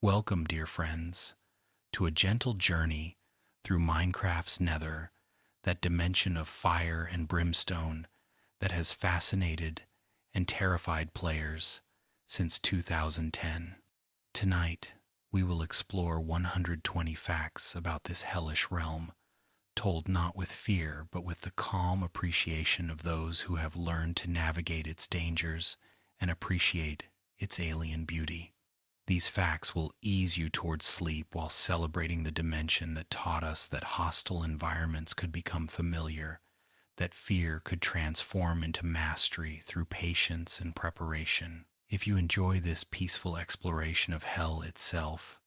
Welcome, dear friends, to a gentle journey through Minecraft's Nether, that dimension of fire and brimstone that has fascinated and terrified players since 2010. Tonight, we will explore 120 facts about this hellish realm, told not with fear but with the calm appreciation of those who have learned to navigate its dangers and appreciate its alien beauty. These facts will ease you towards sleep while celebrating the dimension that taught us that hostile environments could become familiar, that fear could transform into mastery through patience and preparation. If you enjoy this peaceful exploration of hell itself,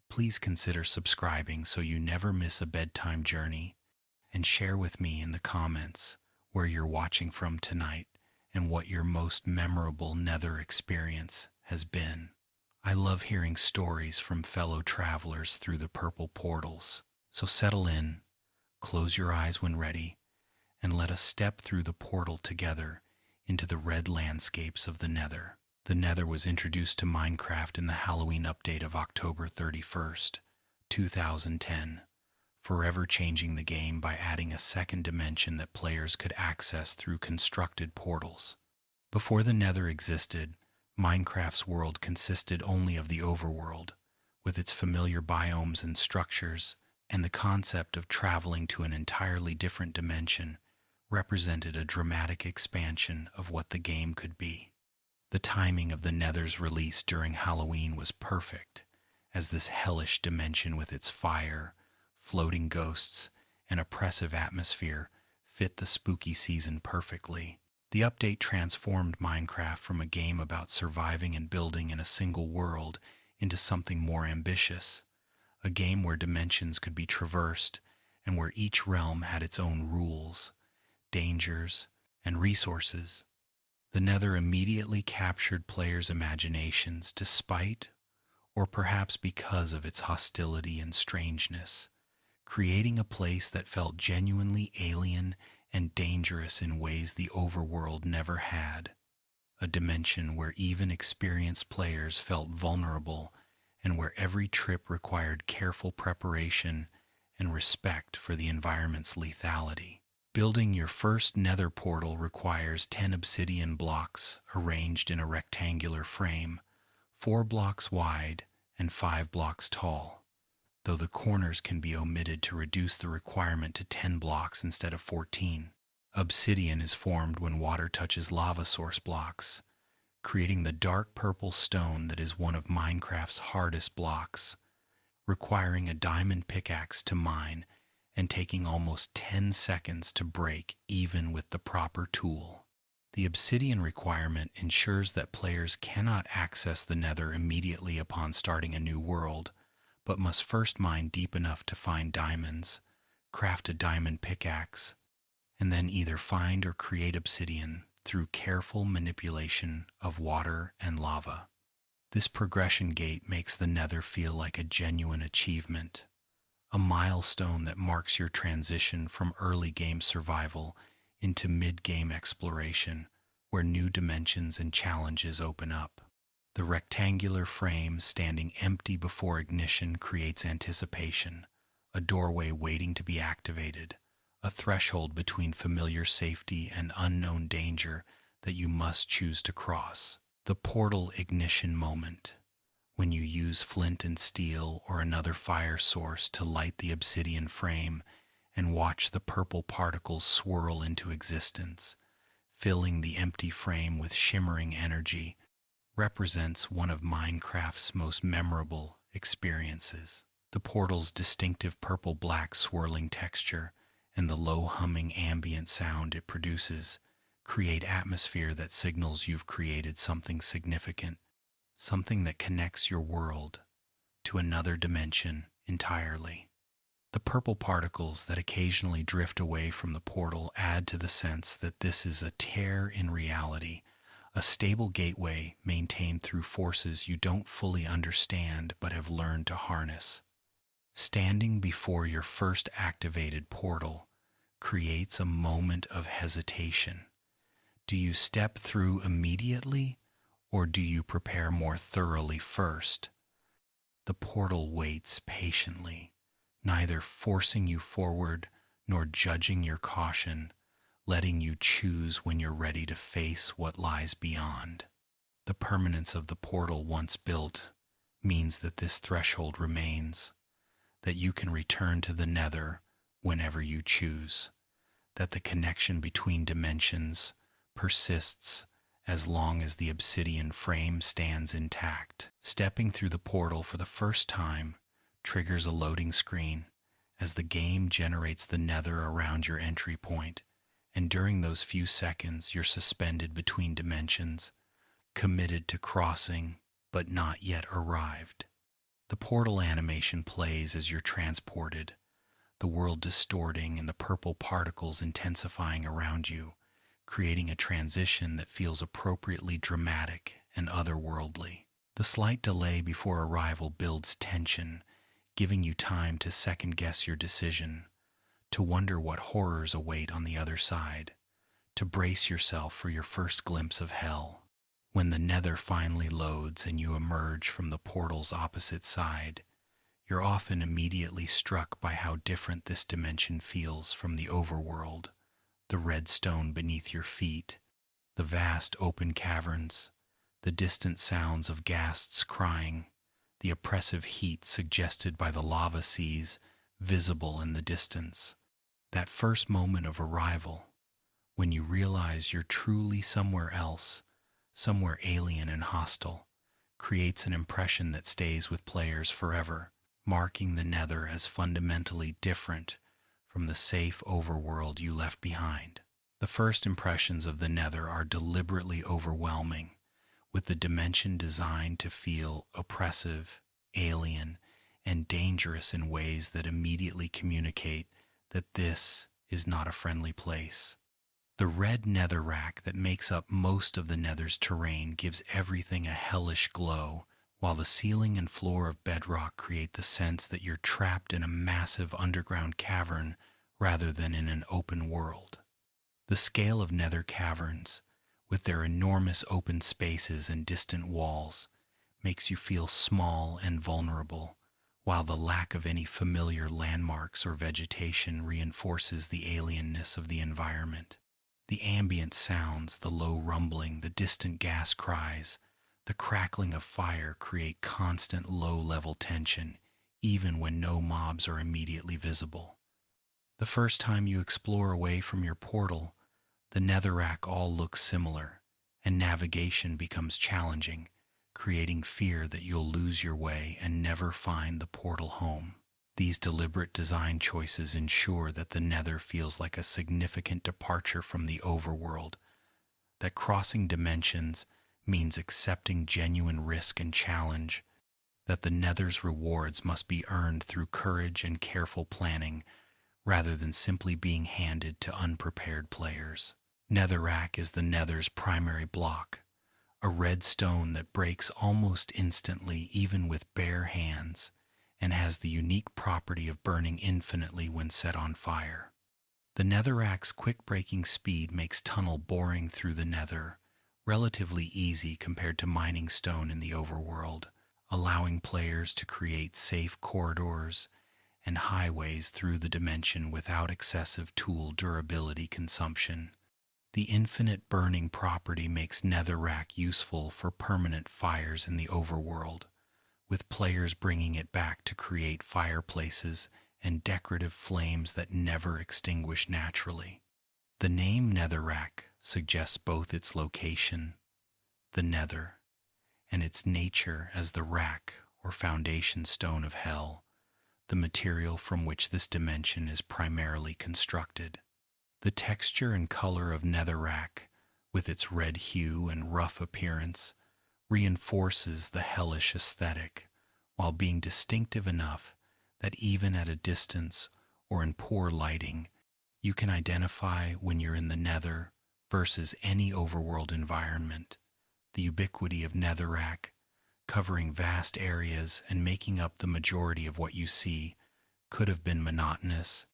please consider subscribing so you never miss a bedtime journey, and share with me in the comments where you're watching from tonight and what your most memorable Nether experience has been. I love hearing stories from fellow travelers through the purple portals, so settle in, close your eyes when ready, and let us step through the portal together into the red landscapes of the Nether. The Nether was introduced to Minecraft in the Halloween update of October 31st, 2010, forever changing the game by adding a second dimension that players could access through constructed portals. Before the Nether existed, Minecraft's world consisted only of the Overworld, with its familiar biomes and structures, and the concept of traveling to an entirely different dimension represented a dramatic expansion of what the game could be. The timing of the Nether's release during Halloween was perfect, as this hellish dimension with its fire, floating ghosts, and oppressive atmosphere fit the spooky season perfectly. The update transformed Minecraft from a game about surviving and building in a single world into something more ambitious, a game where dimensions could be traversed and where each realm had its own rules, dangers, and resources. The Nether immediately captured players' imaginations despite, or perhaps because of its hostility and strangeness, creating a place that felt genuinely alien and dangerous in ways the Overworld never had, a dimension where even experienced players felt vulnerable and where every trip required careful preparation and respect for the environment's lethality. Building your first Nether portal requires 10 obsidian blocks arranged in a rectangular frame, 4 blocks wide and 5 blocks tall, though the corners can be omitted to reduce the requirement to 10 blocks instead of 14. Obsidian is formed when water touches lava source blocks, creating the dark purple stone that is one of Minecraft's hardest blocks, requiring a diamond pickaxe to mine and taking almost 10 seconds to break even with the proper tool. The obsidian requirement ensures that players cannot access the Nether immediately upon starting a new world, but must first mine deep enough to find diamonds, craft a diamond pickaxe, and then either find or create obsidian through careful manipulation of water and lava. This progression gate makes the Nether feel like a genuine achievement, a milestone that marks your transition from early game survival into mid-game exploration, where new dimensions and challenges open up. The rectangular frame standing empty before ignition creates anticipation, a doorway waiting to be activated, a threshold between familiar safety and unknown danger that you must choose to cross. The portal ignition moment, when you use flint and steel or another fire source to light the obsidian frame and watch the purple particles swirl into existence, filling the empty frame with shimmering energy, represents one of Minecraft's most memorable experiences. The portal's distinctive purple-black swirling texture and the low humming ambient sound it produces create atmosphere that signals you've created something significant, something that connects your world to another dimension entirely. The purple particles that occasionally drift away from the portal add to the sense that this is a tear in reality, a stable gateway maintained through forces you don't fully understand but have learned to harness. Standing before your first activated portal creates a moment of hesitation. Do you step through immediately, or do you prepare more thoroughly first? The portal waits patiently, neither forcing you forward nor judging your caution, letting you choose when you're ready to face what lies beyond. The permanence of the portal once built means that this threshold remains, that you can return to the Nether whenever you choose, that the connection between dimensions persists as long as the obsidian frame stands intact. Stepping through the portal for the first time triggers a loading screen as the game generates the Nether around your entry point, and during those few seconds you're suspended between dimensions, committed to crossing but not yet arrived. The portal animation plays as you're transported, the world distorting and the purple particles intensifying around you, creating a transition that feels appropriately dramatic and otherworldly. The slight delay before arrival builds tension, giving you time to second-guess your decision, to wonder what horrors await on the other side, to brace yourself for your first glimpse of hell. When the Nether finally loads and you emerge from the portal's opposite side, you're often immediately struck by how different this dimension feels from the Overworld. The red stone beneath your feet, the vast open caverns, the distant sounds of ghasts crying, the oppressive heat suggested by the lava seas visible in the distance. That first moment of arrival, when you realize you're truly somewhere else, somewhere alien and hostile, creates an impression that stays with players forever, marking the Nether as fundamentally different from the safe overworld you left behind. The first impressions of the Nether are deliberately overwhelming, with the dimension designed to feel oppressive, alien, and dangerous in ways that immediately communicate that this is not a friendly place. The red netherrack that makes up most of the Nether's terrain gives everything a hellish glow, while the ceiling and floor of bedrock create the sense that you're trapped in a massive underground cavern rather than in an open world. The scale of Nether caverns, with their enormous open spaces and distant walls, makes you feel small and vulnerable, while the lack of any familiar landmarks or vegetation reinforces the alienness of the environment. The ambient sounds, the low rumbling, the distant gas cries, the crackling of fire create constant low-level tension, even when no mobs are immediately visible. The first time you explore away from your portal, the netherrack all looks similar, and navigation becomes challenging, creating fear that you'll lose your way and never find the portal home. These deliberate design choices ensure that the Nether feels like a significant departure from the Overworld, that crossing dimensions means accepting genuine risk and challenge, that the Nether's rewards must be earned through courage and careful planning, rather than simply being handed to unprepared players. Netherrack is the Nether's primary block, a red stone that breaks almost instantly even with bare hands, and has the unique property of burning infinitely when set on fire. The netherrack's quick-breaking speed makes tunnel boring through the Nether relatively easy compared to mining stone in the Overworld, allowing players to create safe corridors and highways through the dimension without excessive tool durability consumption. The infinite burning property makes netherrack useful for permanent fires in the Overworld, with players bringing it back to create fireplaces and decorative flames that never extinguish naturally. The name netherrack suggests both its location, the Nether, and its nature as the rack or foundation stone of hell, the material from which this dimension is primarily constructed. The texture and color of netherrack, with its red hue and rough appearance, reinforces the hellish aesthetic, while being distinctive enough that even at a distance or in poor lighting, you can identify when you're in the Nether versus any overworld environment. The ubiquity of netherrack, covering vast areas and making up the majority of what you see, could have been monotonous,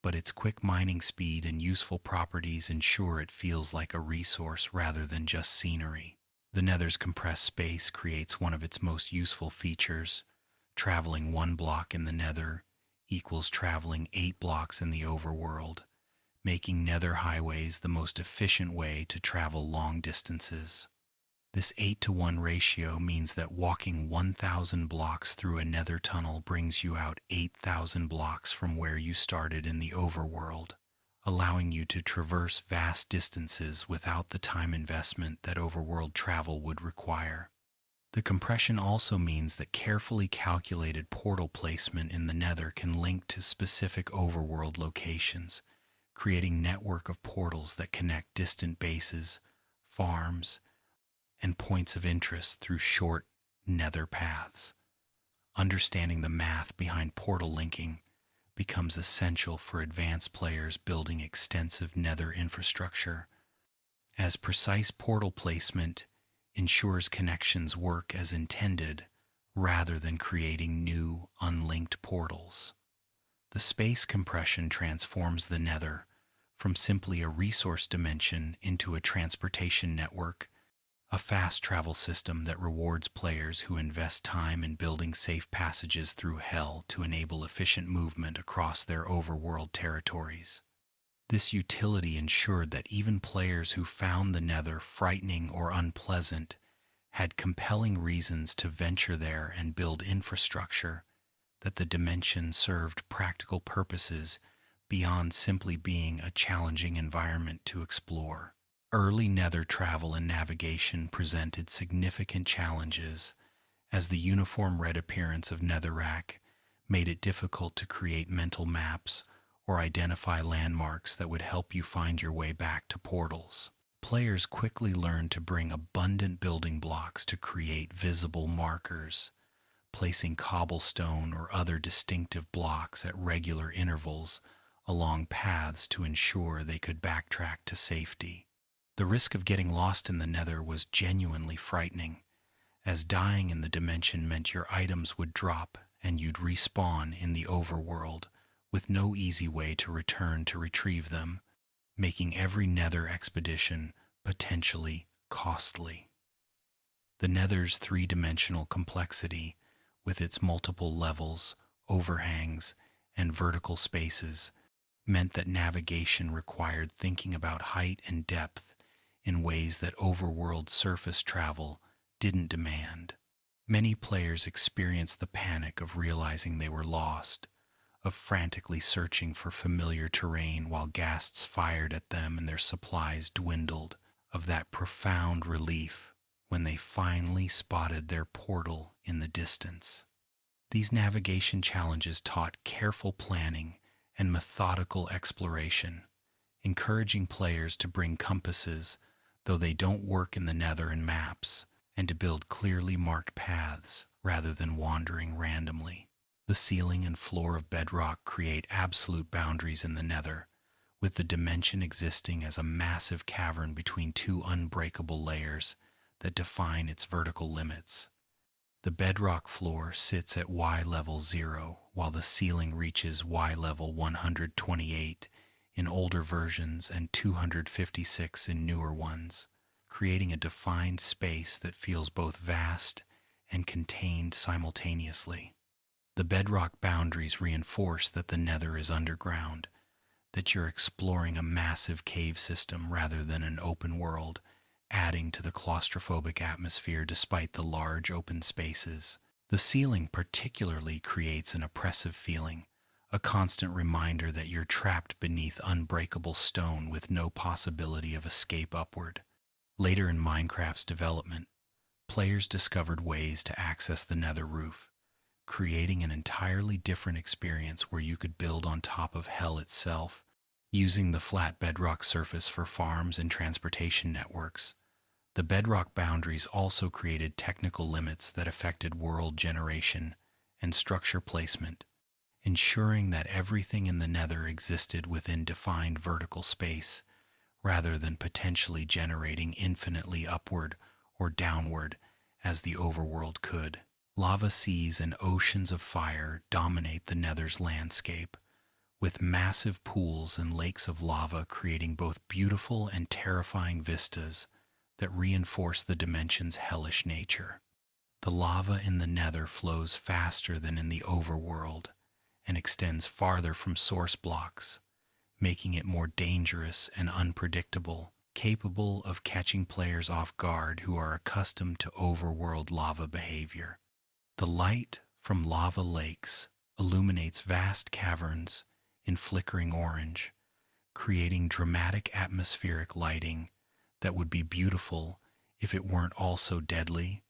but its quick mining speed and useful properties ensure it feels like a resource rather than just scenery. The Nether's compressed space creates one of its most useful features, Traveling 1 block in the Nether equals traveling 8 blocks in the Overworld, making Nether highways the most efficient way to travel long distances. This 8-to-1 ratio means that walking 1,000 blocks through a Nether tunnel brings you out 8,000 blocks from where you started in the Overworld, allowing you to traverse vast distances without the time investment that Overworld travel would require. The compression also means that carefully calculated portal placement in the Nether can link to specific Overworld locations, creating network of portals that connect distant bases, farms, and points of interest through short Nether paths. Understanding the math behind portal linking becomes essential for advanced players building extensive Nether infrastructure, as precise portal placement ensures connections work as intended rather than creating new, unlinked portals. The space compression transforms the Nether from simply a resource dimension into a transportation network, a fast travel system that rewards players who invest time in building safe passages through hell to enable efficient movement across their Overworld territories. This utility ensured that even players who found the Nether frightening or unpleasant had compelling reasons to venture there and build infrastructure, that the dimension served practical purposes beyond simply being a challenging environment to explore. Early Nether travel and navigation presented significant challenges, as the uniform red appearance of Netherrack made it difficult to create mental maps or identify landmarks that would help you find your way back to portals. Players quickly learned to bring abundant building blocks to create visible markers, placing cobblestone or other distinctive blocks at regular intervals along paths to ensure they could backtrack to safety. The risk of getting lost in the Nether was genuinely frightening, as dying in the dimension meant your items would drop and you'd respawn in the Overworld, with no easy way to return to retrieve them, making every Nether expedition potentially costly. The Nether's three-dimensional complexity, with its multiple levels, overhangs, and vertical spaces, meant that navigation required thinking about height and depth in ways that Overworld surface travel didn't demand. Many players experienced the panic of realizing they were lost, of frantically searching for familiar terrain while ghasts fired at them and their supplies dwindled, of that profound relief when they finally spotted their portal in the distance. These navigation challenges taught careful planning and methodical exploration, encouraging players to bring compasses, though they don't work in the Nether, and maps, and to build clearly marked paths rather than wandering randomly. The ceiling and floor of bedrock create absolute boundaries in the Nether, with the dimension existing as a massive cavern between two unbreakable layers that define its vertical limits. The bedrock floor sits at Y level 0, while the ceiling reaches Y level 128 in older versions and 256 in newer ones, creating a defined space that feels both vast and contained simultaneously. The bedrock boundaries reinforce that the Nether is underground, that you're exploring a massive cave system rather than an open world, adding to the claustrophobic atmosphere despite the large open spaces. The ceiling particularly creates an oppressive feeling, a constant reminder that you're trapped beneath unbreakable stone with no possibility of escape upward. Later in Minecraft's development, players discovered ways to access the Nether roof, creating an entirely different experience where you could build on top of hell itself, using the flat bedrock surface for farms and transportation networks. The bedrock boundaries also created technical limits that affected world generation and structure placement, ensuring that everything in the Nether existed within defined vertical space, rather than potentially generating infinitely upward or downward as the Overworld could. Lava seas and oceans of fire dominate the Nether's landscape, with massive pools and lakes of lava creating both beautiful and terrifying vistas that reinforce the dimension's hellish nature. The lava in the Nether flows faster than in the Overworld and extends farther from source blocks, making it more dangerous and unpredictable, capable of catching players off guard who are accustomed to Overworld lava behavior. The light from lava lakes illuminates vast caverns in flickering orange, creating dramatic atmospheric lighting that would be beautiful if it weren't also deadly.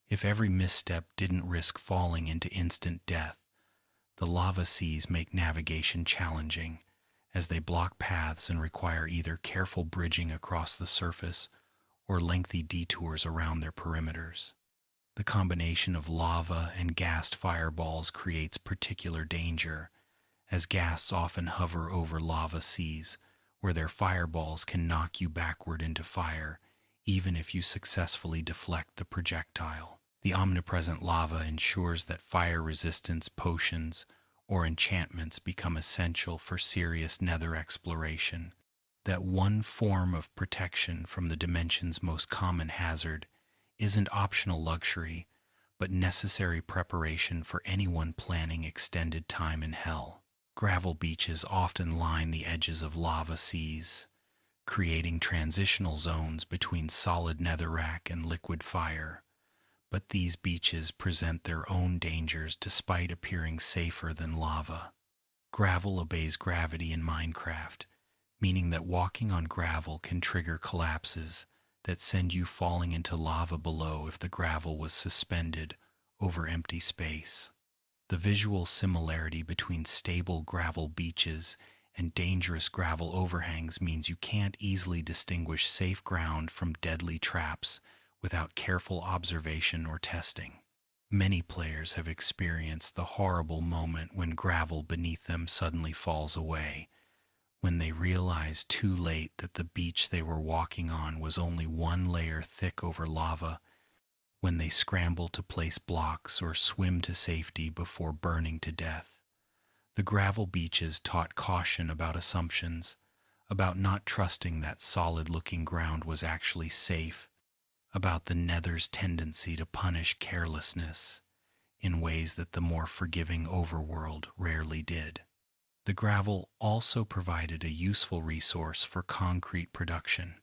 If every misstep didn't risk falling into instant death, the lava seas make navigation challenging, as they block paths and require either careful bridging across the surface or lengthy detours around their perimeters. The combination of lava and ghast fireballs creates particular danger, as ghasts often hover over lava seas, where their fireballs can knock you backward into fire, even if you successfully deflect the projectile. The omnipresent lava ensures that fire resistance potions or enchantments become essential for serious Nether exploration. That one form of protection from the dimension's most common hazard isn't optional luxury, but necessary preparation for anyone planning extended time in hell. Gravel beaches often line the edges of lava seas, creating transitional zones between solid netherrack and liquid fire. But these beaches present their own dangers despite appearing safer than lava. Gravel obeys gravity in Minecraft, meaning that walking on gravel can trigger collapses that send you falling into lava below if the gravel was suspended over empty space. The visual similarity between stable gravel beaches and dangerous gravel overhangs means you can't easily distinguish safe ground from deadly traps without careful observation or testing. Many players have experienced the horrible moment when gravel beneath them suddenly falls away, when they realize too late that the beach they were walking on was only one layer thick over lava, when they scramble to place blocks or swim to safety before burning to death. The gravel beaches taught caution about assumptions, about not trusting that solid-looking ground was actually safe, about the Nether's tendency to punish carelessness in ways that the more forgiving Overworld rarely did. The gravel also provided a useful resource for concrete production,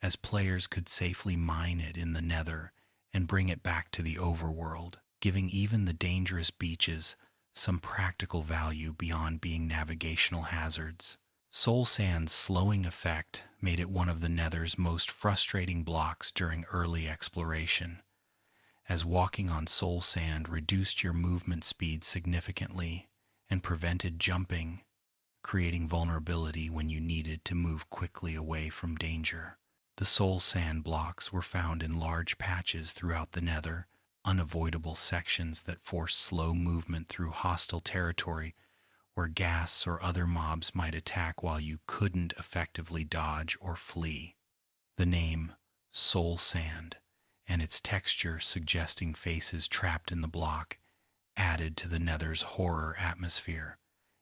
as players could safely mine it in the Nether and bring it back to the Overworld, giving even the dangerous beaches some practical value beyond being navigational hazards. Soul Sand's slowing effect made it one of the Nether's most frustrating blocks during early exploration, as walking on soul sand reduced your movement speed significantly and prevented jumping, creating vulnerability when you needed to move quickly away from danger. The soul sand blocks were found in large patches throughout the Nether, unavoidable sections that forced slow movement through hostile territory where ghasts or other mobs might attack while you couldn't effectively dodge or flee. The name, Soul Sand, and its texture suggesting faces trapped in the block, added to the Nether's horror atmosphere,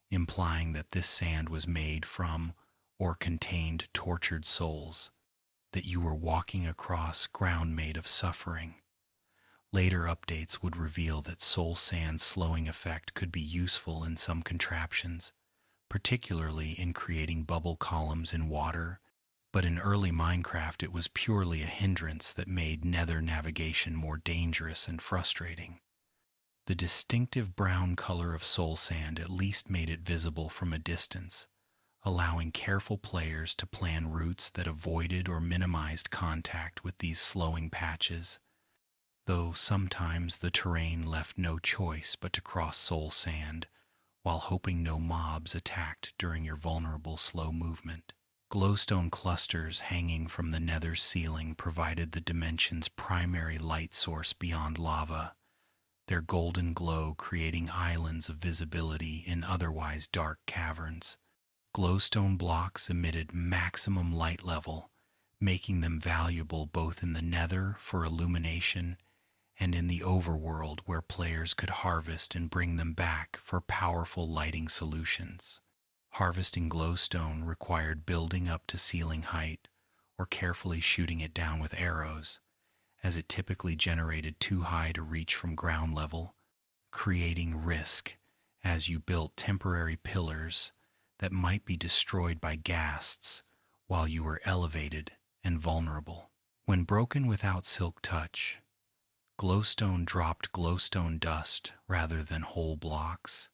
implying that this sand was made from or contained tortured souls, that you were walking across ground made of suffering. Later updates would reveal that Soul Sand's slowing effect could be useful in some contraptions, particularly in creating bubble columns in water, but in early Minecraft it was purely a hindrance that made Nether navigation more dangerous and frustrating. The distinctive brown color of Soul Sand at least made it visible from a distance, allowing careful players to plan routes that avoided or minimized contact with these slowing patches, though sometimes the terrain left no choice but to cross Soul Sand while hoping no mobs attacked during your vulnerable slow movement. Glowstone clusters hanging from the Nether's ceiling provided the dimension's primary light source beyond lava, their golden glow creating islands of visibility in otherwise dark caverns. Glowstone blocks emitted maximum light level, making them valuable both in the Nether for illumination and in the Overworld where players could harvest and bring them back for powerful lighting solutions. Harvesting glowstone required building up to ceiling height or carefully shooting it down with arrows, as it typically generated too high to reach from ground level, creating risk as you built temporary pillars that might be destroyed by ghasts while you were elevated and vulnerable. When broken without silk touch, glowstone dropped glowstone dust rather than whole blocks,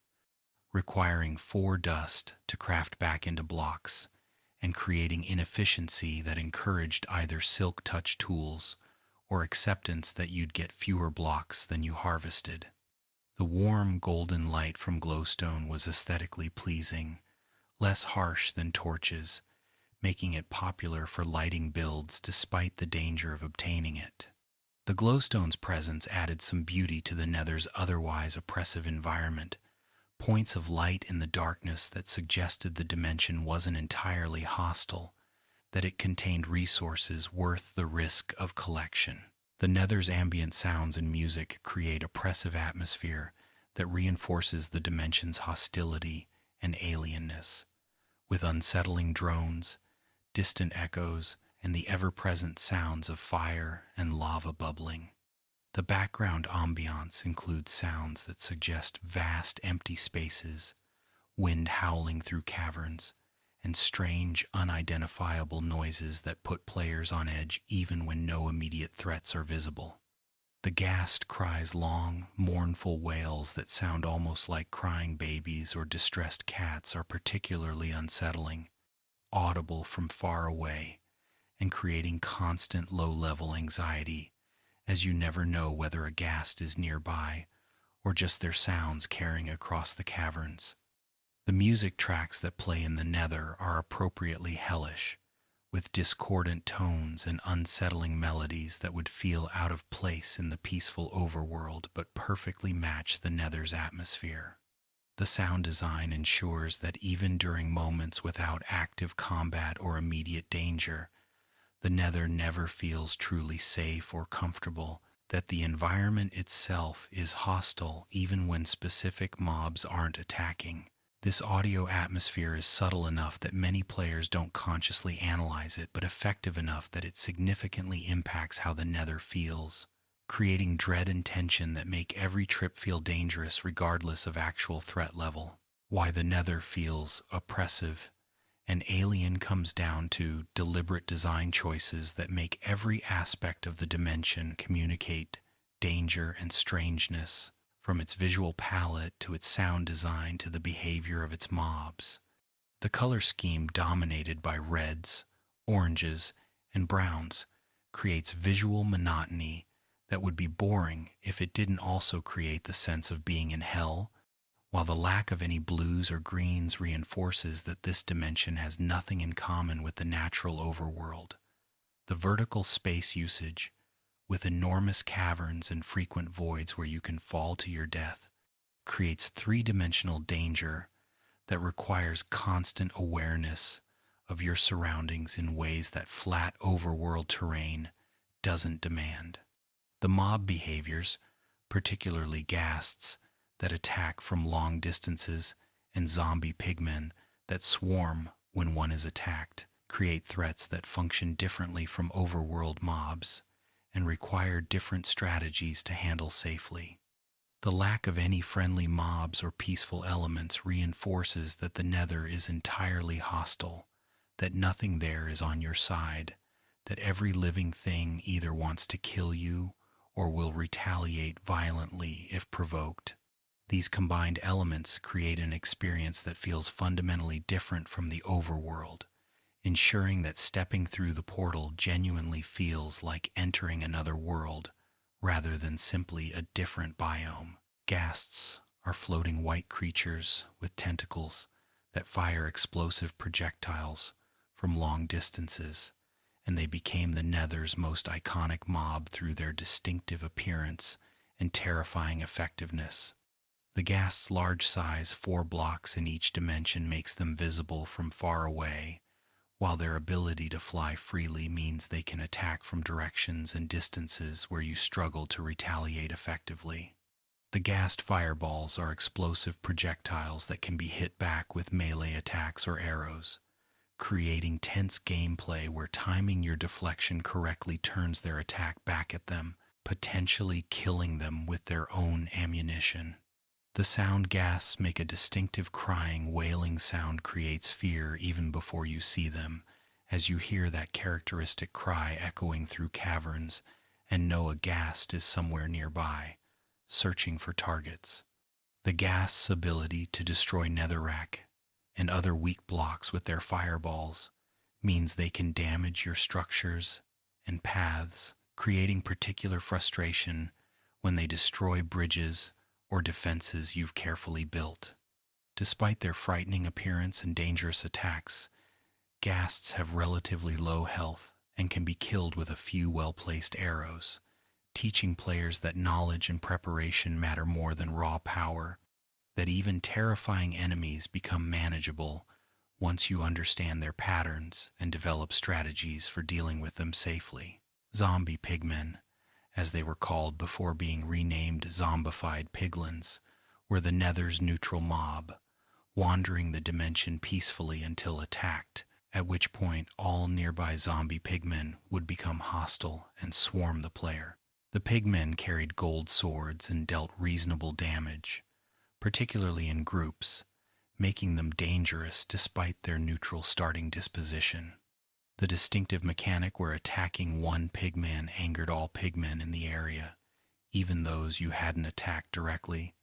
requiring 4 dust to craft back into blocks and creating inefficiency that encouraged either silk touch tools or acceptance that you'd get fewer blocks than you harvested. The warm golden light from glowstone was aesthetically pleasing, less harsh than torches, making it popular for lighting builds despite the danger of obtaining it. The glowstone's presence added some beauty to the Nether's otherwise oppressive environment, points of light in the darkness that suggested the dimension wasn't entirely hostile, that it contained resources worth the risk of collection. The Nether's ambient sounds and music create oppressive atmosphere that reinforces the dimension's hostility and alienness, with unsettling drones, distant echoes, and the ever-present sounds of fire and lava bubbling. The background ambiance includes sounds that suggest vast empty spaces, wind howling through caverns, and strange, unidentifiable noises that put players on edge even when no immediate threats are visible. The ghast cries long, mournful wails that sound almost like crying babies or distressed cats are particularly unsettling, audible from far away, and creating constant low-level anxiety, as you never know whether a ghast is nearby or just their sounds carrying across the caverns. The music tracks that play in the Nether are appropriately hellish, with discordant tones and unsettling melodies that would feel out of place in the peaceful overworld but perfectly match the Nether's atmosphere. The sound design ensures that even during moments without active combat or immediate danger, the Nether never feels truly safe or comfortable, that the environment itself is hostile even when specific mobs aren't attacking. This audio atmosphere is subtle enough that many players don't consciously analyze it, but effective enough that it significantly impacts how the Nether feels, creating dread and tension that make every trip feel dangerous regardless of actual threat level. Why the Nether feels oppressive and alien comes down to deliberate design choices that make every aspect of the dimension communicate danger and strangeness, from its visual palette to its sound design to the behavior of its mobs. The color scheme, dominated by reds, oranges, and browns, creates visual monotony that would be boring if it didn't also create the sense of being in hell, while the lack of any blues or greens reinforces that this dimension has nothing in common with the natural overworld. The vertical space usage, with enormous caverns and frequent voids where you can fall to your death, creates three-dimensional danger that requires constant awareness of your surroundings in ways that flat overworld terrain doesn't demand. The mob behaviors, particularly ghasts that attack from long distances and zombie pigmen that swarm when one is attacked, create threats that function differently from overworld mobs and require different strategies to handle safely. The lack of any friendly mobs or peaceful elements reinforces that the Nether is entirely hostile, that nothing there is on your side, that every living thing either wants to kill you or will retaliate violently if provoked. These combined elements create an experience that feels fundamentally different from the overworld, ensuring that stepping through the portal genuinely feels like entering another world rather than simply a different biome. Ghasts are floating white creatures with tentacles that fire explosive projectiles from long distances, and they became the Nether's most iconic mob through their distinctive appearance and terrifying effectiveness. The ghast's large size, 4 blocks in each dimension, makes them visible from far away, while their ability to fly freely means they can attack from directions and distances where you struggle to retaliate effectively. The ghast fireballs are explosive projectiles that can be hit back with melee attacks or arrows, creating tense gameplay where timing your deflection correctly turns their attack back at them, potentially killing them with their own ammunition. The sound ghasts make a distinctive crying, wailing sound creates fear even before you see them, as you hear that characteristic cry echoing through caverns and know a ghast is somewhere nearby, searching for targets. The ghast's ability to destroy netherrack and other weak blocks with their fireballs means they can damage your structures and paths, creating particular frustration when they destroy bridges or defenses you've carefully built. Despite their frightening appearance and dangerous attacks, ghasts have relatively low health and can be killed with a few well-placed arrows, teaching players that knowledge and preparation matter more than raw power, that even terrifying enemies become manageable once you understand their patterns and develop strategies for dealing with them safely. Zombie pigmen, as they were called before being renamed zombified piglins, were the Nether's neutral mob, wandering the dimension peacefully until attacked, at which point all nearby zombie pigmen would become hostile and swarm the player. The pigmen carried gold swords and dealt reasonable damage, particularly in groups, making them dangerous despite their neutral starting disposition. The distinctive mechanic where attacking one pigman angered all pigmen in the area, even those you hadn't attacked directly,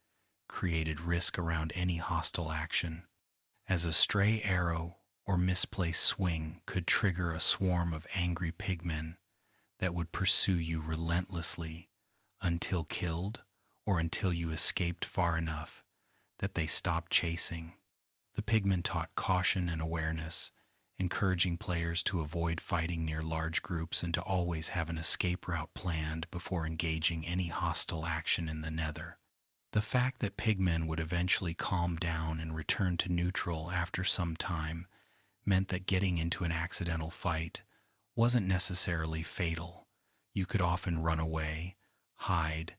created risk around any hostile action, as a stray arrow or misplaced swing could trigger a swarm of angry pigmen that would pursue you relentlessly until killed or until you escaped far enough that they stopped chasing. The pigmen taught caution and awareness, encouraging players to avoid fighting near large groups and to always have an escape route planned before engaging any hostile action in the Nether. The fact that pigmen would eventually calm down and return to neutral after some time meant that getting into an accidental fight wasn't necessarily fatal. You could often run away, hide,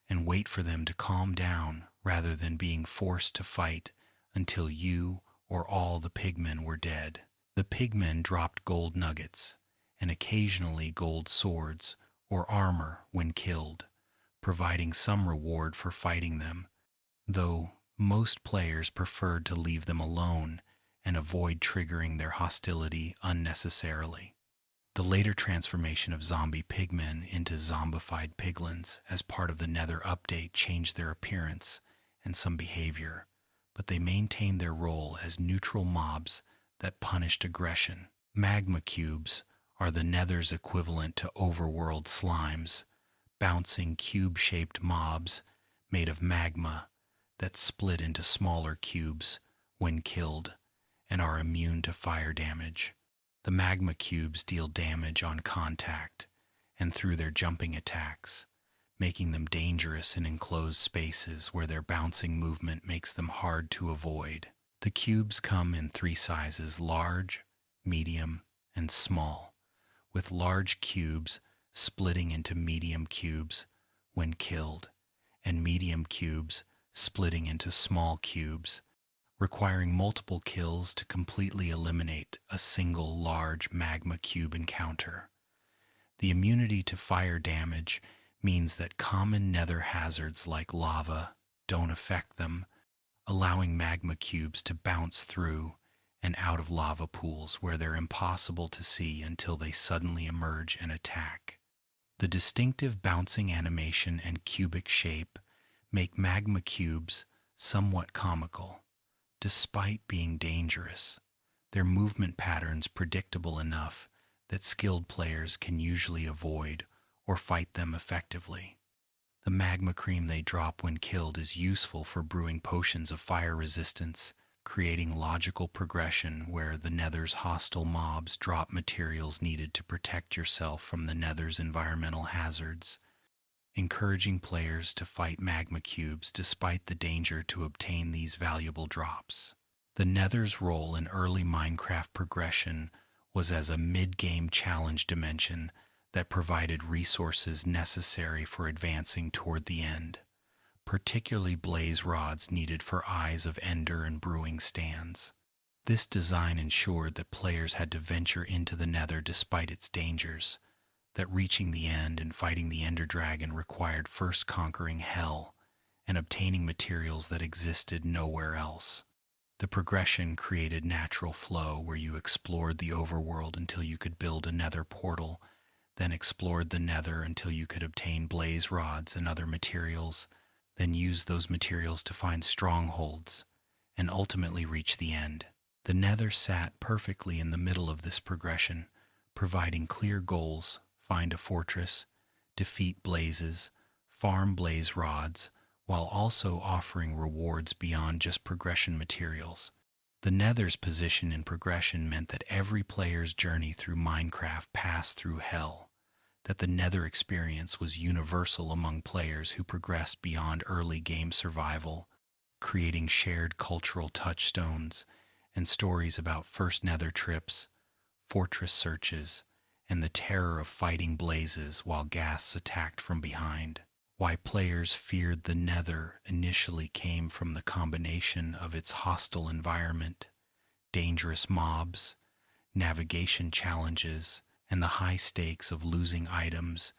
and wait for them to calm down rather than being forced to fight until you or all the pigmen were dead. The pigmen dropped gold nuggets and occasionally gold swords or armor when killed, providing some reward for fighting them, though most players preferred to leave them alone and avoid triggering their hostility unnecessarily. The later transformation of zombie pigmen into zombified piglins as part of the Nether update changed their appearance and some behavior, but they maintained their role as neutral mobs that punished aggression. Magma cubes are the Nether's equivalent to Overworld slimes, bouncing cube-shaped mobs made of magma that split into smaller cubes when killed and are immune to fire damage. The magma cubes deal damage on contact and through their jumping attacks, making them dangerous in enclosed spaces where their bouncing movement makes them hard to avoid. The cubes come in 3 sizes: large, medium, and small, with large cubes splitting into medium cubes when killed, and medium cubes splitting into small cubes, requiring multiple kills to completely eliminate a single large magma cube encounter. The immunity to fire damage means that common Nether hazards like lava don't affect them, allowing magma cubes to bounce through and out of lava pools where they're impossible to see until they suddenly emerge and attack. The distinctive bouncing animation and cubic shape make magma cubes somewhat comical. Despite being dangerous, their movement patterns predictable enough that skilled players can usually avoid or fight them effectively. The magma cream they drop when killed is useful for brewing potions of fire resistance, creating logical progression where the Nether's hostile mobs drop materials needed to protect yourself from the Nether's environmental hazards, encouraging players to fight magma cubes despite the danger to obtain these valuable drops. The Nether's role in early Minecraft progression was as a mid-game challenge dimension that provided resources necessary for advancing toward the end, particularly blaze rods needed for Eyes of Ender and brewing stands. This design ensured that players had to venture into the Nether despite its dangers, that reaching the end and fighting the Ender Dragon required first conquering Hell and obtaining materials that existed nowhere else. The progression created natural flow where you explored the overworld until you could build a Nether portal, then explored the Nether until you could obtain blaze rods and other materials, then use those materials to find strongholds, and ultimately reach the end. The Nether sat perfectly in the middle of this progression, providing clear goals: find a fortress, defeat blazes, farm blaze rods, while also offering rewards beyond just progression materials. The Nether's position in progression meant that every player's journey through Minecraft passed through Hell, that the Nether experience was universal among players who progressed beyond early game survival, creating shared cultural touchstones and stories about first Nether trips, fortress searches, and the terror of fighting blazes while ghasts attacked from behind. Why players feared the Nether initially came from the combination of its hostile environment, dangerous mobs, navigation challenges, and the high stakes of losing items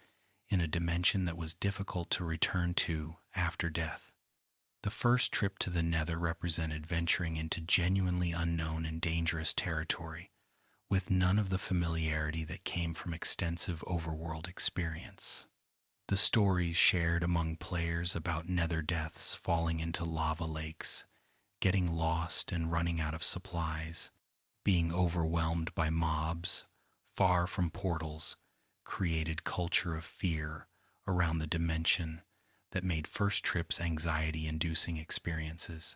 in a dimension that was difficult to return to after death. The first trip to the Nether represented venturing into genuinely unknown and dangerous territory, with none of the familiarity that came from extensive overworld experience. The stories shared among players about Nether deaths falling into lava lakes, getting lost and running out of supplies, being overwhelmed by mobs, far from portals, created culture of fear around the dimension that made first trips anxiety-inducing experiences.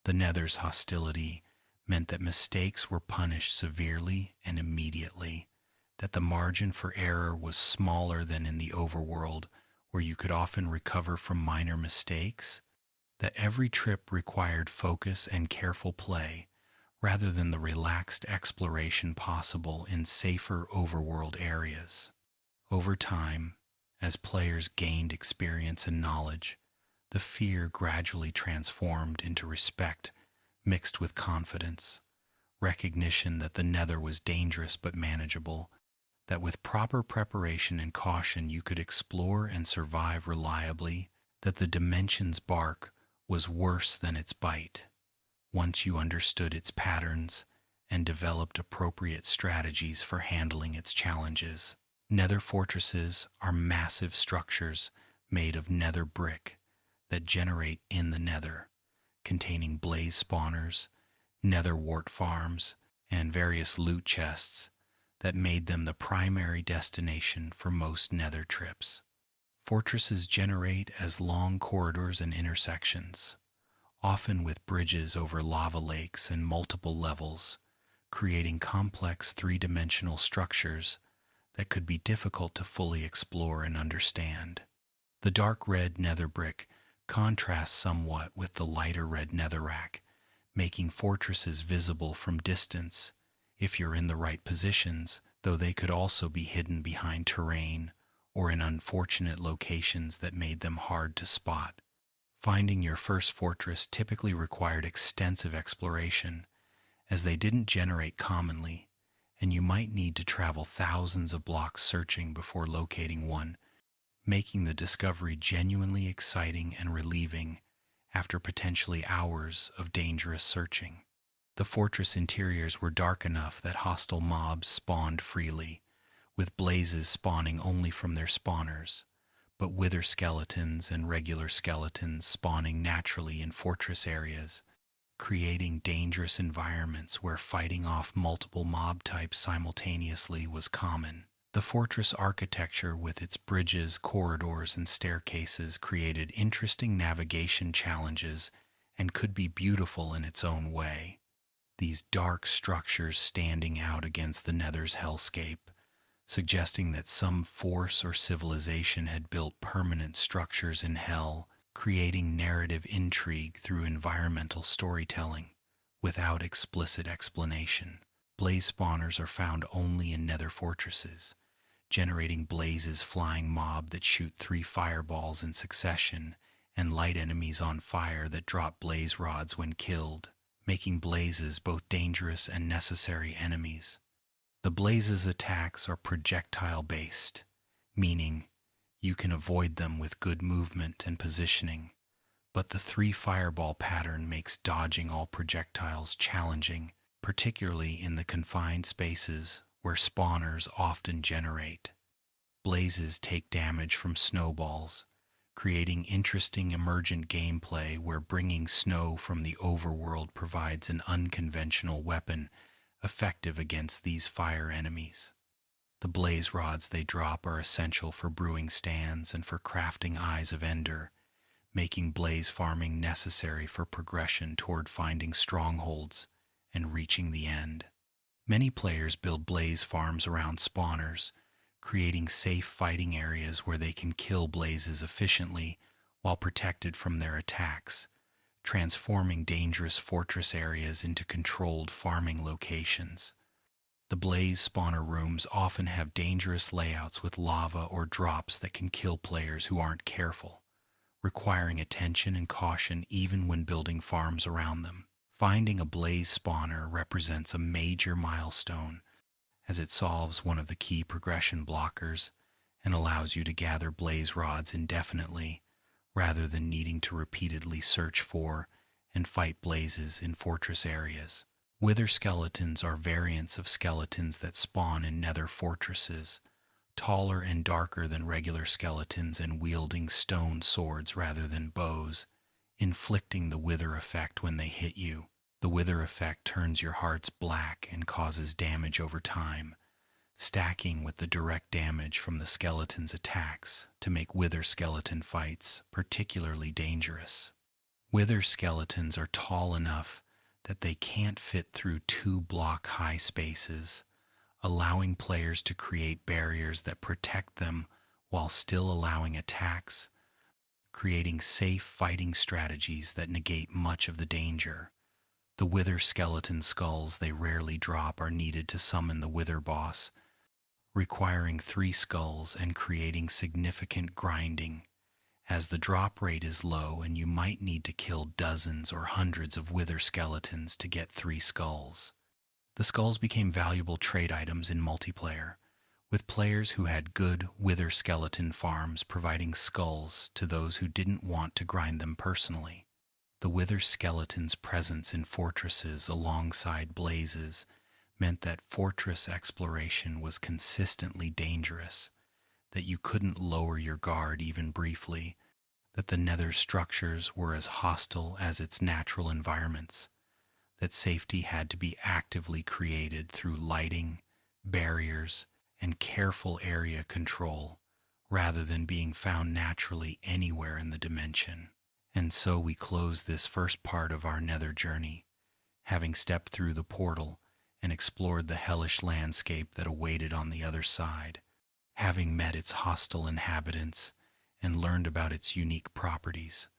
The Nether's hostility meant that mistakes were punished severely and immediately, that the margin for error was smaller than in the overworld, where you could often recover from minor mistakes, that every trip required focus and careful play, rather than the relaxed exploration possible in safer overworld areas. Over time, as players gained experience and knowledge, the fear gradually transformed into respect mixed with confidence, recognition that the Nether was dangerous but manageable, that with proper preparation and caution you could explore and survive reliably, that the dimension's bark was worse than its bite, once you understood its patterns and developed appropriate strategies for handling its challenges. Nether fortresses are massive structures made of Nether brick that generate in the Nether, containing blaze spawners, Nether wart farms, and various loot chests that made them the primary destination for most Nether trips. Fortresses generate as long corridors and intersections, often with bridges over lava lakes and multiple levels, creating complex three-dimensional structures that could be difficult to fully explore and understand. The dark red Nether brick contrasts somewhat with the lighter red netherrack, making fortresses visible from distance if you're in the right positions, though they could also be hidden behind terrain or in unfortunate locations that made them hard to spot. Finding your first fortress typically required extensive exploration, as they didn't generate commonly, and you might need to travel thousands of blocks searching before locating one, making the discovery genuinely exciting and relieving after potentially hours of dangerous searching. The fortress interiors were dark enough that hostile mobs spawned freely, with blazes spawning only from their spawners, but wither skeletons and regular skeletons spawning naturally in fortress areas, creating dangerous environments where fighting off multiple mob types simultaneously was common. The fortress architecture with its bridges, corridors, and staircases created interesting navigation challenges and could be beautiful in its own way. These dark structures standing out against the Nether's hellscape, suggesting that some force or civilization had built permanent structures in Hell, creating narrative intrigue through environmental storytelling without explicit explanation. Blaze spawners are found only in Nether fortresses, generating blazes flying mob that shoot 3 fireballs in succession and light enemies on fire that drop blaze rods when killed, making blazes both dangerous and necessary enemies. The blazes' attacks are projectile-based, meaning you can avoid them with good movement and positioning, but the 3 fireball pattern makes dodging all projectiles challenging, particularly in the confined spaces where spawners often generate. Blazes take damage from snowballs, creating interesting emergent gameplay where bringing snow from the overworld provides an unconventional weapon effective against these fire enemies. The blaze rods they drop are essential for brewing stands and for crafting Eyes of Ender, making blaze farming necessary for progression toward finding strongholds and reaching the end. Many players build blaze farms around spawners, creating safe fighting areas where they can kill blazes efficiently while protected from their attacks, transforming dangerous fortress areas into controlled farming locations. The blaze spawner rooms often have dangerous layouts with lava or drops that can kill players who aren't careful, requiring attention and caution even when building farms around them. Finding a blaze spawner represents a major milestone, as it solves one of the key progression blockers and allows you to gather blaze rods indefinitely, rather than needing to repeatedly search for and fight blazes in fortress areas. Wither skeletons are variants of skeletons that spawn in nether fortresses, taller and darker than regular skeletons and wielding stone swords rather than bows, inflicting the wither effect when they hit you. The wither effect turns your hearts black and causes damage over time, stacking with the direct damage from the skeleton's attacks to make wither skeleton fights particularly dangerous. Wither skeletons are tall enough that they can't fit through 2-block-high spaces, allowing players to create barriers that protect them while still allowing attacks, creating safe fighting strategies that negate much of the danger. The wither skeleton skulls they rarely drop are needed to summon the wither boss, requiring 3 skulls and creating significant grinding, as the drop rate is low and you might need to kill dozens or hundreds of wither skeletons to get 3 skulls. The skulls became valuable trade items in multiplayer, with players who had good wither skeleton farms providing skulls to those who didn't want to grind them personally. The wither skeleton's presence in fortresses alongside blazes meant that fortress exploration was consistently dangerous, that you couldn't lower your guard even briefly, that the nether structures were as hostile as its natural environments, that safety had to be actively created through lighting, barriers, and careful area control, rather than being found naturally anywhere in the dimension. And so we close this first part of our nether journey, having stepped through the portal and explored the hellish landscape that awaited on the other side, having met its hostile inhabitants and learned about its unique properties.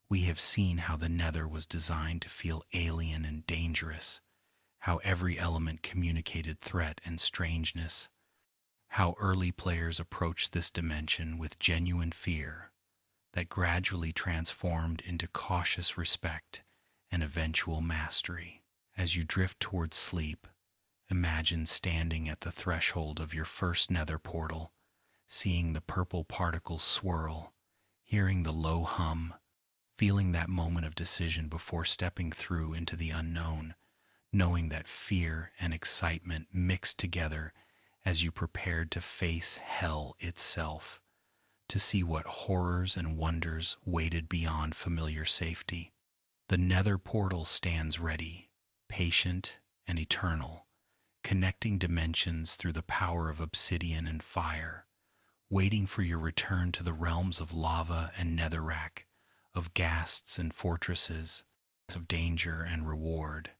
We have seen how the nether was designed to feel alien and dangerous, how every element communicated threat and strangeness, how early players approached this dimension with genuine fear that gradually transformed into cautious respect and eventual mastery. As you drift towards sleep, imagine standing at the threshold of your first nether portal, seeing the purple particles swirl, hearing the low hum, feeling that moment of decision before stepping through into the unknown, knowing that fear and excitement mixed together as you prepared to face hell itself, to see what horrors and wonders waited beyond familiar safety. The nether portal stands ready, patient and eternal, connecting dimensions through the power of obsidian and fire, waiting for your return to the realms of lava and netherrack, of ghasts and fortresses, of danger and reward.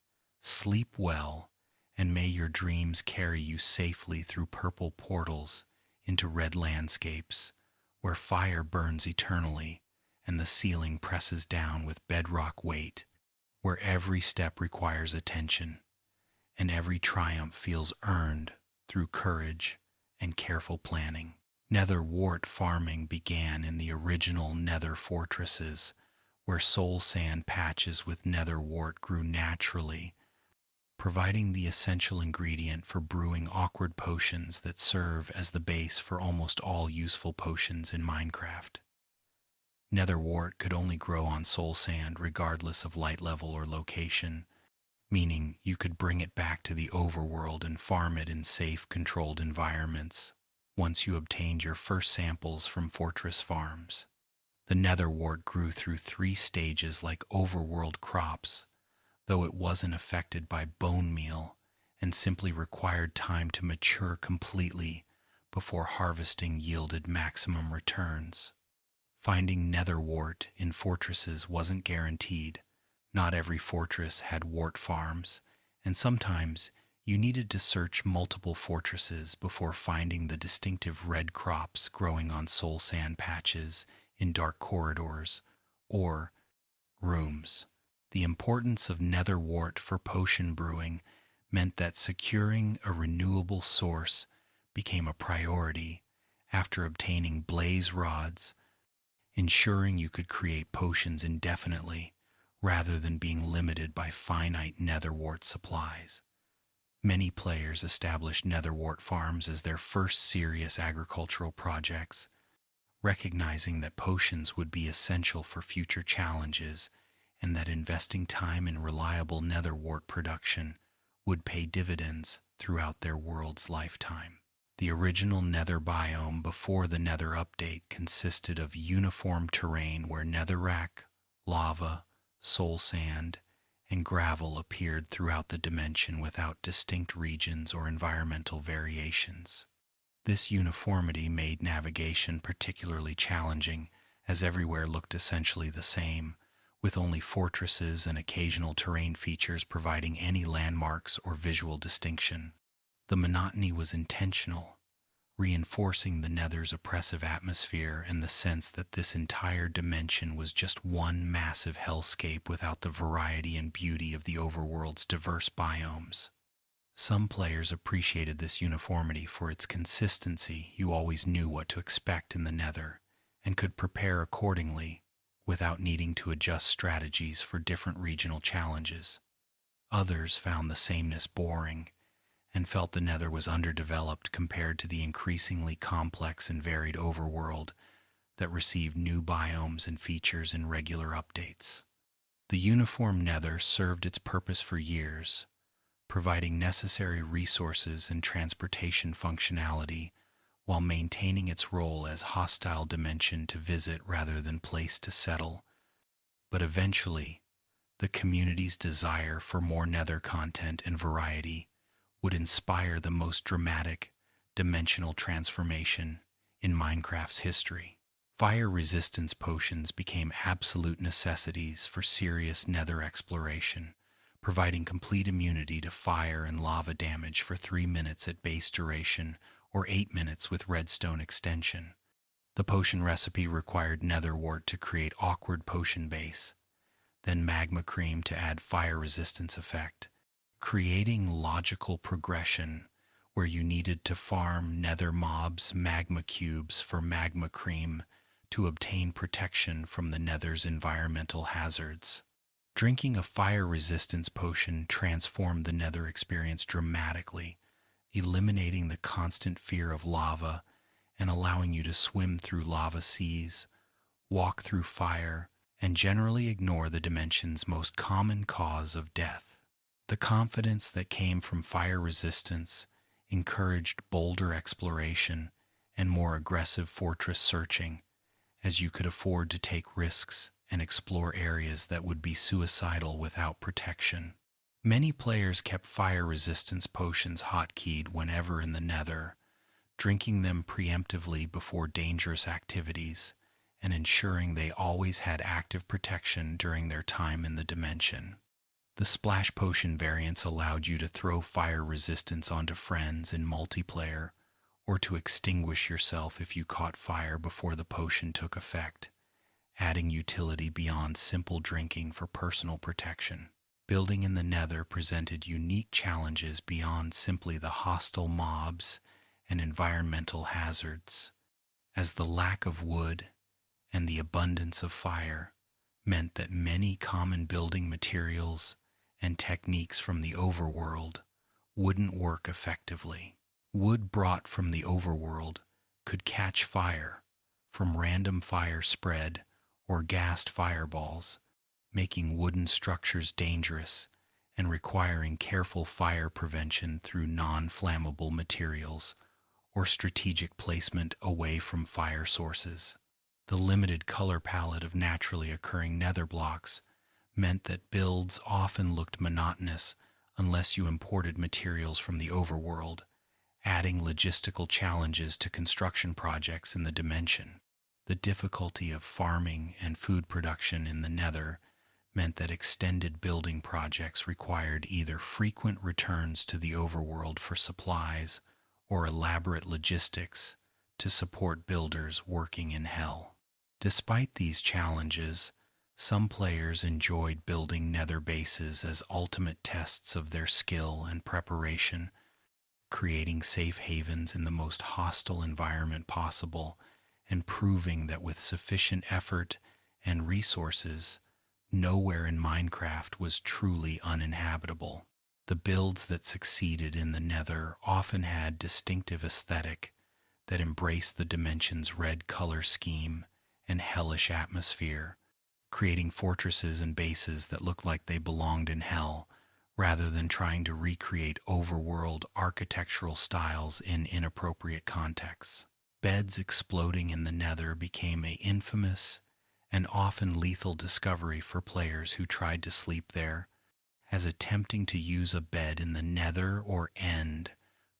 Sleep well, and may your dreams carry you safely through purple portals into red landscapes, where fire burns eternally and the ceiling presses down with bedrock weight, where every step requires attention and every triumph feels earned through courage and careful planning. Nether wart farming began in the original nether fortresses, where soul sand patches with nether wart grew naturally, providing the essential ingredient for brewing awkward potions that serve as the base for almost all useful potions in Minecraft. Nether wart could only grow on soul sand regardless of light level or location, meaning you could bring it back to the overworld and farm it in safe, controlled environments once you obtained your first samples from fortress farms. The nether wart grew through 3 stages like overworld crops, though it wasn't affected by bone meal and simply required time to mature completely before harvesting yielded maximum returns. Finding nether wart in fortresses wasn't guaranteed. Not every fortress had wart farms, and sometimes you needed to search multiple fortresses before finding the distinctive red crops growing on soul sand patches in dark corridors or rooms. The importance of nether wart for potion brewing meant that securing a renewable source became a priority after obtaining blaze rods, ensuring you could create potions indefinitely rather than being limited by finite nether wart supplies. Many players established nether wart farms as their first serious agricultural projects, recognizing that potions would be essential for future challenges and that investing time in reliable nether wart production would pay dividends throughout their world's lifetime. The original nether biome before the nether update consisted of uniform terrain where netherrack, lava, soul sand, and gravel appeared throughout the dimension without distinct regions or environmental variations. This uniformity made navigation particularly challenging, as everywhere looked essentially the same, with only fortresses and occasional terrain features providing any landmarks or visual distinction. The monotony was intentional, reinforcing the Nether's oppressive atmosphere and the sense that this entire dimension was just one massive hellscape without the variety and beauty of the overworld's diverse biomes. Some players appreciated this uniformity for its consistency. You always knew what to expect in the Nether and could prepare accordingly without needing to adjust strategies for different regional challenges. Others found the sameness boring and felt the Nether was underdeveloped compared to the increasingly complex and varied overworld that received new biomes and features in regular updates. The uniform Nether served its purpose for years, providing necessary resources and transportation functionality while maintaining its role as hostile dimension to visit rather than place to settle. But eventually, the community's desire for more Nether content and variety would inspire the most dramatic dimensional transformation in Minecraft's history. Fire resistance potions became absolute necessities for serious Nether exploration, providing complete immunity to fire and lava damage for 3 minutes at base duration or 8 minutes with redstone extension. The potion recipe required nether wart to create awkward potion base, then magma cream to add fire resistance effect, creating logical progression where you needed to farm nether mobs magma cubes for magma cream to obtain protection from the nether's environmental hazards. Drinking a fire resistance potion transformed the nether experience dramatically, eliminating the constant fear of lava and allowing you to swim through lava seas, walk through fire, and generally ignore the dimension's most common cause of death. The confidence that came from fire resistance encouraged bolder exploration and more aggressive fortress searching, as you could afford to take risks and explore areas that would be suicidal without protection. Many players kept fire resistance potions hotkeyed whenever in the Nether, drinking them preemptively before dangerous activities and ensuring they always had active protection during their time in the dimension. The splash potion variants allowed you to throw fire resistance onto friends in multiplayer or to extinguish yourself if you caught fire before the potion took effect, adding utility beyond simple drinking for personal protection. Building in the Nether presented unique challenges beyond simply the hostile mobs and environmental hazards, as the lack of wood and the abundance of fire meant that many common building materials and techniques from the overworld wouldn't work effectively. Wood brought from the overworld could catch fire from random fire spread or gassed fireballs, making wooden structures dangerous and requiring careful fire prevention through non-flammable materials or strategic placement away from fire sources. The limited color palette of naturally occurring nether blocks meant that builds often looked monotonous unless you imported materials from the overworld, adding logistical challenges to construction projects in the dimension. The difficulty of farming and food production in the Nether meant that extended building projects required either frequent returns to the overworld for supplies or elaborate logistics to support builders working in hell. Despite these challenges, some players enjoyed building nether bases as ultimate tests of their skill and preparation, creating safe havens in the most hostile environment possible and proving that with sufficient effort and resources, nowhere in Minecraft was truly uninhabitable. The builds that succeeded in the Nether often had distinctive aesthetic that embraced the dimension's red color scheme and hellish atmosphere, creating fortresses and bases that looked like they belonged in hell, rather than trying to recreate overworld architectural styles in inappropriate contexts. Beds exploding in the Nether became an infamous and often lethal discovery for players who tried to sleep there, as attempting to use a bed in the Nether or End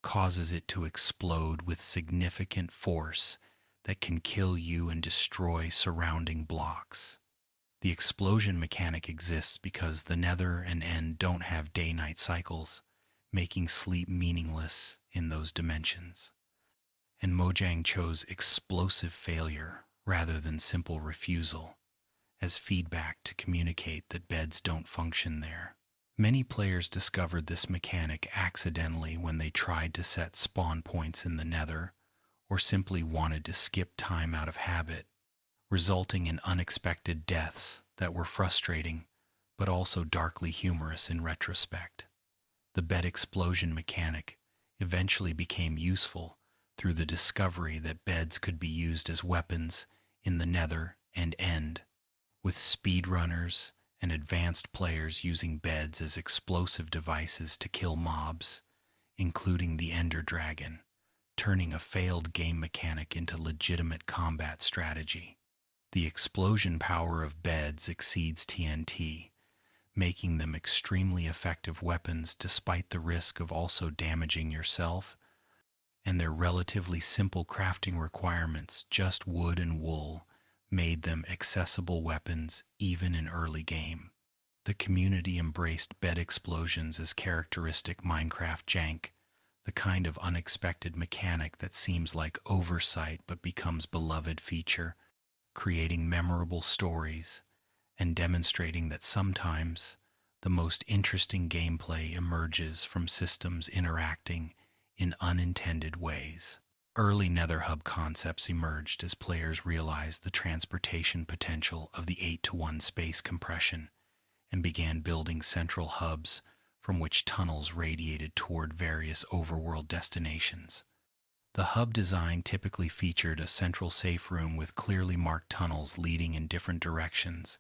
causes it to explode with significant force that can kill you and destroy surrounding blocks. The explosion mechanic exists because the Nether and End don't have day-night cycles, making sleep meaningless in those dimensions. And Mojang chose explosive failure rather than simple refusal as feedback to communicate that beds don't function there. Many players discovered this mechanic accidentally when they tried to set spawn points in the Nether or simply wanted to skip time out of habit, resulting in unexpected deaths that were frustrating but also darkly humorous in retrospect. The bed explosion mechanic eventually became useful through the discovery that beds could be used as weapons in the Nether and End, with speedrunners and advanced players using beds as explosive devices to kill mobs, including the Ender Dragon, turning a failed game mechanic into legitimate combat strategy. The explosion power of beds exceeds TNT, making them extremely effective weapons despite the risk of also damaging yourself, and their relatively simple crafting requirements, just wood and wool, made them accessible weapons even in early game. The community embraced bed explosions as characteristic Minecraft jank, the kind of unexpected mechanic that seems like oversight but becomes beloved feature, creating memorable stories and demonstrating that sometimes the most interesting gameplay emerges from systems interacting in unintended ways. Early Nether Hub concepts emerged as players realized the transportation potential of the 8-to-1 space compression and began building central hubs from which tunnels radiated toward various overworld destinations. The hub design typically featured a central safe room with clearly marked tunnels leading in different directions,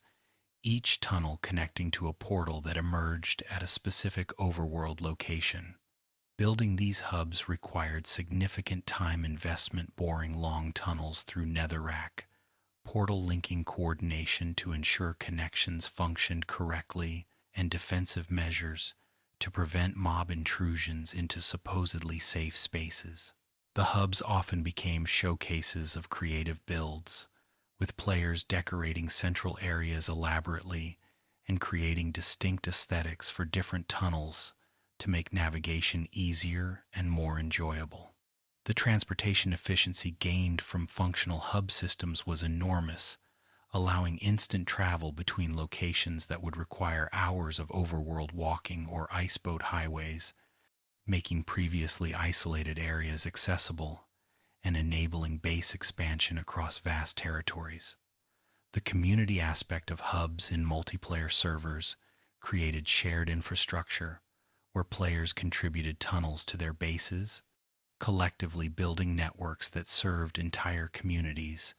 each tunnel connecting to a portal that emerged at a specific overworld location. Building these hubs required significant time investment boring long tunnels through netherrack, portal linking coordination to ensure connections functioned correctly, and defensive measures to prevent mob intrusions into supposedly safe spaces. The hubs often became showcases of creative builds, with players decorating central areas elaborately and creating distinct aesthetics for different tunnels to make navigation easier and more enjoyable. The transportation efficiency gained from functional hub systems was enormous, allowing instant travel between locations that would require hours of overworld walking or iceboat highways, making previously isolated areas accessible and enabling base expansion across vast territories. The community aspect of hubs in multiplayer servers created shared infrastructure where players contributed tunnels to their bases, collectively building networks that served entire communities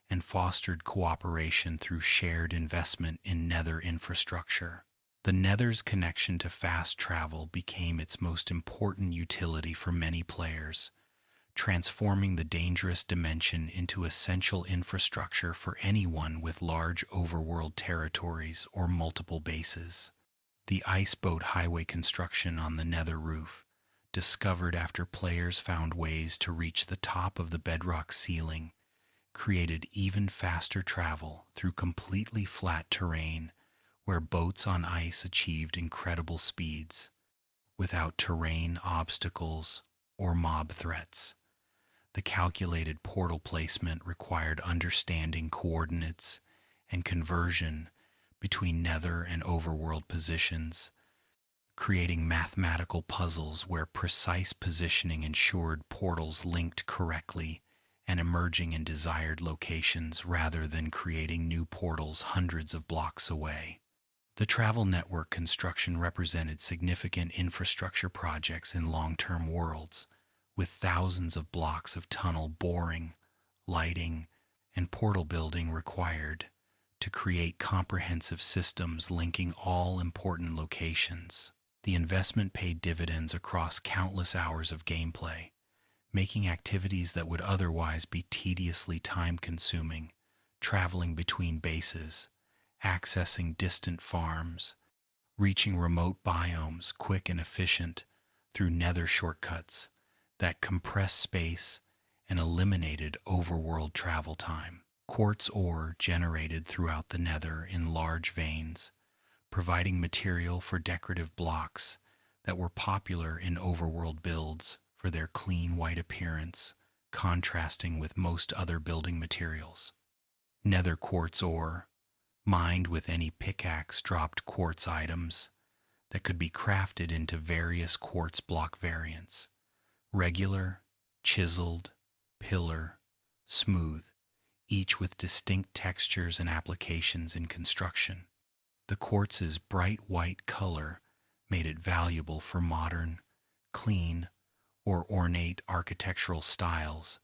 and fostered cooperation through shared investment in Nether infrastructure. The Nether's connection to fast travel became its most important utility for many players, transforming the dangerous dimension into essential infrastructure for anyone with large overworld territories or multiple bases. The iceboat highway construction on the Nether roof, discovered after players found ways to reach the top of the bedrock ceiling, created even faster travel through completely flat terrain where boats on ice achieved incredible speeds, without terrain obstacles or mob threats. The calculated portal placement required understanding coordinates and conversion between Nether and Overworld positions, creating mathematical puzzles where precise positioning ensured portals linked correctly and emerging in desired locations rather than creating new portals hundreds of blocks away. The travel network construction represented significant infrastructure projects in long-term worlds, with thousands of blocks of tunnel boring, lighting, and portal building required to create comprehensive systems linking all important locations. The investment paid dividends across countless hours of gameplay, making activities that would otherwise be tediously time-consuming, traveling between bases, accessing distant farms, reaching remote biomes quick and efficient through Nether shortcuts that compressed space and eliminated overworld travel time. Quartz ore generated throughout the Nether in large veins, providing material for decorative blocks that were popular in overworld builds for their clean white appearance, contrasting with most other building materials. Nether quartz ore, mined with any pickaxe dropped quartz items that could be crafted into various quartz block variants: regular, chiseled, pillar, smooth, each with distinct textures and applications in construction. The quartz's bright white color made it valuable for modern, clean, or ornate architectural styles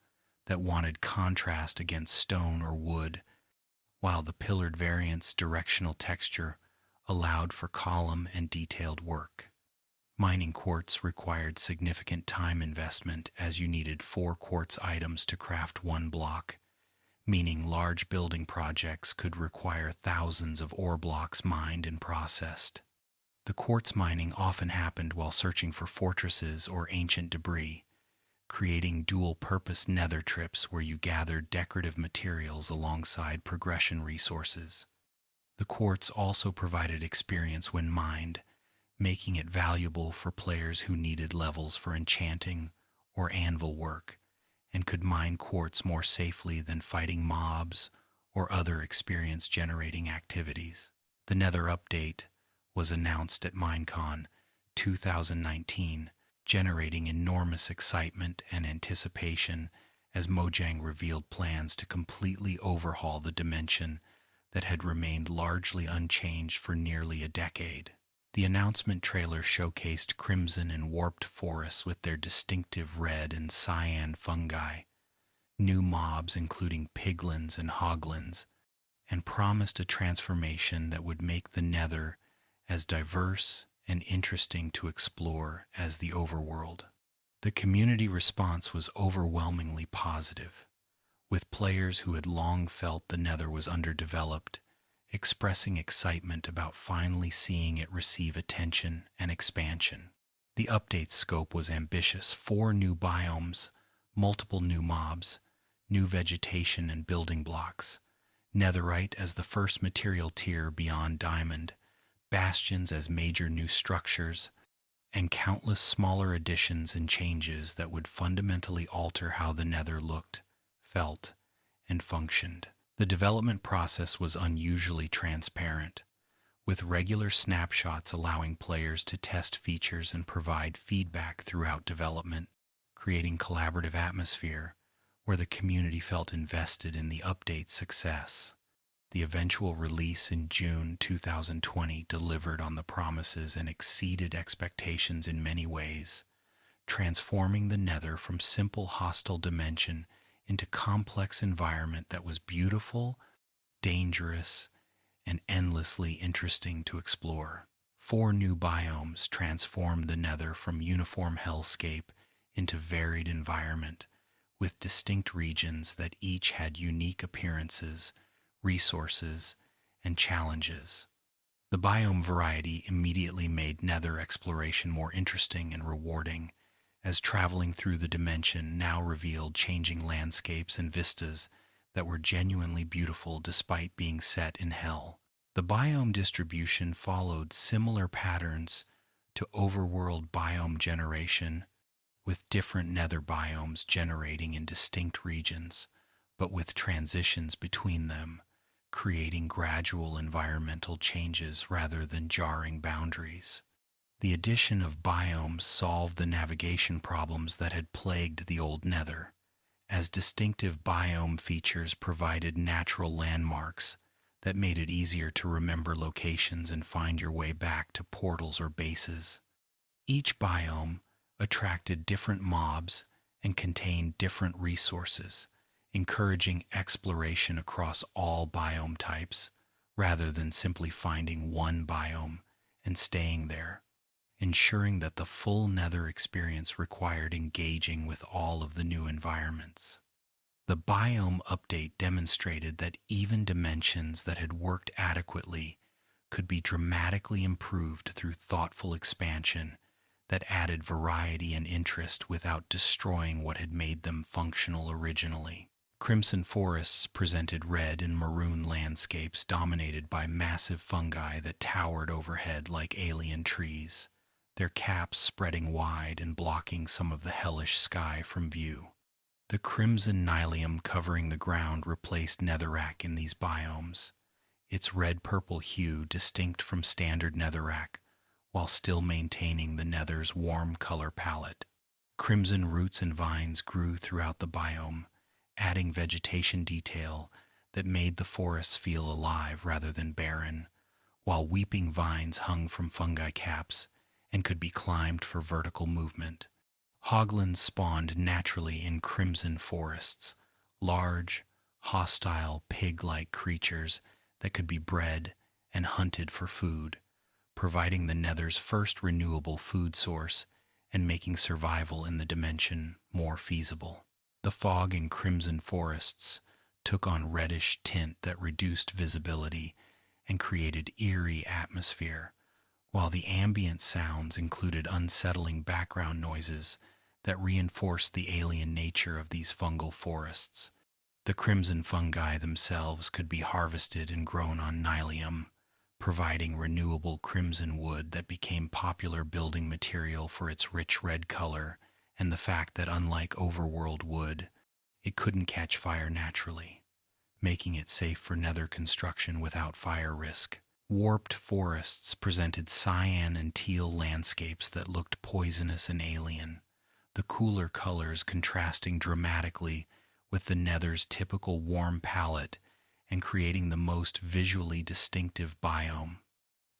that wanted contrast against stone or wood, while the pillared variant's directional texture allowed for column and detailed work. Mining quartz required significant time investment as you needed 4 quartz items to craft 1 block, meaning large building projects could require thousands of ore blocks mined and processed. The quartz mining often happened while searching for fortresses or ancient debris, creating dual-purpose nether trips where you gathered decorative materials alongside progression resources. The quartz also provided experience when mined, making it valuable for players who needed levels for enchanting or anvil work and could mine quartz more safely than fighting mobs or other experience-generating activities. The Nether update was announced at Minecon 2019, generating enormous excitement and anticipation as Mojang revealed plans to completely overhaul the dimension that had remained largely unchanged for nearly a decade. The announcement trailer showcased crimson and warped forests with their distinctive red and cyan fungi, new mobs including piglins and hoglins, and promised a transformation that would make the Nether as diverse and interesting to explore as the Overworld. The community response was overwhelmingly positive, with players who had long felt the Nether was underdeveloped expressing excitement about finally seeing it receive attention and expansion. The update's scope was ambitious: 4 new biomes, multiple new mobs, new vegetation and building blocks, Netherite as the first material tier beyond diamond, bastions as major new structures, and countless smaller additions and changes that would fundamentally alter how the Nether looked, felt, and functioned. The development process was unusually transparent, with regular snapshots allowing players to test features and provide feedback throughout development, creating collaborative atmosphere where the community felt invested in the update's success. The eventual release in June 2020 delivered on the promises and exceeded expectations in many ways, transforming the Nether from simple hostile dimension into complex environment that was beautiful, dangerous, and endlessly interesting to explore. 4 new biomes transformed the Nether from uniform hellscape into varied environment, with distinct regions that each had unique appearances, resources, and challenges. The biome variety immediately made Nether exploration more interesting and rewarding, as traveling through the dimension now revealed changing landscapes and vistas that were genuinely beautiful despite being set in hell. The biome distribution followed similar patterns to Overworld biome generation, with different Nether biomes generating in distinct regions, but with transitions between them, creating gradual environmental changes rather than jarring boundaries. The addition of biomes solved the navigation problems that had plagued the old Nether, as distinctive biome features provided natural landmarks that made it easier to remember locations and find your way back to portals or bases. Each biome attracted different mobs and contained different resources, encouraging exploration across all biome types, rather than simply finding one biome and staying there, ensuring that the full Nether experience required engaging with all of the new environments. The biome update demonstrated that even dimensions that had worked adequately could be dramatically improved through thoughtful expansion that added variety and interest without destroying what had made them functional originally. Crimson forests presented red and maroon landscapes dominated by massive fungi that towered overhead like alien trees, their caps spreading wide and blocking some of the hellish sky from view. The crimson nylium covering the ground replaced netherrack in these biomes, its red-purple hue distinct from standard netherrack, while still maintaining the Nether's warm color palette. Crimson roots and vines grew throughout the biome, adding vegetation detail that made the forests feel alive rather than barren, while weeping vines hung from fungi caps and could be climbed for vertical movement. Hoglins spawned naturally in crimson forests, large, hostile, pig-like creatures that could be bred and hunted for food, providing the Nether's first renewable food source and making survival in the dimension more feasible. The fog in crimson forests took on reddish tint that reduced visibility and created eerie atmosphere, while the ambient sounds included unsettling background noises that reinforced the alien nature of these fungal forests. The crimson fungi themselves could be harvested and grown on nylium, providing renewable crimson wood that became popular building material for its rich red color and the fact that unlike Overworld wood, it couldn't catch fire naturally, making it safe for Nether construction without fire risk. Warped forests presented cyan and teal landscapes that looked poisonous and alien, the cooler colors contrasting dramatically with the Nether's typical warm palette and creating the most visually distinctive biome.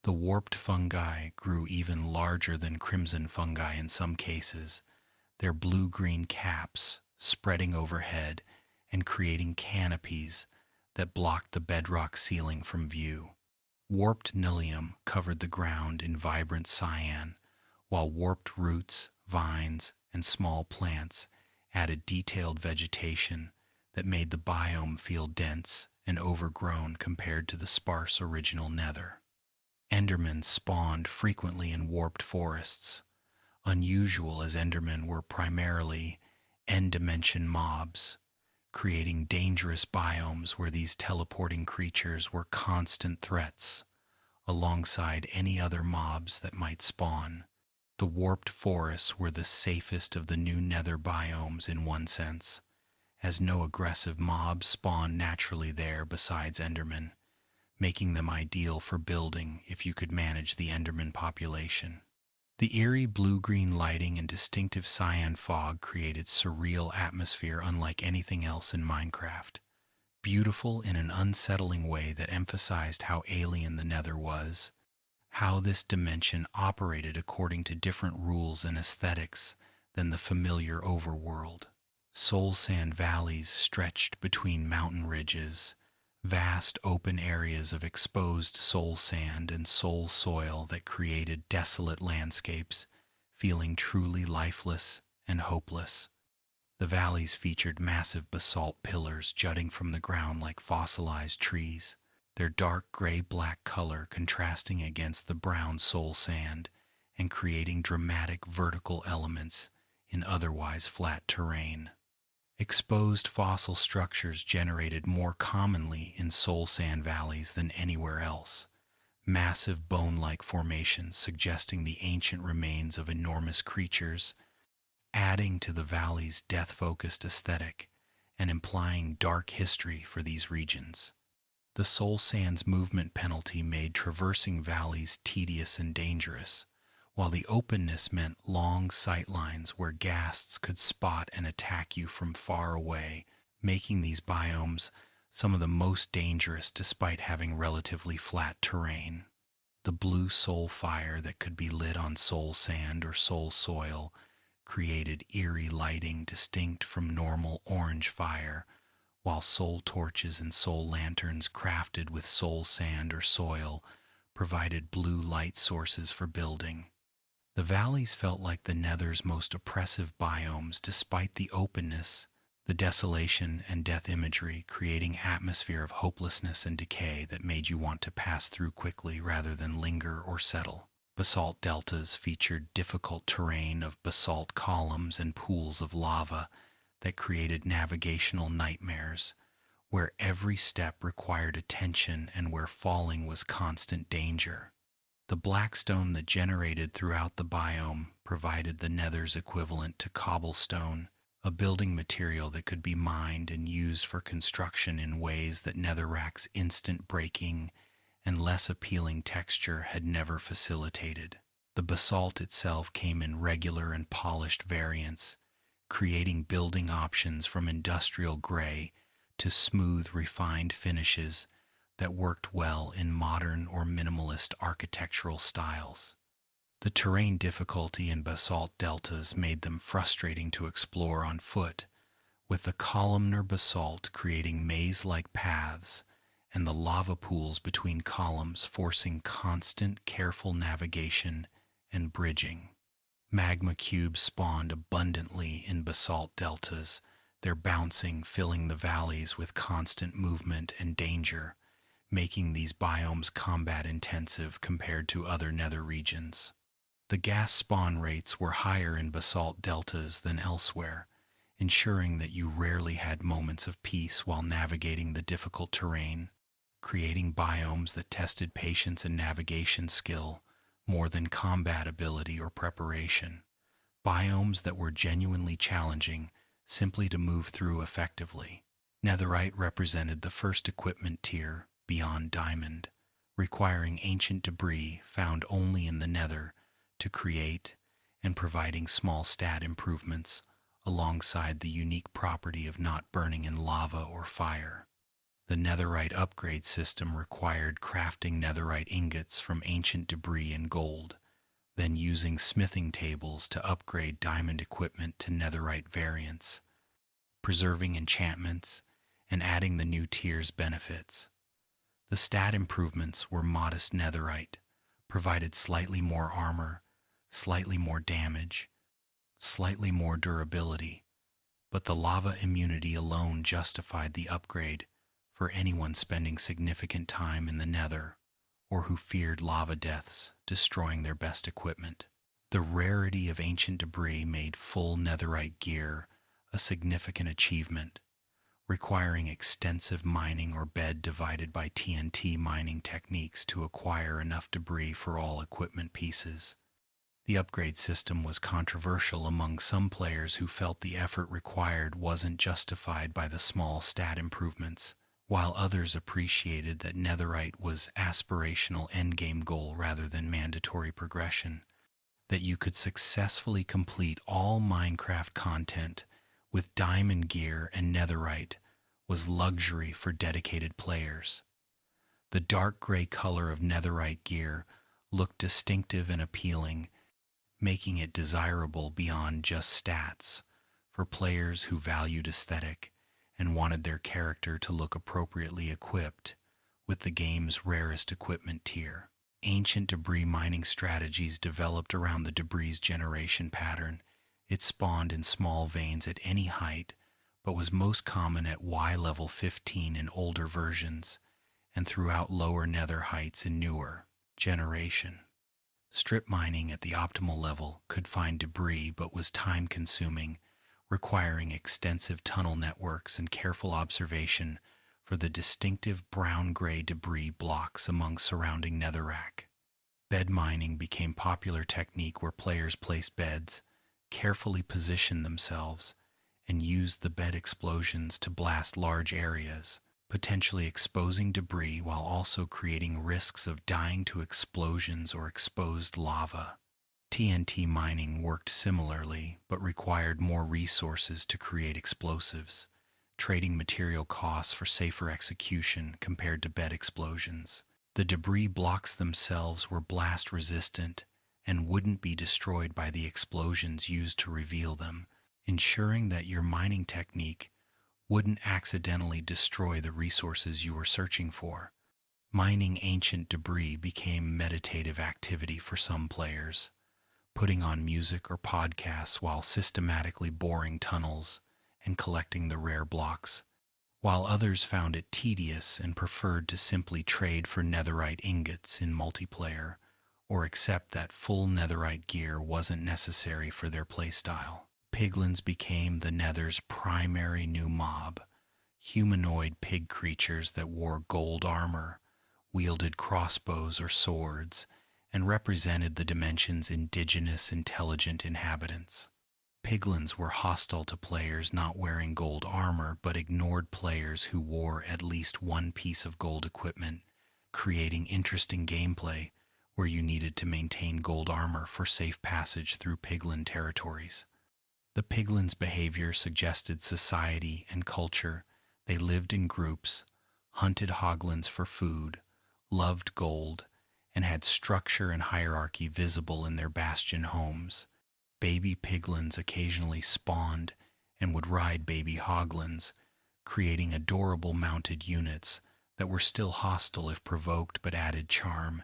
The warped fungi grew even larger than crimson fungi in some cases, their blue-green caps spreading overhead and creating canopies that blocked the bedrock ceiling from view. Warped nylium covered the ground in vibrant cyan, while warped roots, vines, and small plants added detailed vegetation that made the biome feel dense and overgrown compared to the sparse original Nether. Endermen spawned frequently in warped forests, unusual as Endermen were primarily end-dimension mobs, creating dangerous biomes where these teleporting creatures were constant threats, alongside any other mobs that might spawn. The warped forests were the safest of the new Nether biomes in one sense, as no aggressive mobs spawned naturally there besides Endermen, making them ideal for building if you could manage the Enderman population. The eerie blue-green lighting and distinctive cyan fog created surreal atmosphere unlike anything else in Minecraft, beautiful in an unsettling way that emphasized how alien the Nether was, how this dimension operated according to different rules and aesthetics than the familiar overworld. Soul sand valleys stretched between mountain ridges, vast open areas of exposed soul sand and soul soil that created desolate landscapes, feeling truly lifeless and hopeless. The valleys featured massive basalt pillars jutting from the ground like fossilized trees, their dark gray-black color contrasting against the brown soul sand and creating dramatic vertical elements in otherwise flat terrain. Exposed fossil structures generated more commonly in soul sand valleys than anywhere else, massive bone-like formations suggesting the ancient remains of enormous creatures, adding to the valley's death-focused aesthetic and implying dark history for these regions. The soul sand's movement penalty made traversing valleys tedious and dangerous, while the openness meant long sightlines where ghasts could spot and attack you from far away, making these biomes some of the most dangerous despite having relatively flat terrain. The blue soul fire that could be lit on soul sand or soul soil created eerie lighting distinct from normal orange fire, while soul torches and soul lanterns crafted with soul sand or soil provided blue light sources for building. The valleys felt like the Nether's most oppressive biomes despite the openness, the desolation and death imagery creating atmosphere of hopelessness and decay that made you want to pass through quickly rather than linger or settle. Basalt deltas featured difficult terrain of basalt columns and pools of lava that created navigational nightmares, where every step required attention and where falling was constant danger. The blackstone that generated throughout the biome provided the Nether's equivalent to cobblestone, a building material that could be mined and used for construction in ways that netherrack's instant breaking and less appealing texture had never facilitated. The basalt itself came in regular and polished variants, creating building options from industrial gray to smooth, refined finishes that worked well in modern or minimalist architectural styles. The terrain difficulty in basalt deltas made them frustrating to explore on foot, with the columnar basalt creating maze-like paths and the lava pools between columns forcing constant, careful navigation and bridging. Magma cubes spawned abundantly in basalt deltas, their bouncing filling the valleys with constant movement and danger, making these biomes combat-intensive compared to other nether regions. The ghast spawn rates were higher in basalt deltas than elsewhere, ensuring that you rarely had moments of peace while navigating the difficult terrain, creating biomes that tested patience and navigation skill more than combat ability or preparation. Biomes that were genuinely challenging simply to move through effectively. Netherite represented the first equipment tier beyond diamond, requiring ancient debris found only in the Nether to create and providing small stat improvements alongside the unique property of not burning in lava or fire. The Netherite upgrade system required crafting Netherite ingots from ancient debris and gold, then using smithing tables to upgrade diamond equipment to Netherite variants, preserving enchantments, and adding the new tier's benefits. The stat improvements were modest Netherite, provided slightly more armor, slightly more damage, slightly more durability, but the lava immunity alone justified the upgrade for anyone spending significant time in the Nether or who feared lava deaths destroying their best equipment. The rarity of ancient debris made full Netherite gear a significant achievement, requiring extensive mining or bed divided by TNT mining techniques to acquire enough debris for all equipment pieces. The upgrade system was controversial among some players who felt the effort required wasn't justified by the small stat improvements, while others appreciated that Netherite was aspirational endgame goal rather than mandatory progression, that you could successfully complete all Minecraft content with diamond gear and Netherite was luxury for dedicated players. The dark gray color of netherite gear looked distinctive and appealing, making it desirable beyond just stats for players who valued aesthetic and wanted their character to look appropriately equipped with the game's rarest equipment tier. Ancient debris mining strategies developed around the debris generation pattern. It spawned in small veins at any height, but was most common at Y level 15 in older versions, and throughout lower nether heights in newer generation. Strip mining at the optimal level could find debris but was time-consuming, requiring extensive tunnel networks and careful observation for the distinctive brown-gray debris blocks among surrounding netherrack. Bed mining became a popular technique where players placed beds, carefully positioned themselves, and used the bed explosions to blast large areas, potentially exposing debris while also creating risks of dying to explosions or exposed lava. TNT mining worked similarly, but required more resources to create explosives, trading material costs for safer execution compared to bed explosions. The debris blocks themselves were blast resistant and wouldn't be destroyed by the explosions used to reveal them, ensuring that your mining technique wouldn't accidentally destroy the resources you were searching for. Mining ancient debris became meditative activity for some players, putting on music or podcasts while systematically boring tunnels and collecting the rare blocks, while others found it tedious and preferred to simply trade for netherite ingots in multiplayer or accept that full netherite gear wasn't necessary for their playstyle. Piglins became the Nether's primary new mob, humanoid pig creatures that wore gold armor, wielded crossbows or swords, and represented the dimension's indigenous intelligent inhabitants. Piglins were hostile to players not wearing gold armor but ignored players who wore at least one piece of gold equipment, creating interesting gameplay where you needed to maintain gold armor for safe passage through piglin territories. The piglins' behavior suggested society and culture. They lived in groups, hunted hoglins for food, loved gold, and had structure and hierarchy visible in their bastion homes. Baby piglins occasionally spawned and would ride baby hoglins, creating adorable mounted units that were still hostile if provoked but added charm,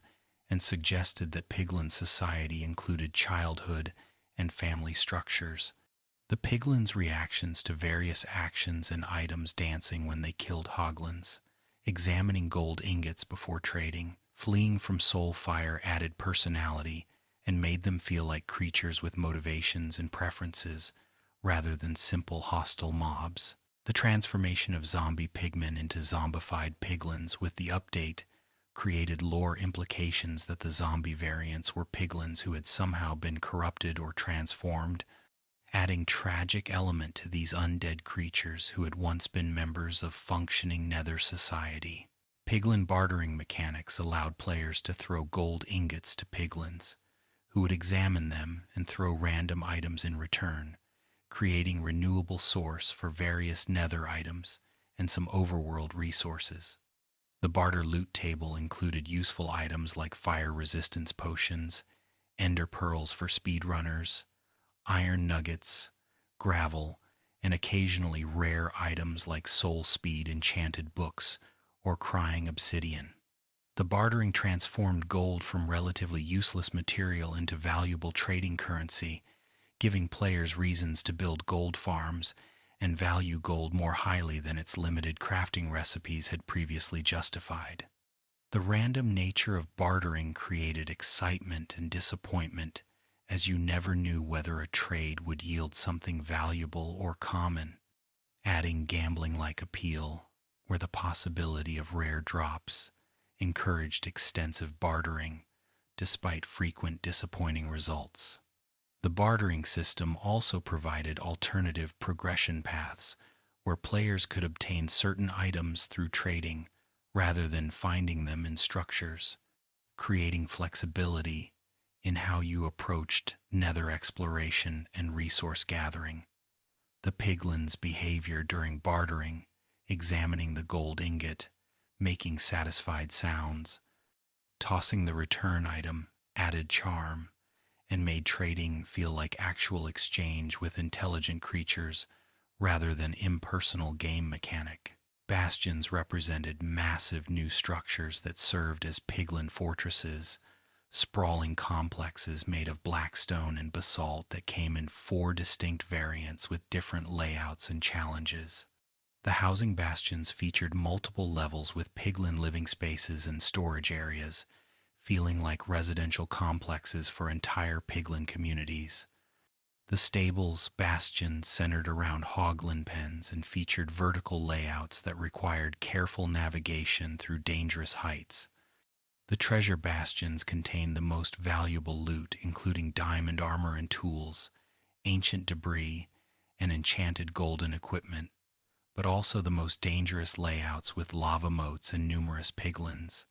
and suggested that piglin society included childhood and family structures. The piglins' reactions to various actions and items dancing when they killed hoglins, examining gold ingots before trading, fleeing from soul fire added personality and made them feel like creatures with motivations and preferences rather than simple hostile mobs. The transformation of zombie pigmen into zombified piglins with the update created lore implications that the zombie variants were piglins who had somehow been corrupted or transformed, adding tragic element to these undead creatures who had once been members of functioning nether society. Piglin bartering mechanics allowed players to throw gold ingots to piglins, who would examine them and throw random items in return, creating renewable source for various nether items and some overworld resources. The barter loot table included useful items like fire resistance potions, ender pearls for speedrunners, iron nuggets, gravel, and occasionally rare items like soul speed enchanted books or crying obsidian. The bartering transformed gold from relatively useless material into valuable trading currency, giving players reasons to build gold farms and value gold more highly than its limited crafting recipes had previously justified. The random nature of bartering created excitement and disappointment, as you never knew whether a trade would yield something valuable or common, adding gambling-like appeal, where the possibility of rare drops encouraged extensive bartering, despite frequent disappointing results. The bartering system also provided alternative progression paths, where players could obtain certain items through trading rather than finding them in structures, creating flexibility in how you approached nether exploration and resource gathering. The piglins' behavior during bartering examining the gold ingot, making satisfied sounds. Tossing the return item added charm and made trading feel like actual exchange with intelligent creatures rather than impersonal game mechanic. Bastions represented massive new structures that served as piglin fortresses, sprawling complexes made of black stone and basalt that came in 4 distinct variants with different layouts and challenges. The housing bastions featured multiple levels with piglin living spaces and storage areas, feeling like residential complexes for entire piglin communities. The stables bastions centered around hoglin pens and featured vertical layouts that required careful navigation through dangerous heights. The treasure bastions contained the most valuable loot, including diamond armor and tools, ancient debris, and enchanted golden equipment, but also the most dangerous layouts with lava moats and numerous piglins.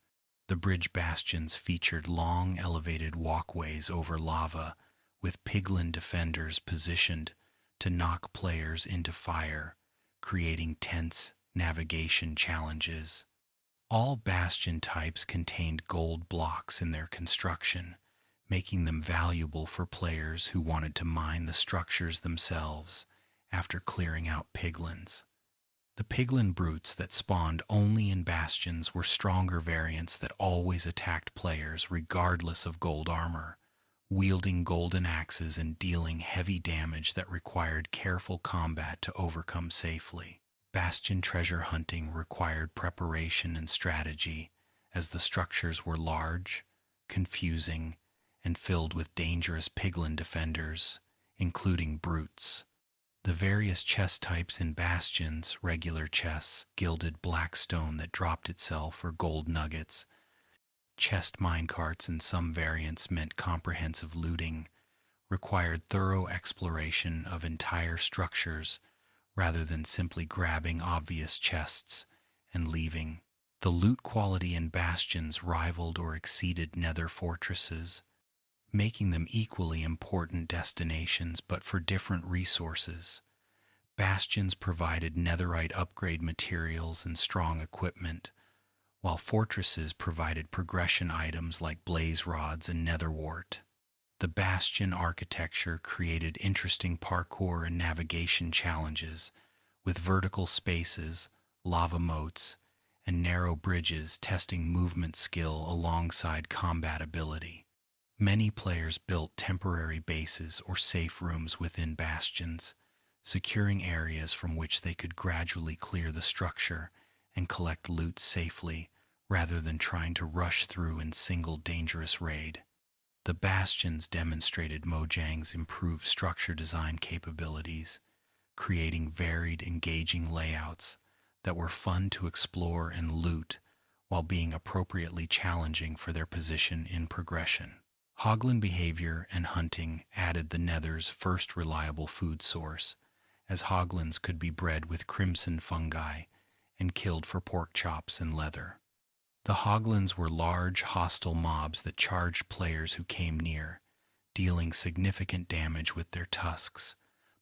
The bridge bastions featured long, elevated walkways over lava, with piglin defenders positioned to knock players into fire, creating tense navigation challenges. All bastion types contained gold blocks in their construction, making them valuable for players who wanted to mine the structures themselves after clearing out piglins. The piglin brutes that spawned only in bastions were stronger variants that always attacked players regardless of gold armor, wielding golden axes and dealing heavy damage that required careful combat to overcome safely. Bastion treasure hunting required preparation and strategy, as the structures were large, confusing, and filled with dangerous piglin defenders, including brutes. The various chest types in bastions, regular chests, gilded black stone that dropped itself, or gold nuggets. Chest minecarts in some variants meant comprehensive looting, required thorough exploration of entire structures rather than simply grabbing obvious chests and leaving. The loot quality in bastions rivaled or exceeded nether fortresses, making them equally important destinations but for different resources. Bastions provided netherite upgrade materials and strong equipment, while fortresses provided progression items like blaze rods and netherwort. The bastion architecture created interesting parkour and navigation challenges, with vertical spaces, lava moats, and narrow bridges testing movement skill alongside combat ability. Many players built temporary bases or safe rooms within bastions, securing areas from which they could gradually clear the structure and collect loot safely rather than trying to rush through in single dangerous raid. The bastions demonstrated Mojang's improved structure design capabilities, creating varied, engaging layouts that were fun to explore and loot while being appropriately challenging for their position in progression. Hoglin behavior and hunting added the Nether's first reliable food source, as hoglins could be bred with crimson fungi and killed for pork chops and leather. The hoglins were large, hostile mobs that charged players who came near, dealing significant damage with their tusks,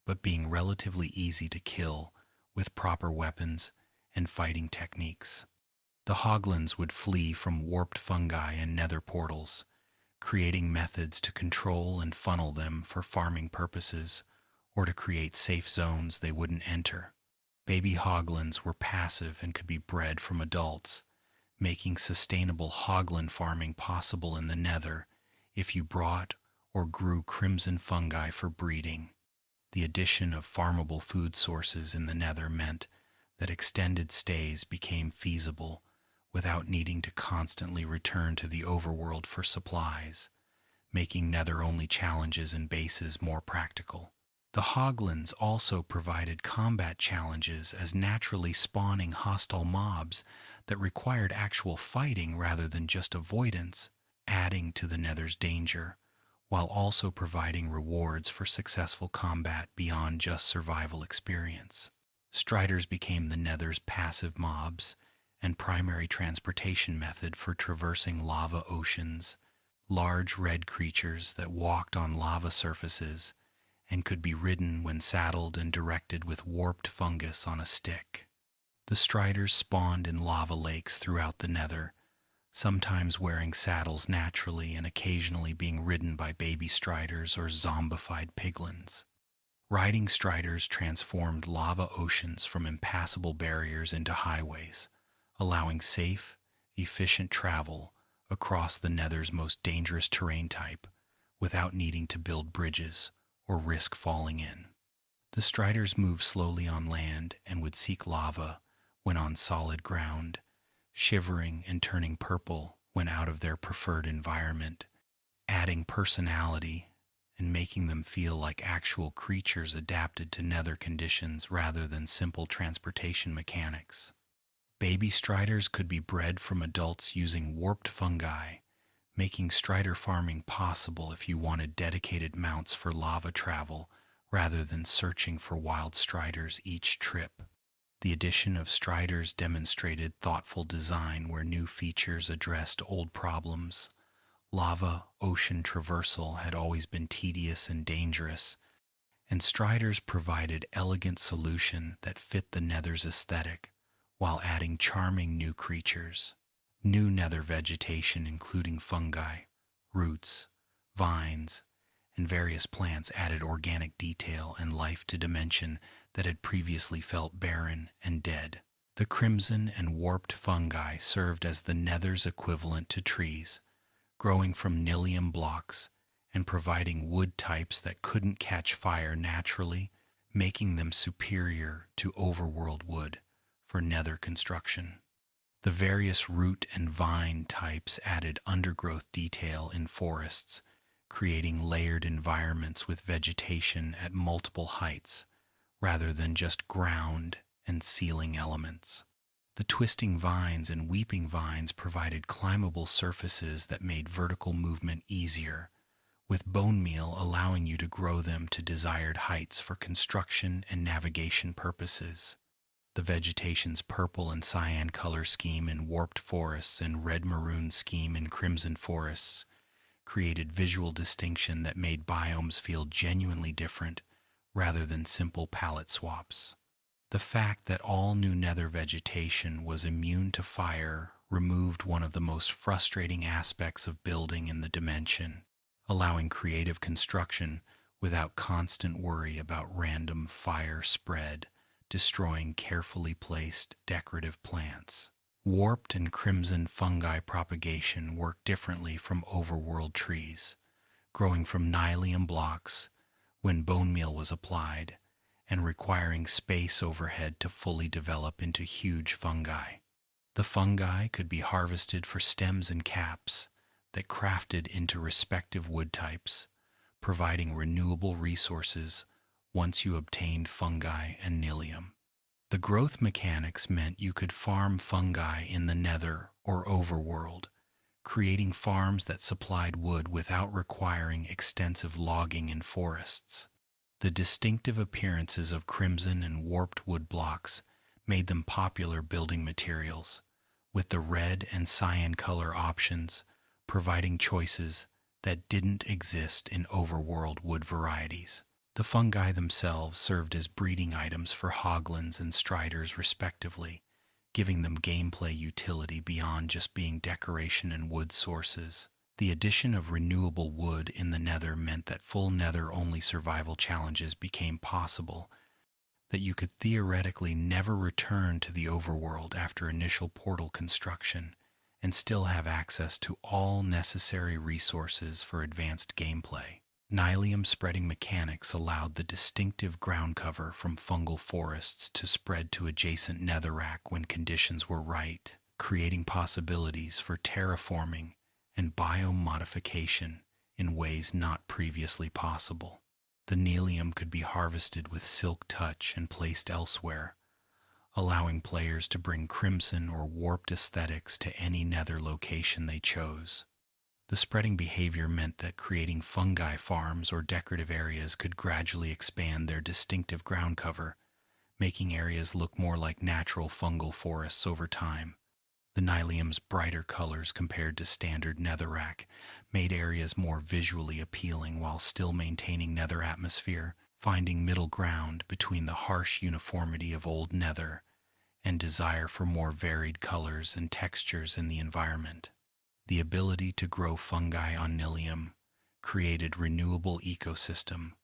but being relatively easy to kill with proper weapons and fighting techniques. The hoglins would flee from warped fungi and nether portals, creating methods to control and funnel them for farming purposes or to create safe zones they wouldn't enter. Baby hoglins were passive and could be bred from adults, making sustainable hoglin farming possible in the Nether if you brought or grew crimson fungi for breeding. The addition of farmable food sources in the Nether meant that extended stays became feasible without needing to constantly return to the Overworld for supplies, making Nether-only challenges and bases more practical. The hoglins also provided combat challenges as naturally spawning hostile mobs that required actual fighting rather than just avoidance, adding to the Nether's danger, while also providing rewards for successful combat beyond just survival experience. Striders became the Nether's passive mobs and primary transportation method for traversing lava oceans, large red creatures that walked on lava surfaces and could be ridden when saddled and directed with warped fungus on a stick. The striders spawned in lava lakes throughout the Nether, sometimes wearing saddles naturally and occasionally being ridden by baby striders or zombified piglins. Riding striders transformed lava oceans from impassable barriers into highways, allowing safe, efficient travel across the Nether's most dangerous terrain type without needing to build bridges or risk falling in. The striders moved slowly on land and would seek lava when on solid ground, shivering and turning purple when out of their preferred environment, adding personality and making them feel like actual creatures adapted to Nether conditions rather than simple transportation mechanics. Baby striders could be bred from adults using warped fungi, making strider farming possible if you wanted dedicated mounts for lava travel rather than searching for wild striders each trip. The addition of striders demonstrated thoughtful design where new features addressed old problems. Lava ocean traversal had always been tedious and dangerous, and striders provided elegant solution that fit the Nether's aesthetic while adding charming new creatures. New Nether vegetation including fungi, roots, vines, and various plants added organic detail and life to dimension that had previously felt barren and dead. The crimson and warped fungi served as the Nether's equivalent to trees, growing from nylium blocks and providing wood types that couldn't catch fire naturally, making them superior to overworld wood for Nether construction. The various root and vine types added undergrowth detail in forests, creating layered environments with vegetation at multiple heights, rather than just ground and ceiling elements. The twisting vines and weeping vines provided climbable surfaces that made vertical movement easier, with bone meal allowing you to grow them to desired heights for construction and navigation purposes. The vegetation's purple and cyan color scheme in warped forests and red-maroon scheme in crimson forests created visual distinction that made biomes feel genuinely different rather than simple palette swaps. The fact that all new Nether vegetation was immune to fire removed one of the most frustrating aspects of building in the dimension, allowing creative construction without constant worry about random fire spread, destroying carefully placed decorative plants. Warped and crimson fungi propagation work differently from overworld trees, growing from nylium blocks when bone meal was applied, and requiring space overhead to fully develop into huge fungi. The fungi could be harvested for stems and caps that crafted into respective wood types, providing renewable resources once you obtained fungi and nylium. The growth mechanics meant you could farm fungi in the Nether or Overworld, creating farms that supplied wood without requiring extensive logging in forests. The distinctive appearances of crimson and warped wood blocks made them popular building materials, with the red and cyan color options providing choices that didn't exist in Overworld wood varieties. The fungi themselves served as breeding items for hoglins and striders respectively, giving them gameplay utility beyond just being decoration and wood sources. The addition of renewable wood in the Nether meant that full Nether-only survival challenges became possible, that you could theoretically never return to the Overworld after initial portal construction and still have access to all necessary resources for advanced gameplay. Nylium spreading mechanics allowed the distinctive ground cover from fungal forests to spread to adjacent netherrack when conditions were right, creating possibilities for terraforming and biome modification in ways not previously possible. The nylium could be harvested with silk touch and placed elsewhere, allowing players to bring crimson or warped aesthetics to any Nether location they chose. The spreading behavior meant that creating fungi farms or decorative areas could gradually expand their distinctive ground cover, making areas look more like natural fungal forests over time. The nylium's brighter colors compared to standard netherrack made areas more visually appealing while still maintaining Nether atmosphere, finding middle ground between the harsh uniformity of old Nether and desire for more varied colors and textures in the environment. The ability to grow fungi on Nilium created renewable ecosystem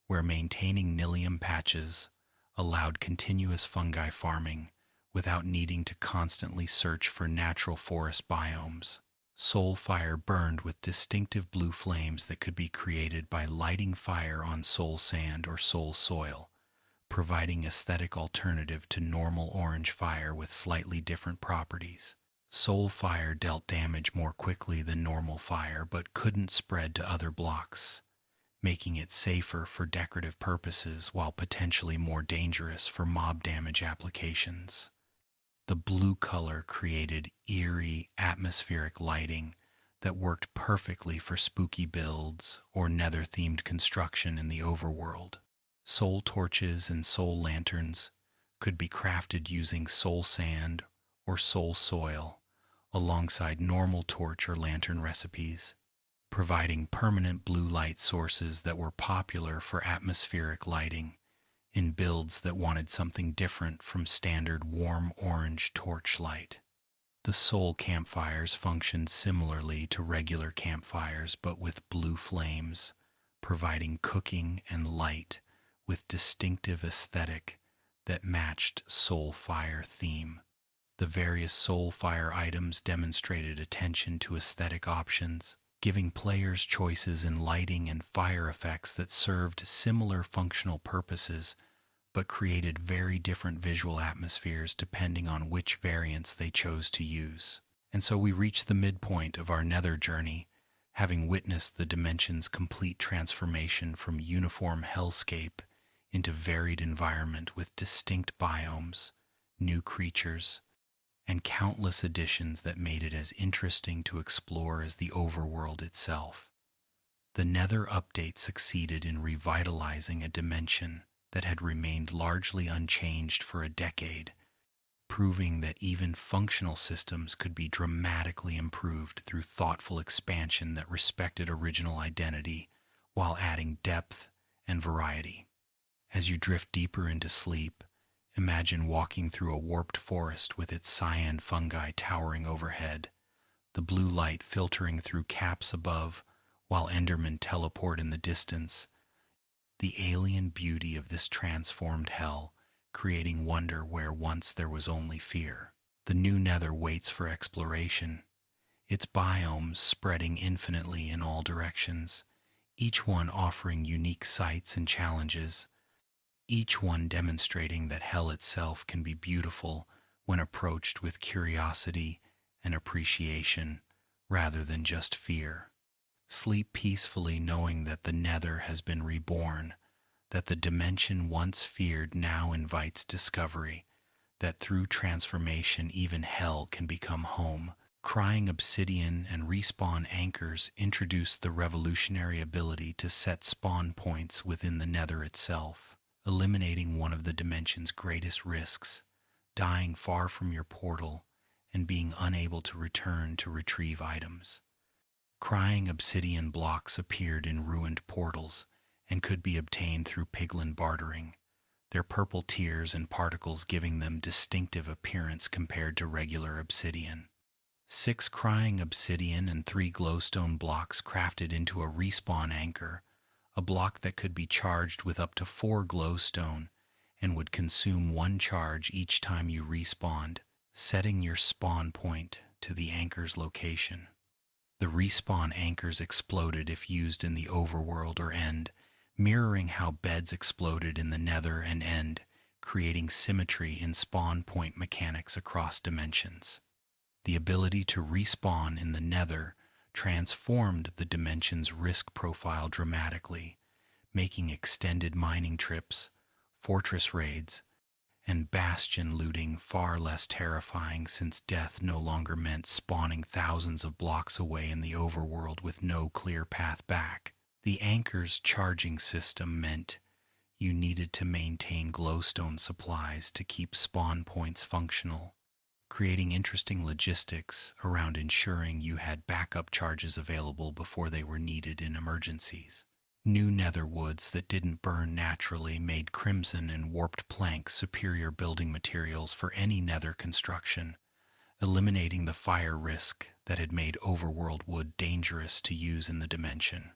where maintaining Nilium patches allowed continuous fungi farming without needing to constantly search for natural forest biomes. Soul fire burned with distinctive blue flames that could be created by lighting fire on soul sand or soul soil, providing aesthetic alternative to normal orange fire with slightly different properties. Soul fire dealt damage more quickly than normal fire but couldn't spread to other blocks, making it safer for decorative purposes while potentially more dangerous for mob damage applications. The blue color created eerie, atmospheric lighting that worked perfectly for spooky builds or nether-themed construction in the overworld. Soul torches and soul lanterns could be crafted using soul sand or soul soil alongside normal torch or lantern recipes, providing permanent blue light sources that were popular for atmospheric lighting in builds that wanted something different from standard warm orange torch light. The soul campfires functioned similarly to regular campfires but with blue flames, providing cooking and light with distinctive aesthetic that matched soul fire theme. The various soul fire items demonstrated attention to aesthetic options, giving players choices in lighting and fire effects that served similar functional purposes but created very different visual atmospheres depending on which variants they chose to use. And so we reach the midpoint of our Nether journey, having witnessed the dimension's complete transformation from uniform hellscape into varied environment with distinct biomes, new creatures, and countless additions that made it as interesting to explore as the overworld itself. The Nether update succeeded in revitalizing a dimension that had remained largely unchanged for a decade, proving that even functional systems could be dramatically improved through thoughtful expansion that respected original identity while adding depth and variety. As you drift deeper into sleep, imagine walking through a warped forest with its cyan fungi towering overhead, the blue light filtering through caps above while Endermen teleport in the distance. The alien beauty of this transformed hell, creating wonder where once there was only fear. The new Nether waits for exploration, its biomes spreading infinitely in all directions, each one offering unique sights and challenges, each one demonstrating that hell itself can be beautiful when approached with curiosity and appreciation rather than just fear. Sleep peacefully knowing that the Nether has been reborn, that the dimension once feared now invites discovery, that through transformation even hell can become home. Crying obsidian and respawn anchors introduce the revolutionary ability to set spawn points within the Nether itself, eliminating one of the dimension's greatest risks, dying far from your portal and being unable to return to retrieve items. Crying obsidian blocks appeared in ruined portals and could be obtained through piglin bartering, their purple tears and particles giving them distinctive appearance compared to regular obsidian. 6 crying obsidian and 3 glowstone blocks crafted into a respawn anchor, a block that could be charged with up to 4 glowstone and would consume 1 charge each time you respawned, setting your spawn point to the anchor's location. The respawn anchors exploded if used in the overworld or end, mirroring how beds exploded in the Nether and end, creating symmetry in spawn point mechanics across dimensions. The ability to respawn in the Nether transformed the dimension's risk profile dramatically, making extended mining trips, fortress raids, and bastion looting far less terrifying since death no longer meant spawning thousands of blocks away in the overworld with no clear path back. The anchor's charging system meant you needed to maintain glowstone supplies to keep spawn points functional, creating interesting logistics around ensuring you had backup charges available before they were needed in emergencies. New nether woods that didn't burn naturally made crimson and warped planks superior building materials for any nether construction, eliminating the fire risk that had made overworld wood dangerous to use in the dimension.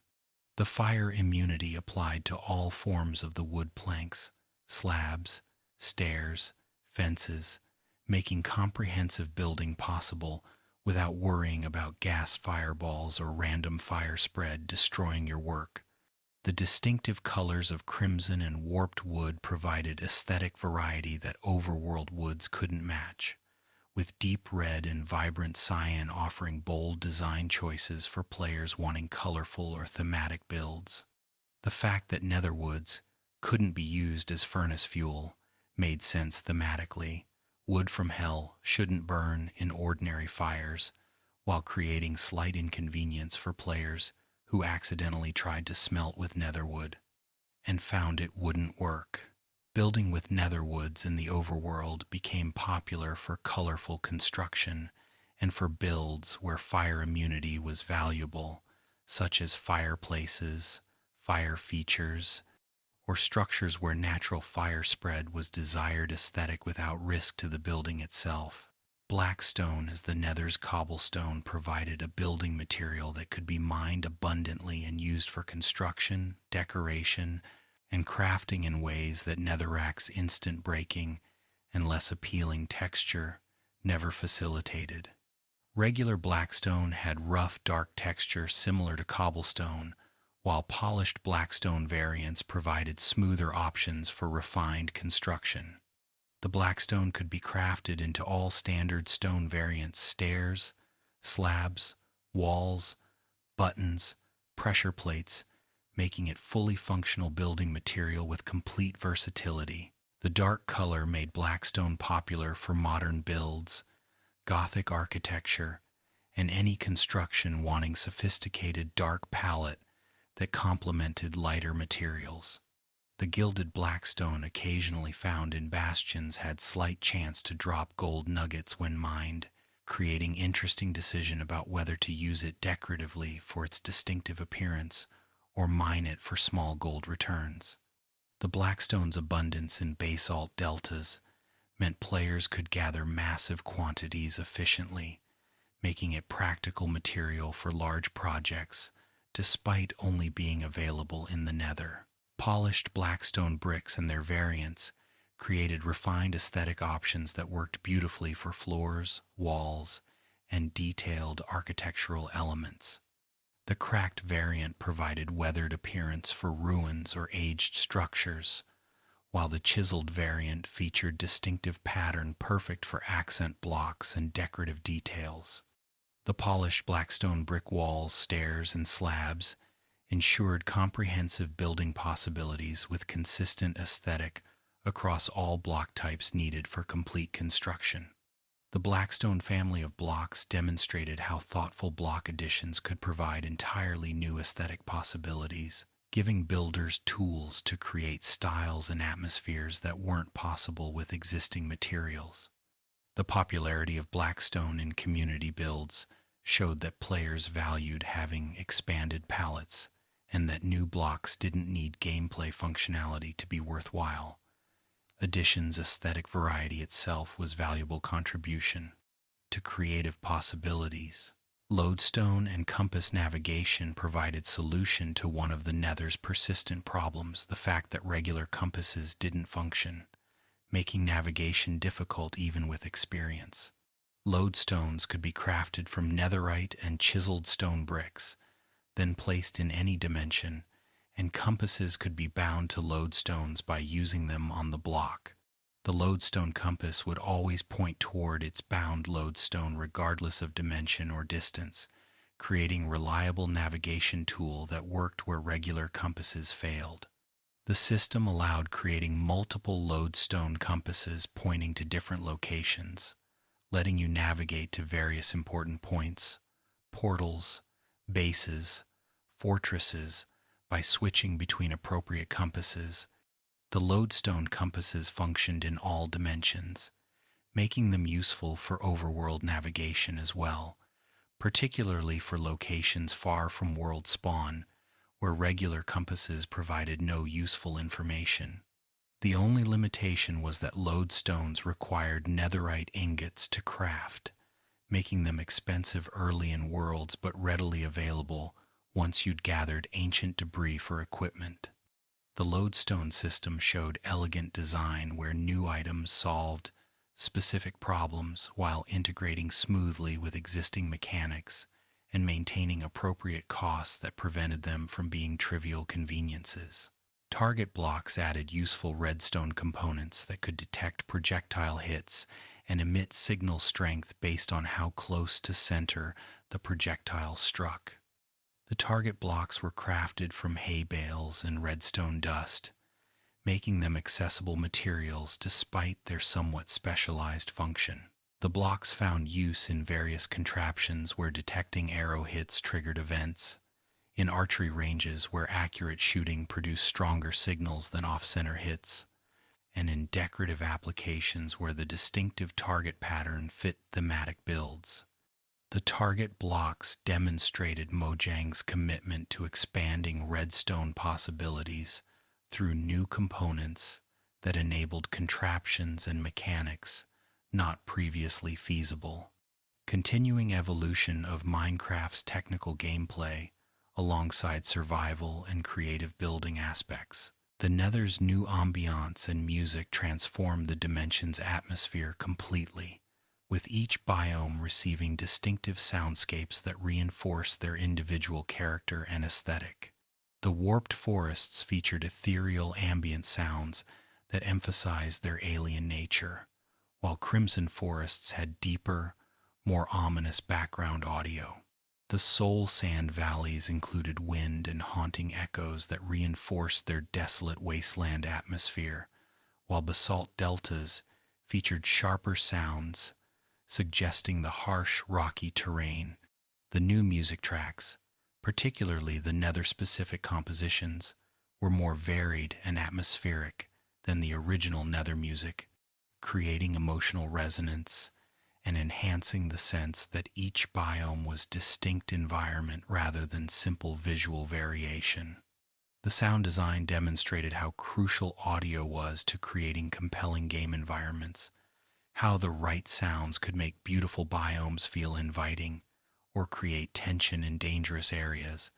The fire immunity applied to all forms of the wood planks, slabs, stairs, fences, making comprehensive building possible without worrying about gas fireballs or random fire spread destroying your work. The distinctive colors of crimson and warped wood provided aesthetic variety that overworld woods couldn't match, with deep red and vibrant cyan offering bold design choices for players wanting colorful or thematic builds. The fact that nether woods couldn't be used as furnace fuel made sense thematically. Wood from hell shouldn't burn in ordinary fires, while creating slight inconvenience for players who accidentally tried to smelt with netherwood and found it wouldn't work. Building with netherwoods in the overworld became popular for colorful construction and for builds where fire immunity was valuable, such as fireplaces, fire features, or structures where natural fire spread was desired aesthetic without risk to the building itself. Blackstone as the Nether's cobblestone provided a building material that could be mined abundantly and used for construction, decoration, and crafting in ways that Netherrack's instant breaking and less appealing texture never facilitated. Regular Blackstone had rough, dark texture similar to cobblestone, while polished Blackstone variants provided smoother options for refined construction. The Blackstone could be crafted into all standard stone variants: stairs, slabs, walls, buttons, pressure plates, making it fully functional building material with complete versatility. The dark color made Blackstone popular for modern builds, Gothic architecture, and any construction wanting sophisticated dark palette that complemented lighter materials. The gilded Blackstone occasionally found in bastions had slight chance to drop gold nuggets when mined, creating interesting decision about whether to use it decoratively for its distinctive appearance or mine it for small gold returns. The Blackstone's abundance in basalt deltas meant players could gather massive quantities efficiently, making it practical material for large projects despite only being available in the Nether. Polished Blackstone bricks and their variants created refined aesthetic options that worked beautifully for floors, walls, and detailed architectural elements. The cracked variant provided weathered appearance for ruins or aged structures, while the chiseled variant featured distinctive pattern perfect for accent blocks and decorative details. The polished Blackstone brick walls, stairs, and slabs ensured comprehensive building possibilities with consistent aesthetic across all block types needed for complete construction. The Blackstone family of blocks demonstrated how thoughtful block additions could provide entirely new aesthetic possibilities, giving builders tools to create styles and atmospheres that weren't possible with existing materials. The popularity of Blackstone in community builds showed that players valued having expanded palettes and that new blocks didn't need gameplay functionality to be worthwhile. Addition's aesthetic variety itself was valuable contribution to creative possibilities. Lodestone and compass navigation provided solution to one of the Nether's persistent problems, the fact that regular compasses didn't function, making navigation difficult even with experience. Lodestones could be crafted from netherite and chiseled stone bricks, then placed in any dimension, and compasses could be bound to lodestones by using them on the block. The lodestone compass would always point toward its bound lodestone regardless of dimension or distance, creating a reliable navigation tool that worked where regular compasses failed. The system allowed creating multiple lodestone compasses pointing to different locations, letting you navigate to various important points, portals, bases, fortresses, by switching between appropriate compasses. The lodestone compasses functioned in all dimensions, making them useful for overworld navigation as well, particularly for locations far from world spawn, where regular compasses provided no useful information. The only limitation was that lodestones required netherite ingots to craft, making them expensive early in worlds but readily available once you'd gathered ancient debris for equipment. The lodestone system showed elegant design where new items solved specific problems while integrating smoothly with existing mechanics and maintaining appropriate costs that prevented them from being trivial conveniences. Target blocks added useful redstone components that could detect projectile hits and emit signal strength based on how close to center the projectile struck. The target blocks were crafted from hay bales and redstone dust, making them accessible materials despite their somewhat specialized function. The blocks found use in various contraptions where detecting arrow hits triggered events, in archery ranges where accurate shooting produced stronger signals than off-center hits, and in decorative applications where the distinctive target pattern fit thematic builds. The target blocks demonstrated Mojang's commitment to expanding redstone possibilities through new components that enabled contraptions and mechanics not previously feasible. Continuing evolution of Minecraft's technical gameplay alongside survival and creative building aspects. The Nether's new ambiance and music transformed the dimension's atmosphere completely, with each biome receiving distinctive soundscapes that reinforced their individual character and aesthetic. The warped forests featured ethereal ambient sounds that emphasized their alien nature, while crimson forests had deeper, more ominous background audio. The soul sand valleys included wind and haunting echoes that reinforced their desolate wasteland atmosphere, while basalt deltas featured sharper sounds, suggesting the harsh, rocky terrain. The new music tracks, particularly the Nether-specific compositions, were more varied and atmospheric than the original Nether music, creating emotional resonance and enhancing the sense that each biome was distinct environment rather than simple visual variation. The sound design demonstrated how crucial audio was to creating compelling game environments, how the right sounds could make beautiful biomes feel inviting or create tension in dangerous areas,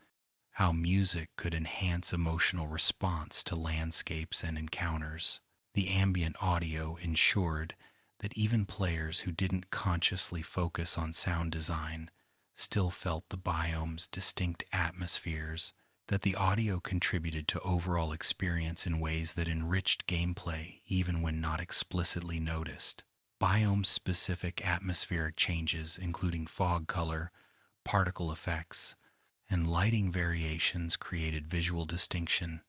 how music could enhance emotional response to landscapes and encounters. The ambient audio ensured that even players who didn't consciously focus on sound design still felt the biome's distinct atmospheres, that the audio contributed to overall experience in ways that enriched gameplay even when not explicitly noticed. Biome-specific atmospheric changes, including fog color, particle effects, and lighting variations, created visual distinction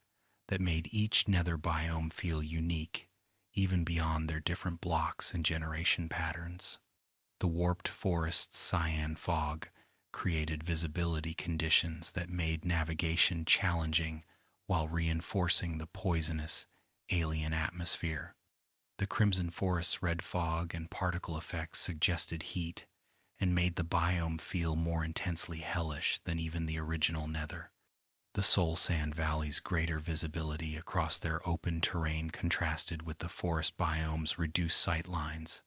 that made each Nether biome feel unique, even beyond their different blocks and generation patterns. The warped forest's cyan fog created visibility conditions that made navigation challenging while reinforcing the poisonous, alien atmosphere. The crimson forest's red fog and particle effects suggested heat and made the biome feel more intensely hellish than even the original Nether. The Soul Sand Valley's greater visibility across their open terrain contrasted with the forest biome's reduced sight lines,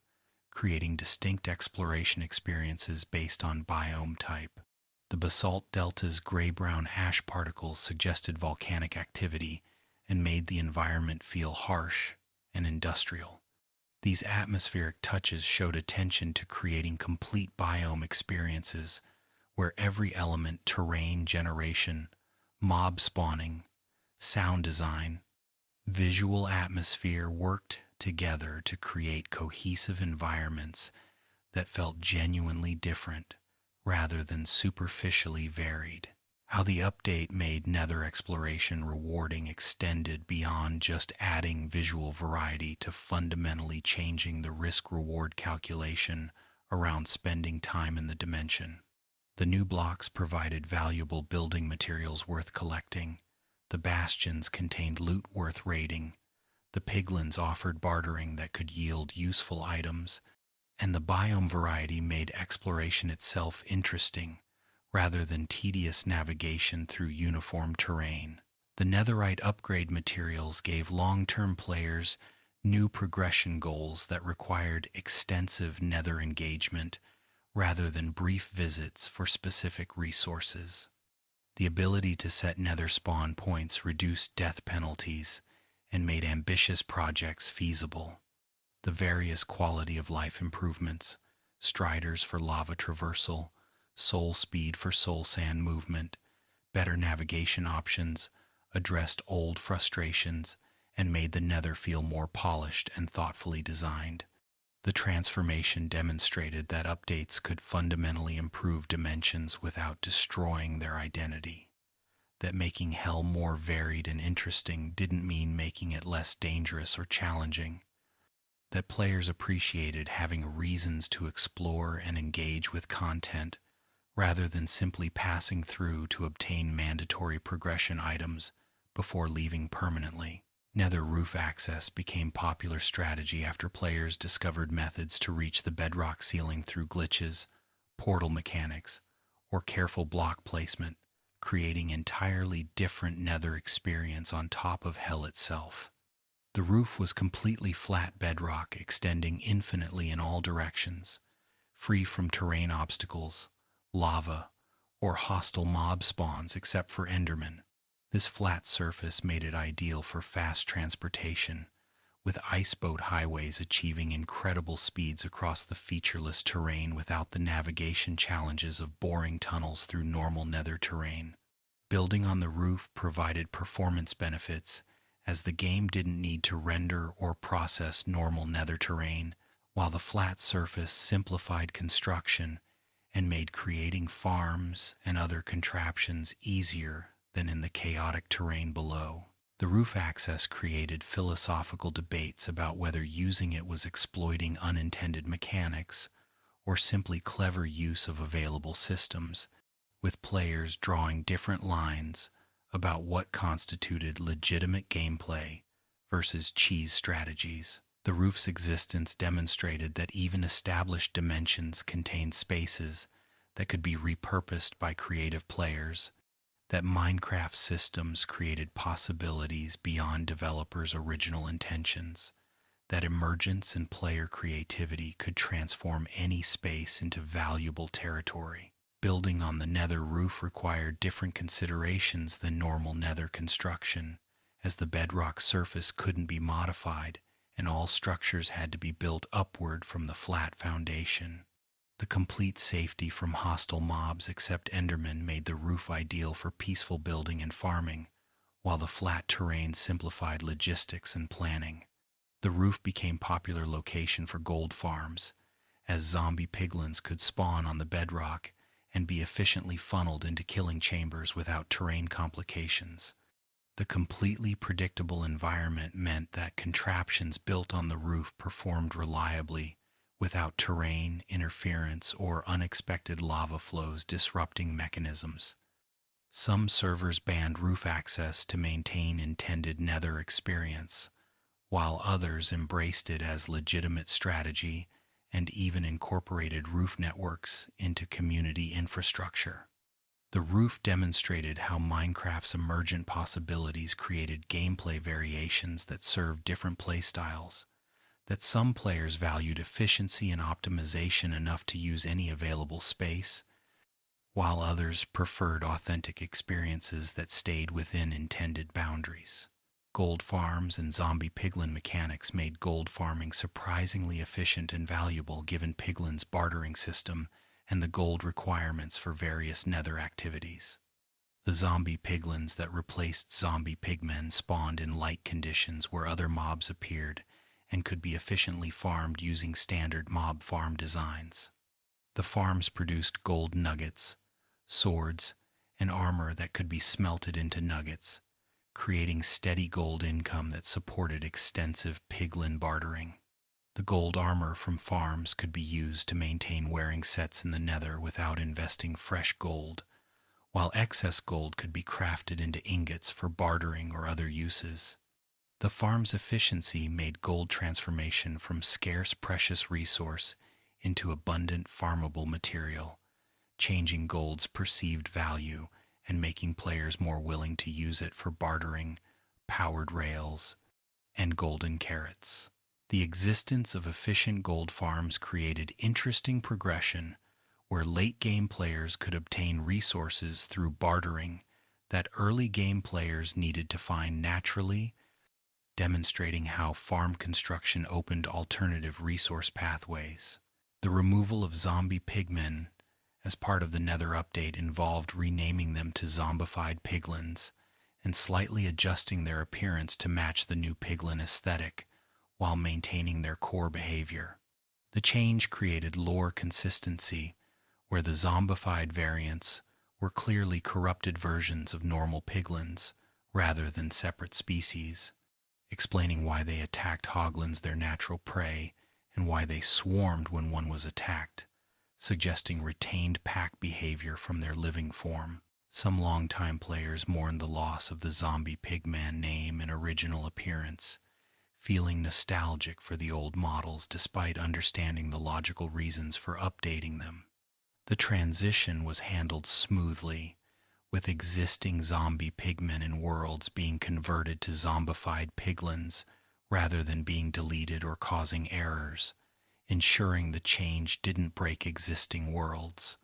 creating distinct exploration experiences based on biome type. The basalt delta's gray-brown ash particles suggested volcanic activity and made the environment feel harsh and industrial. These atmospheric touches showed attention to creating complete biome experiences where every element, terrain generation, mob spawning, sound design, visual atmosphere worked together to create cohesive environments that felt genuinely different rather than superficially varied. How the update made Nether exploration rewarding extended beyond just adding visual variety to fundamentally changing the risk-reward calculation around spending time in the dimension. The new blocks provided valuable building materials worth collecting, the bastions contained loot worth raiding, the piglins offered bartering that could yield useful items, and the biome variety made exploration itself interesting rather than tedious navigation through uniform terrain. The Netherite upgrade materials gave long-term players new progression goals that required extensive Nether engagement rather than brief visits for specific resources. The ability to set Nether spawn points reduced death penalties and made ambitious projects feasible. The various quality of life improvements, striders for lava traversal, soul speed for soul sand movement, better navigation options, addressed old frustrations, and made the Nether feel more polished and thoughtfully designed. The transformation demonstrated that updates could fundamentally improve dimensions without destroying their identity. That making Hell more varied and interesting didn't mean making it less dangerous or challenging. That players appreciated having reasons to explore and engage with content rather than simply passing through to obtain mandatory progression items before leaving permanently. Nether roof access became popular strategy after players discovered methods to reach the bedrock ceiling through glitches, portal mechanics, or careful block placement, creating entirely different Nether experience on top of Hell itself. The roof was completely flat bedrock extending infinitely in all directions, free from terrain obstacles, lava, or hostile mob spawns except for Endermen. This flat surface made it ideal for fast transportation, with iceboat highways achieving incredible speeds across the featureless terrain without the navigation challenges of boring tunnels through normal Nether terrain. Building on the roof provided performance benefits, as the game didn't need to render or process normal Nether terrain, while the flat surface simplified construction and made creating farms and other contraptions easier than in the chaotic terrain below. The roof access created philosophical debates about whether using it was exploiting unintended mechanics or simply clever use of available systems, with players drawing different lines about what constituted legitimate gameplay versus cheese strategies. The roof's existence demonstrated that even established dimensions contained spaces that could be repurposed by creative players, that Minecraft systems created possibilities beyond developers' original intentions, that emergence and player creativity could transform any space into valuable territory. Building on the Nether roof required different considerations than normal Nether construction, as the bedrock surface couldn't be modified and all structures had to be built upward from the flat foundation. The complete safety from hostile mobs except Endermen made the roof ideal for peaceful building and farming, while the flat terrain simplified logistics and planning. The roof became a popular location for gold farms, as zombie piglins could spawn on the bedrock and be efficiently funneled into killing chambers without terrain complications. The completely predictable environment meant that contraptions built on the roof performed reliably, without terrain, interference, or unexpected lava flows disrupting mechanisms. Some servers banned roof access to maintain intended Nether experience, while others embraced it as legitimate strategy and even incorporated roof networks into community infrastructure. The roof demonstrated how Minecraft's emergent possibilities created gameplay variations that served different playstyles, that some players valued efficiency and optimization enough to use any available space, while others preferred authentic experiences that stayed within intended boundaries. Gold farms and zombie piglin mechanics made gold farming surprisingly efficient and valuable given piglin's bartering system and the gold requirements for various Nether activities. The zombie piglins that replaced zombie pigmen spawned in light conditions where other mobs appeared and could be efficiently farmed using standard mob farm designs. The farms produced gold nuggets, swords, and armor that could be smelted into nuggets, creating steady gold income that supported extensive piglin bartering. The gold armor from farms could be used to maintain wearing sets in the Nether without investing fresh gold, while excess gold could be crafted into ingots for bartering or other uses. The farm's efficiency made gold transformation from scarce precious resource into abundant farmable material, changing gold's perceived value and making players more willing to use it for bartering, powered rails, and golden carrots. The existence of efficient gold farms created interesting progression where late-game players could obtain resources through bartering that early-game players needed to find naturally, demonstrating how farm construction opened alternative resource pathways. The removal of zombie pigmen as part of the Nether update involved renaming them to zombified piglins and slightly adjusting their appearance to match the new piglin aesthetic while maintaining their core behavior. The change created lore consistency, where the zombified variants were clearly corrupted versions of normal piglins rather than separate species, explaining why they attacked hoglins, their natural prey, and why they swarmed when one was attacked, suggesting retained pack behavior from their living form. Some longtime players mourned the loss of the zombie pigman name and original appearance, feeling nostalgic for the old models despite understanding the logical reasons for updating them. The transition was handled smoothly, with existing zombie pigmen in worlds being converted to zombified piglins rather than being deleted or causing errors, ensuring the change didn't break existing worlds.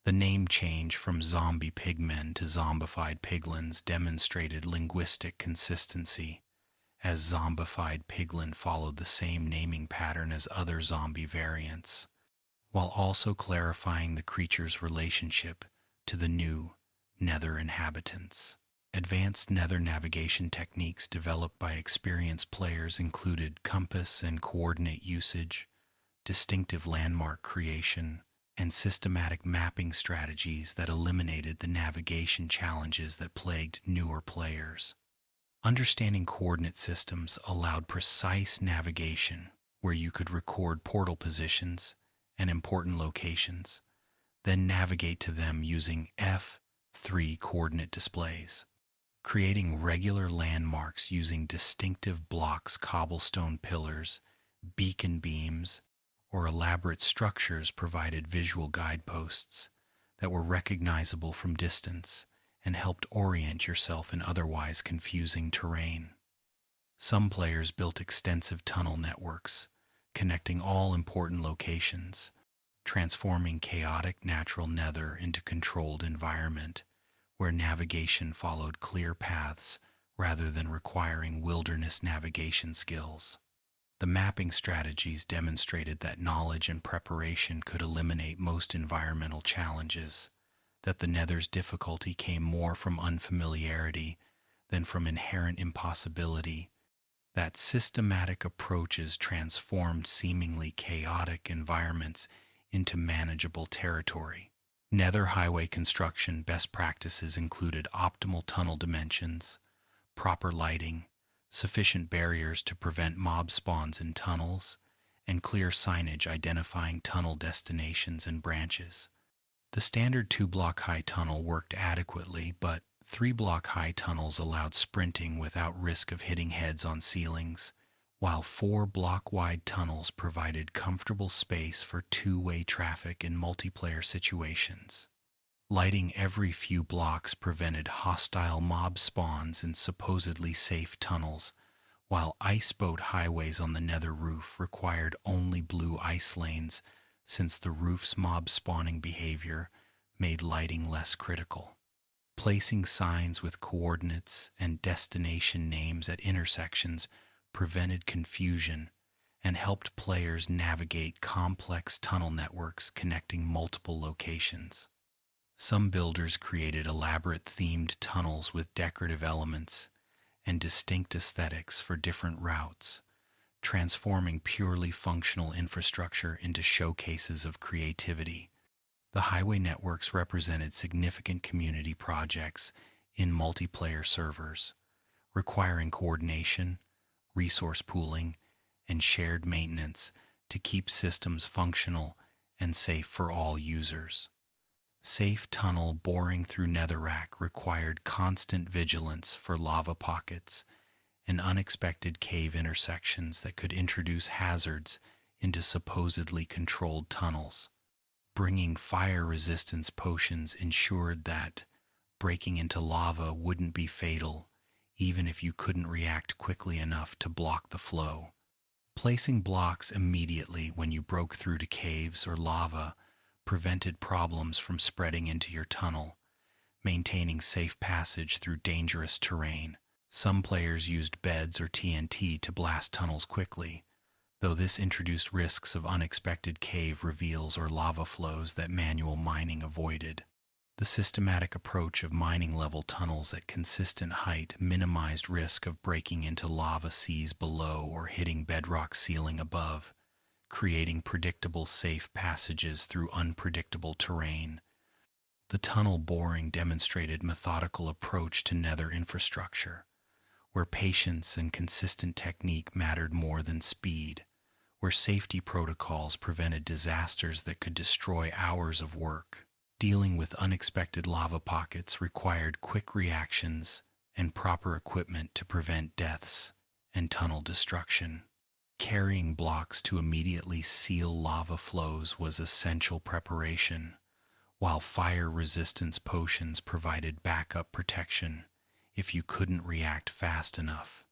The name change from zombie pigmen to zombified piglins demonstrated linguistic consistency, as zombified piglin followed the same naming pattern as other zombie variants, while also clarifying the creature's relationship to the new Nether inhabitants. Advanced Nether navigation techniques developed by experienced players included compass and coordinate usage, distinctive landmark creation, and systematic mapping strategies that eliminated the navigation challenges that plagued newer players. Understanding coordinate systems allowed precise navigation, where you could record portal positions and important locations, then navigate to them using F3 coordinate displays. Creating regular landmarks using distinctive blocks, cobblestone pillars, beacon beams, or elaborate structures provided visual guideposts that were recognizable from distance and helped orient yourself in otherwise confusing terrain. Some players built extensive tunnel networks, connecting all important locations, transforming chaotic natural Nether into controlled environment where navigation followed clear paths rather than requiring wilderness navigation skills. The mapping strategies demonstrated that knowledge and preparation could eliminate most environmental challenges, that the Nether's difficulty came more from unfamiliarity than from inherent impossibility, that systematic approaches transformed seemingly chaotic environments into manageable territory. Nether highway construction best practices included optimal tunnel dimensions, proper lighting, sufficient barriers to prevent mob spawns in tunnels, and clear signage identifying tunnel destinations and branches. The standard 2-block-high tunnel worked adequately, but 3-block-high tunnels allowed sprinting without risk of hitting heads on ceilings, while 4-block-wide tunnels provided comfortable space for two-way traffic in multiplayer situations. Lighting every few blocks prevented hostile mob spawns in supposedly safe tunnels, while iceboat highways on the Nether roof required only blue ice lanes since the roof's mob spawning behavior made lighting less critical. Placing signs with coordinates and destination names at intersections prevented confusion and helped players navigate complex tunnel networks connecting multiple locations. Some builders created elaborate themed tunnels with decorative elements and distinct aesthetics for different routes, transforming purely functional infrastructure into showcases of creativity. The highway networks represented significant community projects in multiplayer servers, requiring coordination, resource pooling, and shared maintenance to keep systems functional and safe for all users. Safe tunnel boring through netherrack required constant vigilance for lava pockets and unexpected cave intersections that could introduce hazards into supposedly controlled tunnels. Bringing fire resistance potions ensured that breaking into lava wouldn't be fatal, even if you couldn't react quickly enough to block the flow. Placing blocks immediately when you broke through to caves or lava prevented problems from spreading into your tunnel, maintaining safe passage through dangerous terrain. Some players used beds or TNT to blast tunnels quickly, though this introduced risks of unexpected cave reveals or lava flows that manual mining avoided. The systematic approach of mining level tunnels at consistent height minimized risk of breaking into lava seas below or hitting bedrock ceiling above, creating predictable safe passages through unpredictable terrain. The tunnel boring demonstrated methodical approach to Nether infrastructure, where patience and consistent technique mattered more than speed, where safety protocols prevented disasters that could destroy hours of work. Dealing with unexpected lava pockets required quick reactions and proper equipment to prevent deaths and tunnel destruction. Carrying blocks to immediately seal lava flows was essential preparation, while fire resistance potions provided backup protection if you couldn't react fast enough.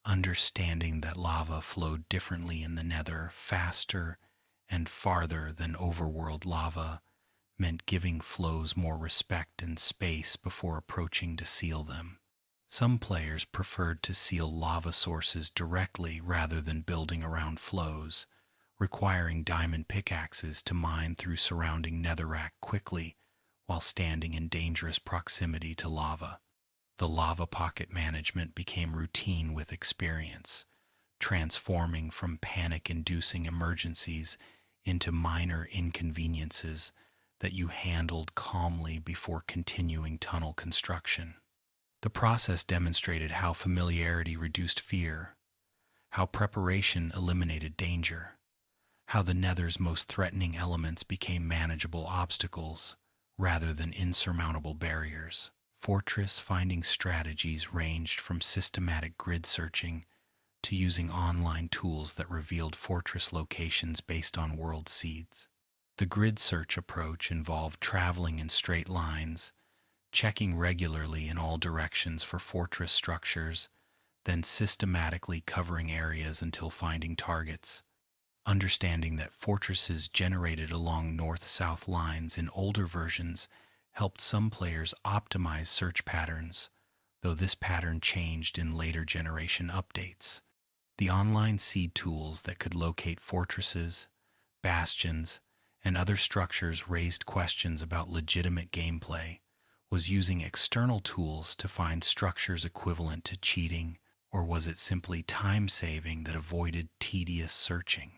Understanding that lava flowed differently in the Nether, faster and farther than Overworld lava, meant giving flows more respect and space before approaching to seal them. Some players preferred to seal lava sources directly rather than building around flows, requiring diamond pickaxes to mine through surrounding netherrack quickly while standing in dangerous proximity to lava. The lava pocket management became routine with experience, transforming from panic-inducing emergencies into minor inconveniences that you handled calmly before continuing tunnel construction. The process demonstrated how familiarity reduced fear, how preparation eliminated danger, how the Nether's most threatening elements became manageable obstacles rather than insurmountable barriers. Fortress finding strategies ranged from systematic grid searching to using online tools that revealed fortress locations based on world seeds. The grid search approach involved traveling in straight lines, checking regularly in all directions for fortress structures, then systematically covering areas until finding targets. Understanding that fortresses generated along north-south lines in older versions helped some players optimize search patterns, though this pattern changed in later generation updates. The online seed tools that could locate fortresses, bastions, and other structures raised questions about legitimate gameplay. Was using external tools to find structures equivalent to cheating, or was it simply time-saving that avoided tedious searching?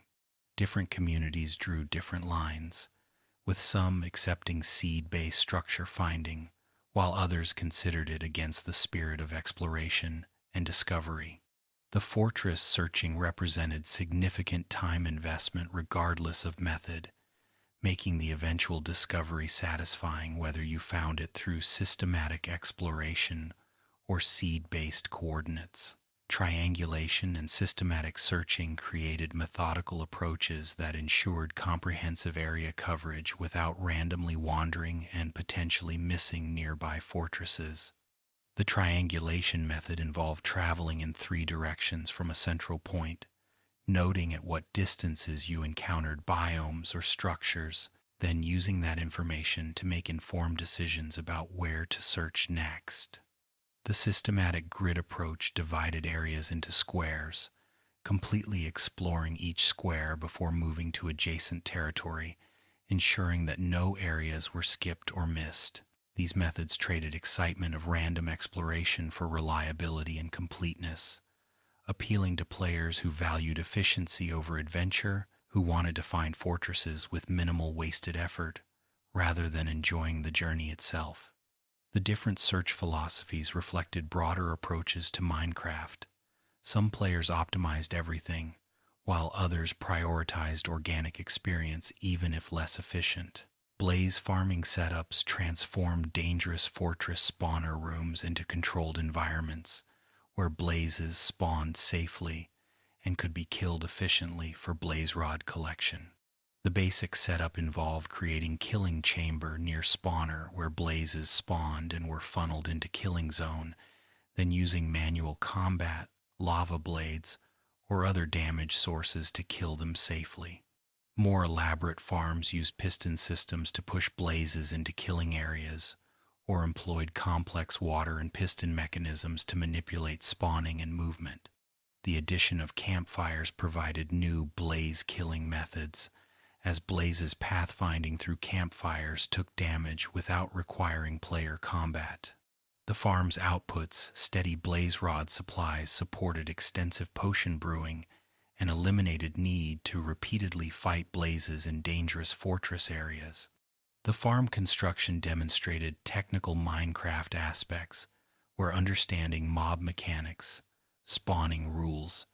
Different communities drew different lines, with some accepting seed-based structure finding, while others considered it against the spirit of exploration and discovery. The fortress searching represented significant time investment regardless of method, making the eventual discovery satisfying whether you found it through systematic exploration or seed-based coordinates. Triangulation and systematic searching created methodical approaches that ensured comprehensive area coverage without randomly wandering and potentially missing nearby fortresses. The triangulation method involved traveling in 3 directions from a central point, noting at what distances you encountered biomes or structures, then using that information to make informed decisions about where to search next. The systematic grid approach divided areas into squares, completely exploring each square before moving to adjacent territory, ensuring that no areas were skipped or missed. These methods traded excitement of random exploration for reliability and completeness, appealing to players who valued efficiency over adventure, who wanted to find fortresses with minimal wasted effort, rather than enjoying the journey itself. The different search philosophies reflected broader approaches to Minecraft. Some players optimized everything, while others prioritized organic experience even if less efficient. Blaze farming setups transformed dangerous fortress spawner rooms into controlled environments, where blazes spawned safely and could be killed efficiently for blaze rod collection. The basic setup involved creating killing chamber near spawner where blazes spawned and were funneled into killing zone, then using manual combat, lava blades, or other damage sources to kill them safely. More elaborate farms used piston systems to push blazes into killing areas, or employed complex water and piston mechanisms to manipulate spawning and movement. The addition of campfires provided new blaze-killing methods, as blazes pathfinding through campfires took damage without requiring player combat. The farm's outputs, steady blaze rod supplies, supported extensive potion brewing and eliminated need to repeatedly fight blazes in dangerous fortress areas. The farm construction demonstrated technical Minecraft aspects, where understanding mob mechanics, spawning rules,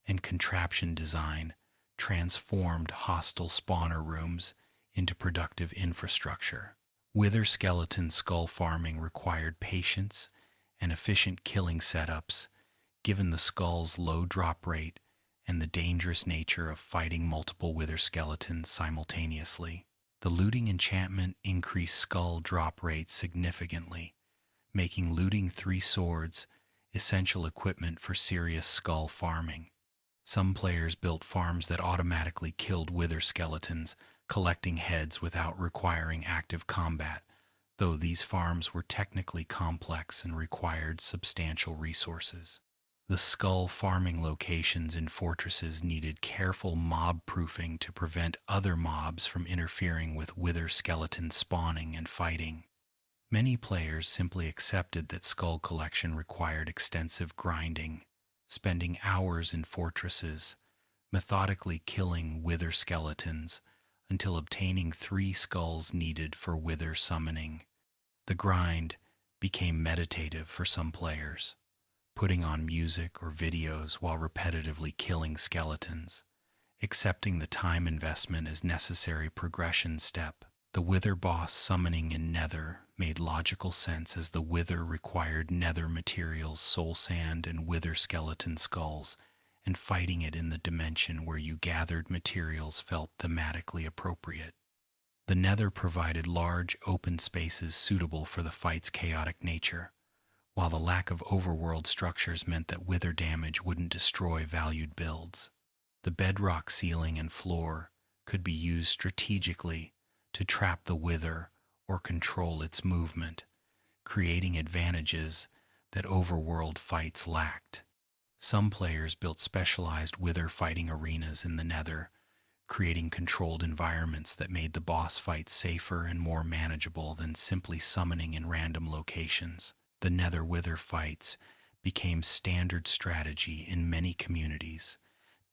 and contraption design transformed hostile spawner rooms into productive infrastructure. Wither skeleton skull farming required patience and efficient killing setups, given the skull's low drop rate and the dangerous nature of fighting multiple wither skeletons simultaneously. The looting enchantment increased skull drop rates significantly, making looting 3 swords essential equipment for serious skull farming. Some players built farms that automatically killed wither skeletons, collecting heads without requiring active combat, though these farms were technically complex and required substantial resources. The skull farming locations in fortresses needed careful mob proofing to prevent other mobs from interfering with wither skeleton spawning and fighting. Many players simply accepted that skull collection required extensive grinding, spending hours in fortresses, methodically killing wither skeletons until obtaining 3 skulls needed for wither summoning. The grind became meditative for some players, putting on music or videos while repetitively killing skeletons, accepting the time investment as necessary progression step. The Wither boss summoning in Nether made logical sense as the Wither required Nether materials, soul sand, and Wither skeleton skulls, and fighting it in the dimension where you gathered materials felt thematically appropriate. The Nether provided large, open spaces suitable for the fight's chaotic nature, while the lack of overworld structures meant that wither damage wouldn't destroy valued builds. The bedrock ceiling and floor could be used strategically to trap the wither or control its movement, creating advantages that overworld fights lacked. Some players built specialized wither fighting arenas in the Nether, creating controlled environments that made the boss fight safer and more manageable than simply summoning in random locations. The Nether wither fights became standard strategy in many communities,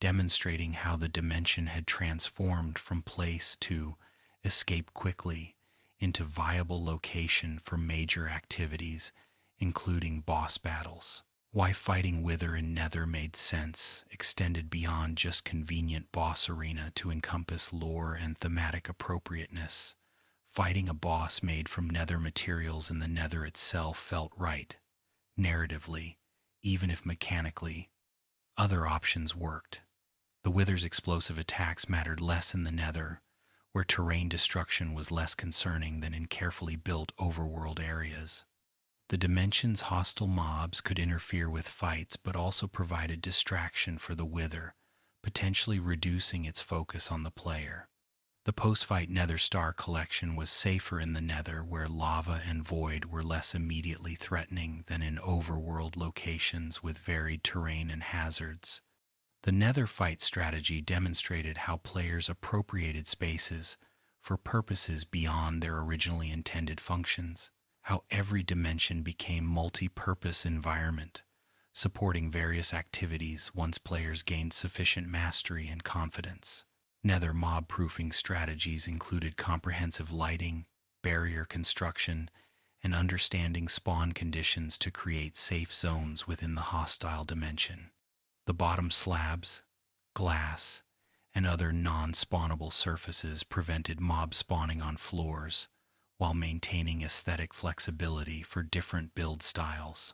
demonstrating how the dimension had transformed from place to escape quickly into viable location for major activities, including boss battles. Why fighting Wither in Nether made sense extended beyond just convenient boss arena to encompass lore and thematic appropriateness. Fighting a boss made from Nether materials in the Nether itself felt right, narratively, even if mechanically. Other options worked. The Wither's explosive attacks mattered less in the Nether, where terrain destruction was less concerning than in carefully built overworld areas. The dimension's hostile mobs could interfere with fights but also provided distraction for the Wither, potentially reducing its focus on the player. The post-fight Nether Star collection was safer in the Nether, where lava and void were less immediately threatening than in overworld locations with varied terrain and hazards. The Nether fight strategy demonstrated how players appropriated spaces for purposes beyond their originally intended functions, how every dimension became multi-purpose environment, supporting various activities once players gained sufficient mastery and confidence. Nether mob-proofing strategies included comprehensive lighting, barrier construction, and understanding spawn conditions to create safe zones within the hostile dimension. The bottom slabs, glass, and other non-spawnable surfaces prevented mob spawning on floors, while maintaining aesthetic flexibility for different build styles.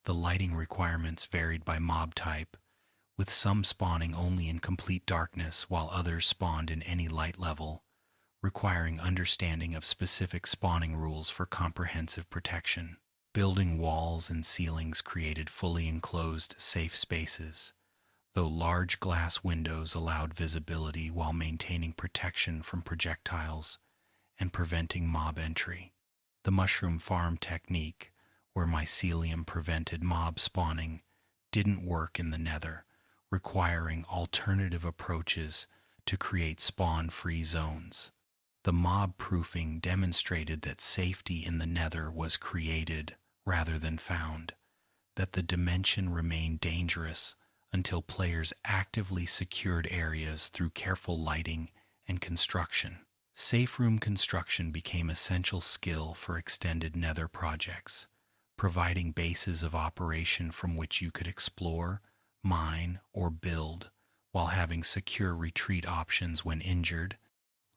The lighting requirements varied by mob type, with some spawning only in complete darkness while others spawned in any light level, requiring understanding of specific spawning rules for comprehensive protection. Building walls and ceilings created fully enclosed, safe spaces, though large glass windows allowed visibility while maintaining protection from projectiles and preventing mob entry. The mushroom farm technique, where mycelium prevented mob spawning, didn't work in the Nether, requiring alternative approaches to create spawn-free zones. The mob proofing demonstrated that safety in the Nether was created rather than found, that the dimension remained dangerous until players actively secured areas through careful lighting and construction. Safe room construction became essential skill for extended Nether projects, providing bases of operation from which you could explore, mine, or build, while having secure retreat options when injured,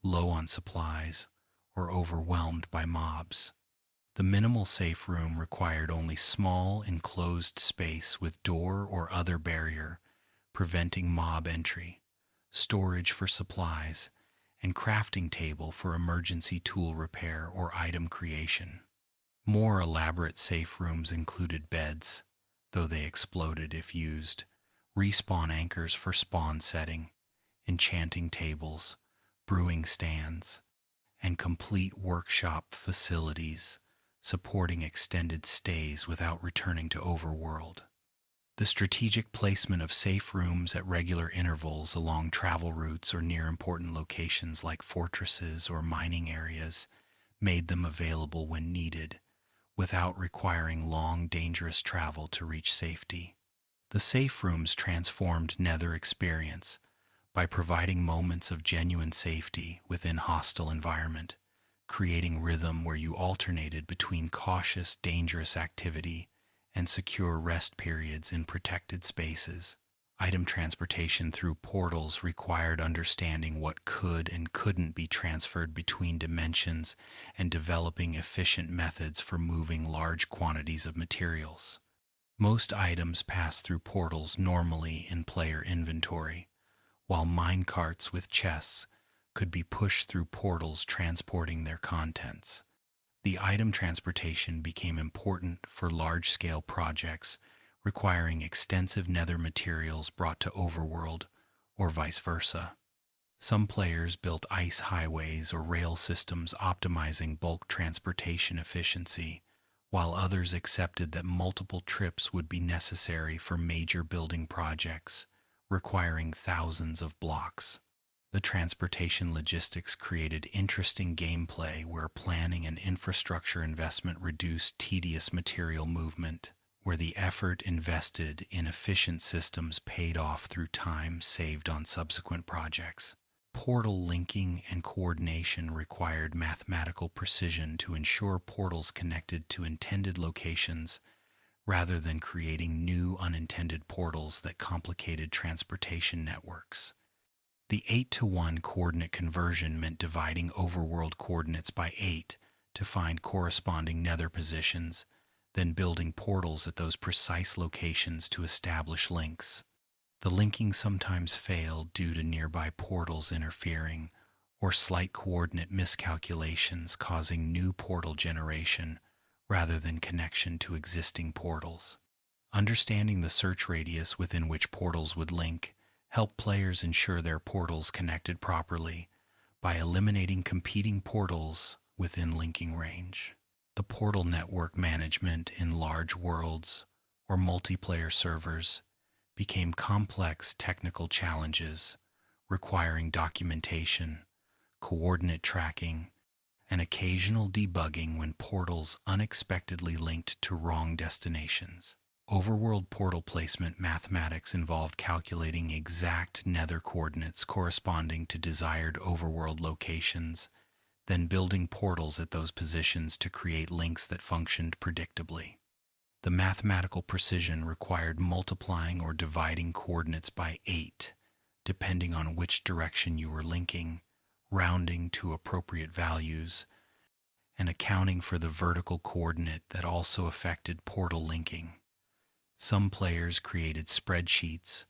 low on supplies, or overwhelmed by mobs. The minimal safe room required only small, enclosed space with door or other barrier, preventing mob entry, storage for supplies, and crafting table for emergency tool repair or item creation. More elaborate safe rooms included beds, though they exploded if used, respawn anchors for spawn setting, enchanting tables, brewing stands, and complete workshop facilities, supporting extended stays without returning to Overworld. The strategic placement of safe rooms at regular intervals along travel routes or near important locations like fortresses or mining areas made them available when needed, without requiring long, dangerous travel to reach safety. The safe rooms transformed Nether experience by providing moments of genuine safety within hostile environment, creating rhythm where you alternated between cautious, dangerous activity and secure rest periods in protected spaces. Item transportation through portals required understanding what could and couldn't be transferred between dimensions and developing efficient methods for moving large quantities of materials. Most items pass through portals normally in player inventory, while minecarts with chests could be pushed through portals transporting their contents. The item transportation became important for large-scale projects requiring extensive Nether materials brought to Overworld, or vice versa. Some players built ice highways or rail systems optimizing bulk transportation efficiency, while others accepted that multiple trips would be necessary for major building projects, requiring thousands of blocks. The transportation logistics created interesting gameplay where planning and infrastructure investment reduced tedious material movement, where the effort invested in efficient systems paid off through time saved on subsequent projects. Portal linking and coordination required mathematical precision to ensure portals connected to intended locations rather than creating new unintended portals that complicated transportation networks. The 8-to-1 coordinate conversion meant dividing Overworld coordinates by 8 to find corresponding Nether positions, then building portals at those precise locations to establish links. The linking sometimes failed due to nearby portals interfering, or slight coordinate miscalculations causing new portal generation rather than connection to existing portals. Understanding the search radius within which portals would link helped players ensure their portals connected properly by eliminating competing portals within linking range. The portal network management in large worlds or multiplayer servers became complex technical challenges requiring documentation, coordinate tracking, and occasional debugging when portals unexpectedly linked to wrong destinations. Overworld portal placement mathematics involved calculating exact Nether coordinates corresponding to desired Overworld locations, then building portals at those positions to create links that functioned predictably. The mathematical precision required multiplying or dividing coordinates by 8, depending on which direction you were linking, rounding to appropriate values, and accounting for the vertical coordinate that also affected portal linking. Some players created spreadsheets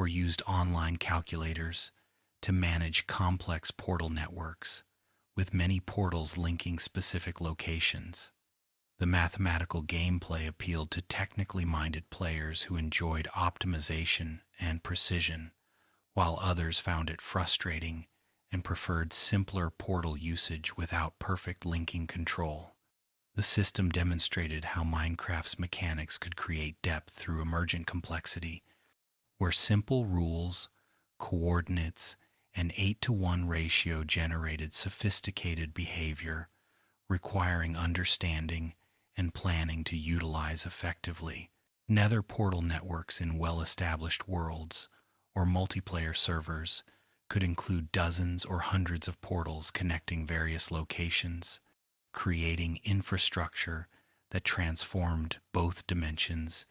or used online calculators to manage complex portal networks, with many portals linking specific locations. The mathematical gameplay appealed to technically minded players who enjoyed optimization and precision, while others found it frustrating and preferred simpler portal usage without perfect linking control. The system demonstrated how Minecraft's mechanics could create depth through emergent complexity, where simple rules, coordinates, and 8-to-1 ratio generated sophisticated behavior, requiring understanding and planning to utilize effectively. Nether portal networks in well-established worlds or multiplayer servers could include dozens or hundreds of portals connecting various locations, creating infrastructure that transformed both dimensions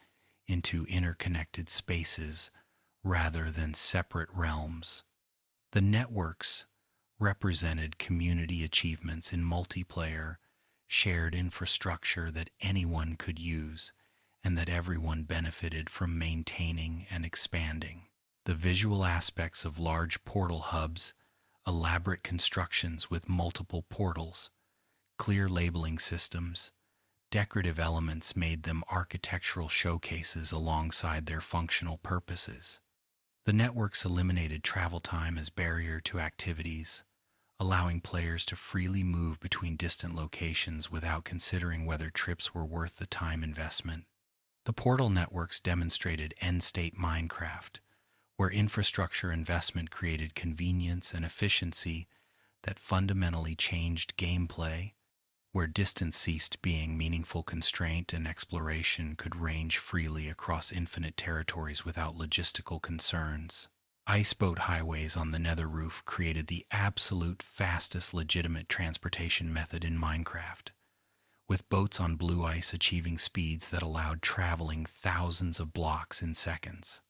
into interconnected spaces rather than separate realms. The networks represented community achievements in multiplayer, shared infrastructure that anyone could use and that everyone benefited from maintaining and expanding. The visual aspects of large portal hubs, elaborate constructions with multiple portals, clear labeling systems, decorative elements made them architectural showcases alongside their functional purposes. The networks eliminated travel time as barrier to activities, allowing players to freely move between distant locations without considering whether trips were worth the time investment. The portal networks demonstrated end-state Minecraft, where infrastructure investment created convenience and efficiency that fundamentally changed gameplay, where distance ceased being meaningful constraint and exploration could range freely across infinite territories without logistical concerns. Iceboat highways on the Nether roof created the absolute fastest legitimate transportation method in Minecraft, with boats on blue ice achieving speeds that allowed traveling thousands of blocks in seconds.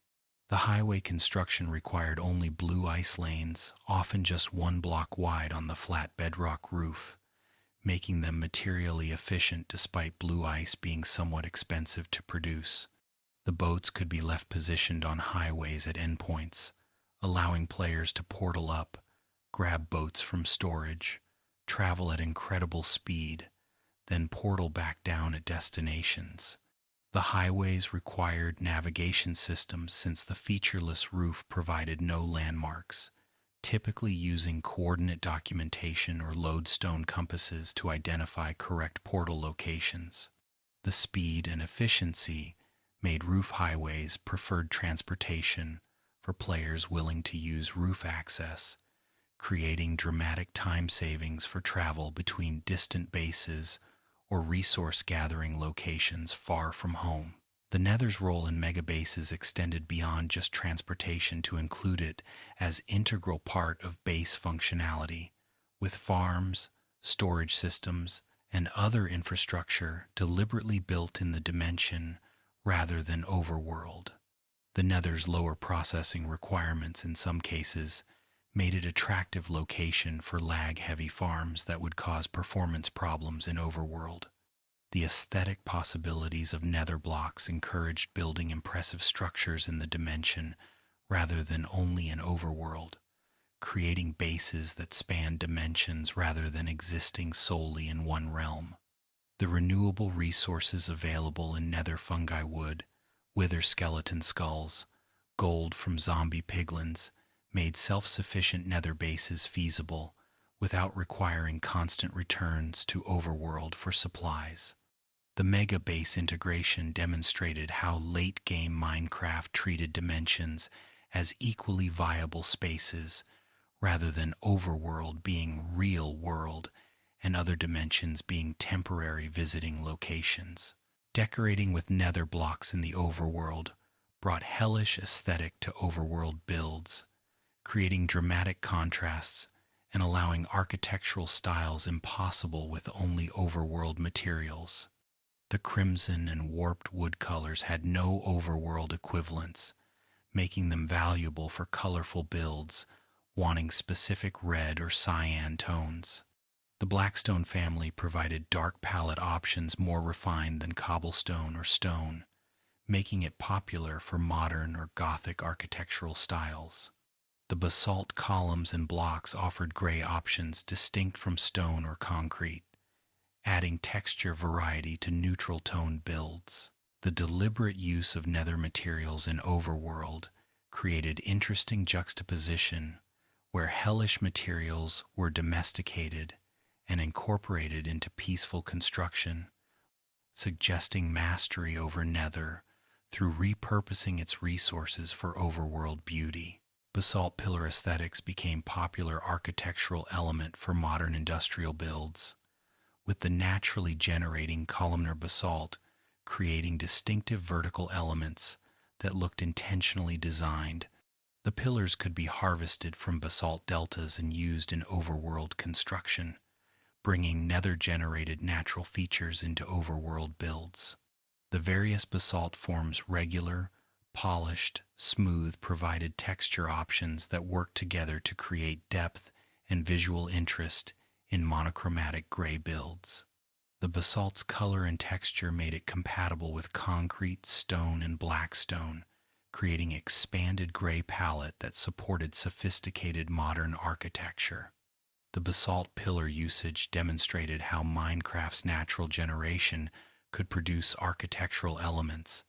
The highway construction required only blue ice lanes, often just 1 block wide on the flat bedrock roof, making them materially efficient despite blue ice being somewhat expensive to produce. The boats could be left positioned on highways at endpoints, allowing players to portal up, grab boats from storage, travel at incredible speed, then portal back down at destinations. The highways required navigation systems since the featureless roof provided no landmarks, typically using coordinate documentation or lodestone compasses to identify correct portal locations. The speed and efficiency made roof highways preferred transportation for players willing to use roof access, creating dramatic time savings for travel between distant bases or resource-gathering locations far from home. The Nether's role in megabases extended beyond just transportation to include it as integral part of base functionality, with farms, storage systems, and other infrastructure deliberately built in the dimension rather than overworld. The Nether's lower processing requirements in some cases made it attractive location for lag-heavy farms that would cause performance problems in Overworld. The aesthetic possibilities of Nether blocks encouraged building impressive structures in the dimension rather than only in Overworld, creating bases that span dimensions rather than existing solely in one realm. The renewable resources available in Nether fungi wood, wither skeleton skulls, gold from zombie piglins, made self-sufficient Nether bases feasible without requiring constant returns to Overworld for supplies. The Mega Base integration demonstrated how late-game Minecraft treated dimensions as equally viable spaces, rather than Overworld being real world and other dimensions being temporary visiting locations. Decorating with Nether blocks in the Overworld brought hellish aesthetic to Overworld builds, creating dramatic contrasts and allowing architectural styles impossible with only Overworld materials. The crimson and warped wood colors had no Overworld equivalents, making them valuable for colorful builds wanting specific red or cyan tones. The Blackstone family provided dark palette options more refined than cobblestone or stone, making it popular for modern or Gothic architectural styles. The basalt columns and blocks offered gray options distinct from stone or concrete, adding texture variety to neutral-toned builds. The deliberate use of nether materials in Overworld created interesting juxtaposition where hellish materials were domesticated and incorporated into peaceful construction, suggesting mastery over nether through repurposing its resources for overworld beauty. Basalt pillar aesthetics became popular architectural element for modern industrial builds, with the naturally generating columnar basalt creating distinctive vertical elements that looked intentionally designed. The pillars could be harvested from basalt deltas and used in overworld construction, bringing nether-generated natural features into overworld builds. The various basalt forms, regular, polished, smooth, provided texture options that worked together to create depth and visual interest in monochromatic gray builds. The basalt's color and texture made it compatible with concrete, stone, and blackstone, creating expanded gray palette that supported sophisticated modern architecture. The basalt pillar usage demonstrated how Minecraft's natural generation could produce architectural elements,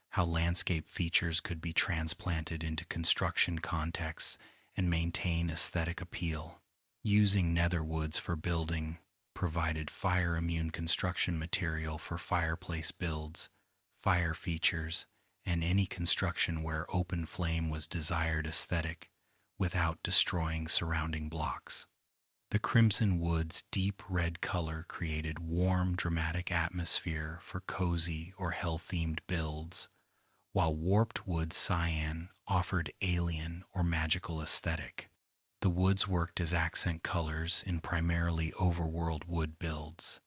how landscape features could be transplanted into construction contexts and maintain aesthetic appeal. Using nether woods for building provided fire-immune construction material for fireplace builds, fire features, and any construction where open flame was desired aesthetic without destroying surrounding blocks. The crimson wood's deep red color created warm, dramatic atmosphere for cozy or hell-themed builds, while warped wood cyan offered alien or magical aesthetic. The woods worked as accent colors in primarily overworld wood builds,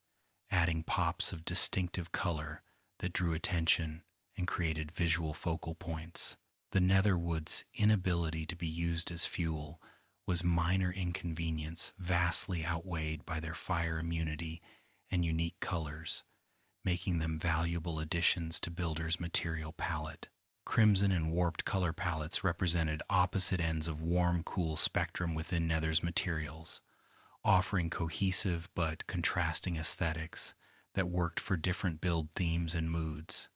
adding pops of distinctive color that drew attention and created visual focal points. The nether wood's inability to be used as fuel was minor inconvenience vastly outweighed by their fire immunity and unique colors, making them valuable additions to builders' material palette. Crimson and warped color palettes represented opposite ends of warm-cool spectrum within nether's materials, offering cohesive but contrasting aesthetics that worked for different build themes and moods.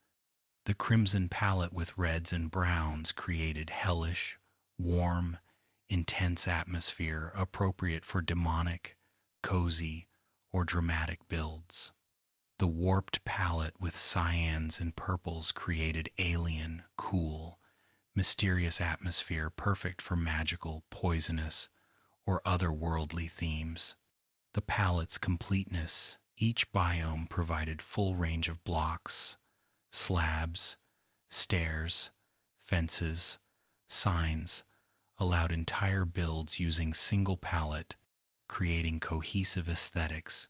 The crimson palette with reds and browns created hellish, warm, intense atmosphere appropriate for demonic, cozy, or dramatic builds. The warped palette with cyans and purples created alien, cool, mysterious atmosphere perfect for magical, poisonous, or otherworldly themes. The palette's completeness, each biome provided full range of blocks, slabs, stairs, fences, signs, allowed entire builds using single palette, creating cohesive aesthetics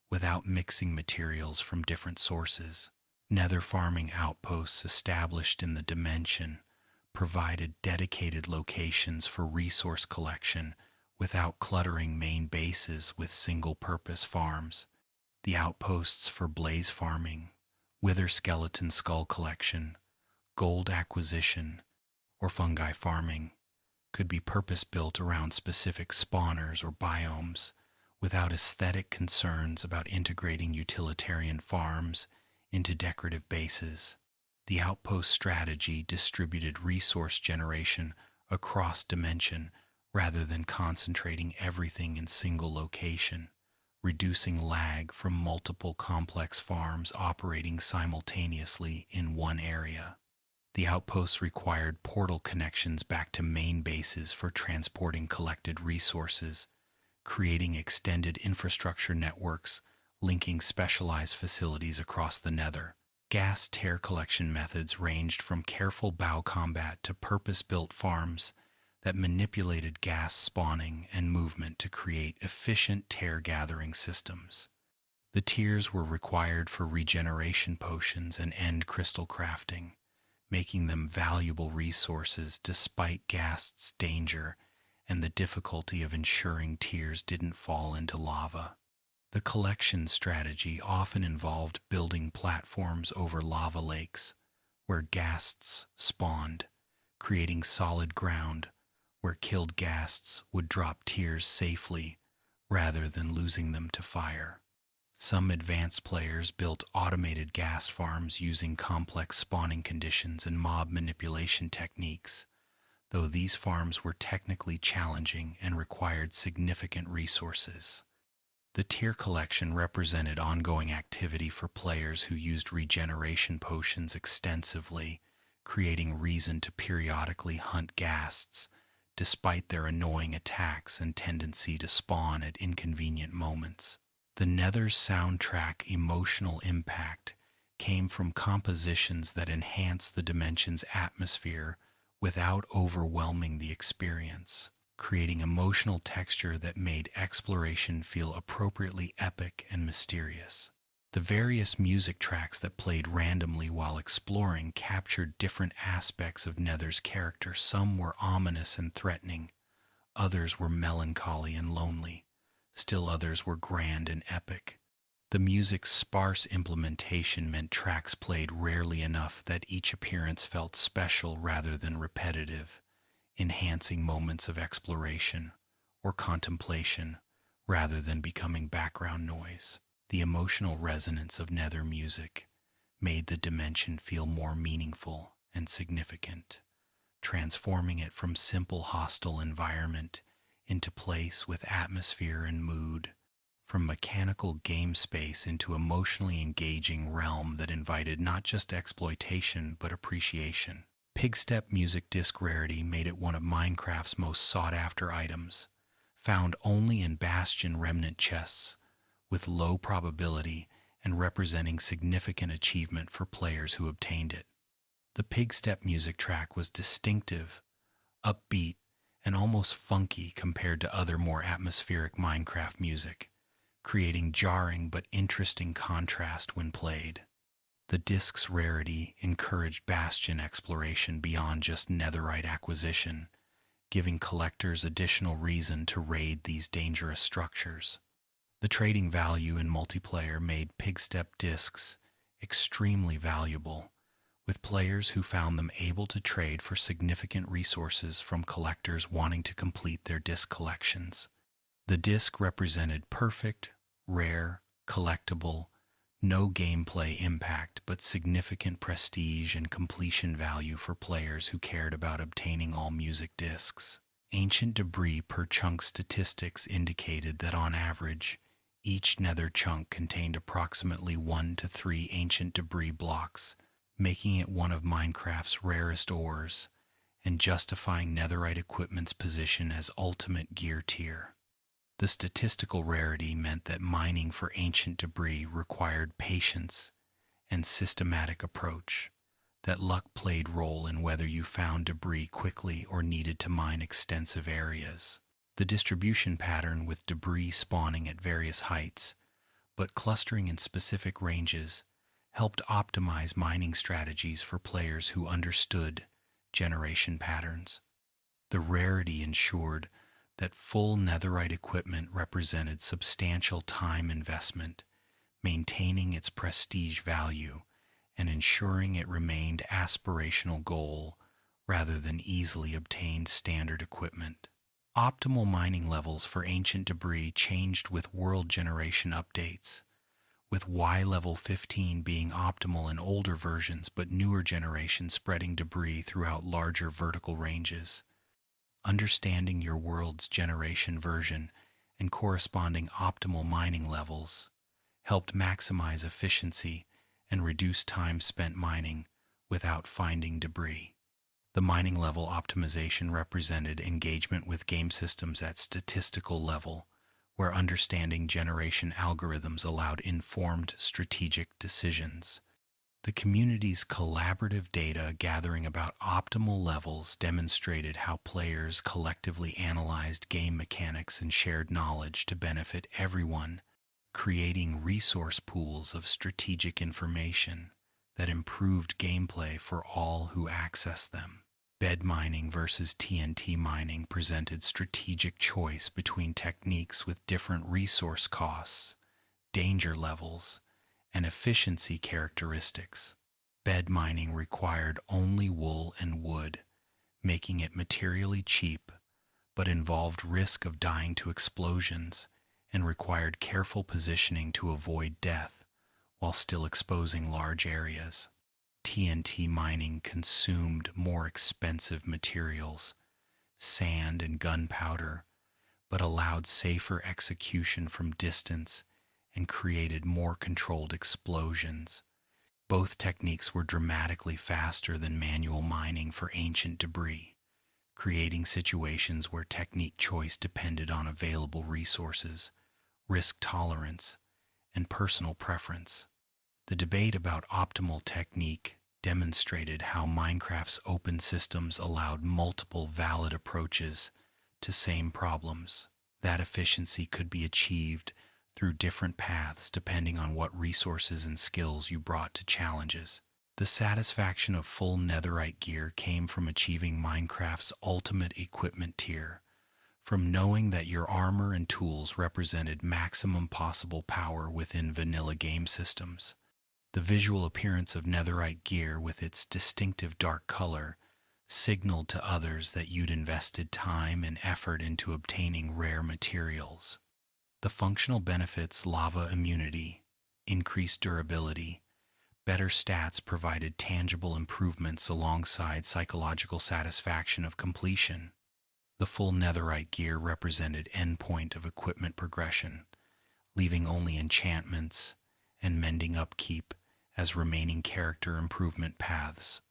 without mixing materials from different sources. Nether farming outposts established in the dimension provided dedicated locations for resource collection without cluttering main bases with single-purpose farms. The outposts for blaze farming, wither skeleton skull collection, gold acquisition, or fungi farming could be purpose-built around specific spawners or biomes, without aesthetic concerns about integrating utilitarian farms into decorative bases. The outpost strategy distributed resource generation across dimension rather than concentrating everything in single location, reducing lag from multiple complex farms operating simultaneously in one area. The outposts required portal connections back to main bases for transporting collected resources, creating extended infrastructure networks linking specialized facilities across the nether. Ghast tear collection methods ranged from careful bow combat to purpose-built farms that manipulated ghast spawning and movement to create efficient tear-gathering systems. The tears were required for regeneration potions and end crystal crafting, making them valuable resources despite ghast's danger and the difficulty of ensuring tears didn't fall into lava. The collection strategy often involved building platforms over lava lakes, where ghasts spawned, creating solid ground where killed ghasts would drop tiers safely rather than losing them to fire. Some advanced players built automated ghast farms using complex spawning conditions and mob manipulation techniques, though these farms were technically challenging and required significant resources. The tier collection represented ongoing activity for players who used regeneration potions extensively, creating reason to periodically hunt ghasts, despite their annoying attacks and tendency to spawn at inconvenient moments. The Nether's soundtrack emotional impact came from compositions that enhance the dimension's atmosphere without overwhelming the experience, creating emotional texture that made exploration feel appropriately epic and mysterious. The various music tracks that played randomly while exploring captured different aspects of Nether's character. Some were ominous and threatening, others were melancholy and lonely, still others were grand and epic. The music's sparse implementation meant tracks played rarely enough that each appearance felt special rather than repetitive, enhancing moments of exploration or contemplation rather than becoming background noise. The emotional resonance of Nether music made the dimension feel more meaningful and significant, transforming it from simple hostile environment into place with atmosphere and mood, from mechanical game space into emotionally engaging realm that invited not just exploitation but appreciation. Pigstep music disc rarity made it one of Minecraft's most sought-after items, found only in Bastion remnant chests, with low probability and representing significant achievement for players who obtained it. The Pigstep music track was distinctive, upbeat, and almost funky compared to other more atmospheric Minecraft music, creating jarring but interesting contrast when played. The disc's rarity encouraged Bastion exploration beyond just Netherite acquisition, giving collectors additional reason to raid these dangerous structures. The trading value in multiplayer made Pigstep discs extremely valuable, with players who found them able to trade for significant resources from collectors wanting to complete their disc collections. The disc represented perfect, rare, collectible, no gameplay impact but significant prestige and completion value for players who cared about obtaining all music discs. Ancient debris per chunk statistics indicated that on average, each Nether chunk contained approximately 1 to 3 ancient debris blocks, making it one of Minecraft's rarest ores and justifying Netherite equipment's position as ultimate gear tier. The statistical rarity meant that mining for ancient debris required patience and systematic approach, that luck played role in whether you found debris quickly or needed to mine extensive areas. The distribution pattern with debris spawning at various heights, but clustering in specific ranges, helped optimize mining strategies for players who understood generation patterns. The rarity ensured that full Netherite equipment represented substantial time investment, maintaining its prestige value and ensuring it remained aspirational goal rather than easily obtained standard equipment. Optimal mining levels for ancient debris changed with world generation updates, with Y level 15 being optimal in older versions but newer generations spreading debris throughout larger vertical ranges. Understanding your world's generation version and corresponding optimal mining levels helped maximize efficiency and reduce time spent mining without finding debris. The mining level optimization represented engagement with game systems at statistical level, where understanding generation algorithms allowed informed strategic decisions. The community's collaborative data gathering about optimal levels demonstrated how players collectively analyzed game mechanics and shared knowledge to benefit everyone, creating resource pools of strategic information that improved gameplay for all who access them. Bed mining versus TNT mining presented strategic choice between techniques with different resource costs, danger levels, and efficiency characteristics. Bed mining required only wool and wood, making it materially cheap, but involved risk of dying to explosions and required careful positioning to avoid death while still exposing large areas. TNT mining consumed more expensive materials, sand and gunpowder, but allowed safer execution from distance and created more controlled explosions. Both techniques were dramatically faster than manual mining for ancient debris, creating situations where technique choice depended on available resources, risk tolerance, and personal preference. The debate about optimal technique demonstrated how Minecraft's open systems allowed multiple valid approaches to same problems. That efficiency could be achieved through different paths depending on what resources and skills you brought to challenges. The satisfaction of full netherite gear came from achieving Minecraft's ultimate equipment tier, from knowing that your armor and tools represented maximum possible power within vanilla game systems. The visual appearance of netherite gear with its distinctive dark color signaled to others that you'd invested time and effort into obtaining rare materials. The functional benefits, lava immunity, increased durability, better stats provided tangible improvements alongside psychological satisfaction of completion. The full netherite gear represented endpoint of equipment progression, leaving only enchantments and mending upkeep as remaining character improvement paths.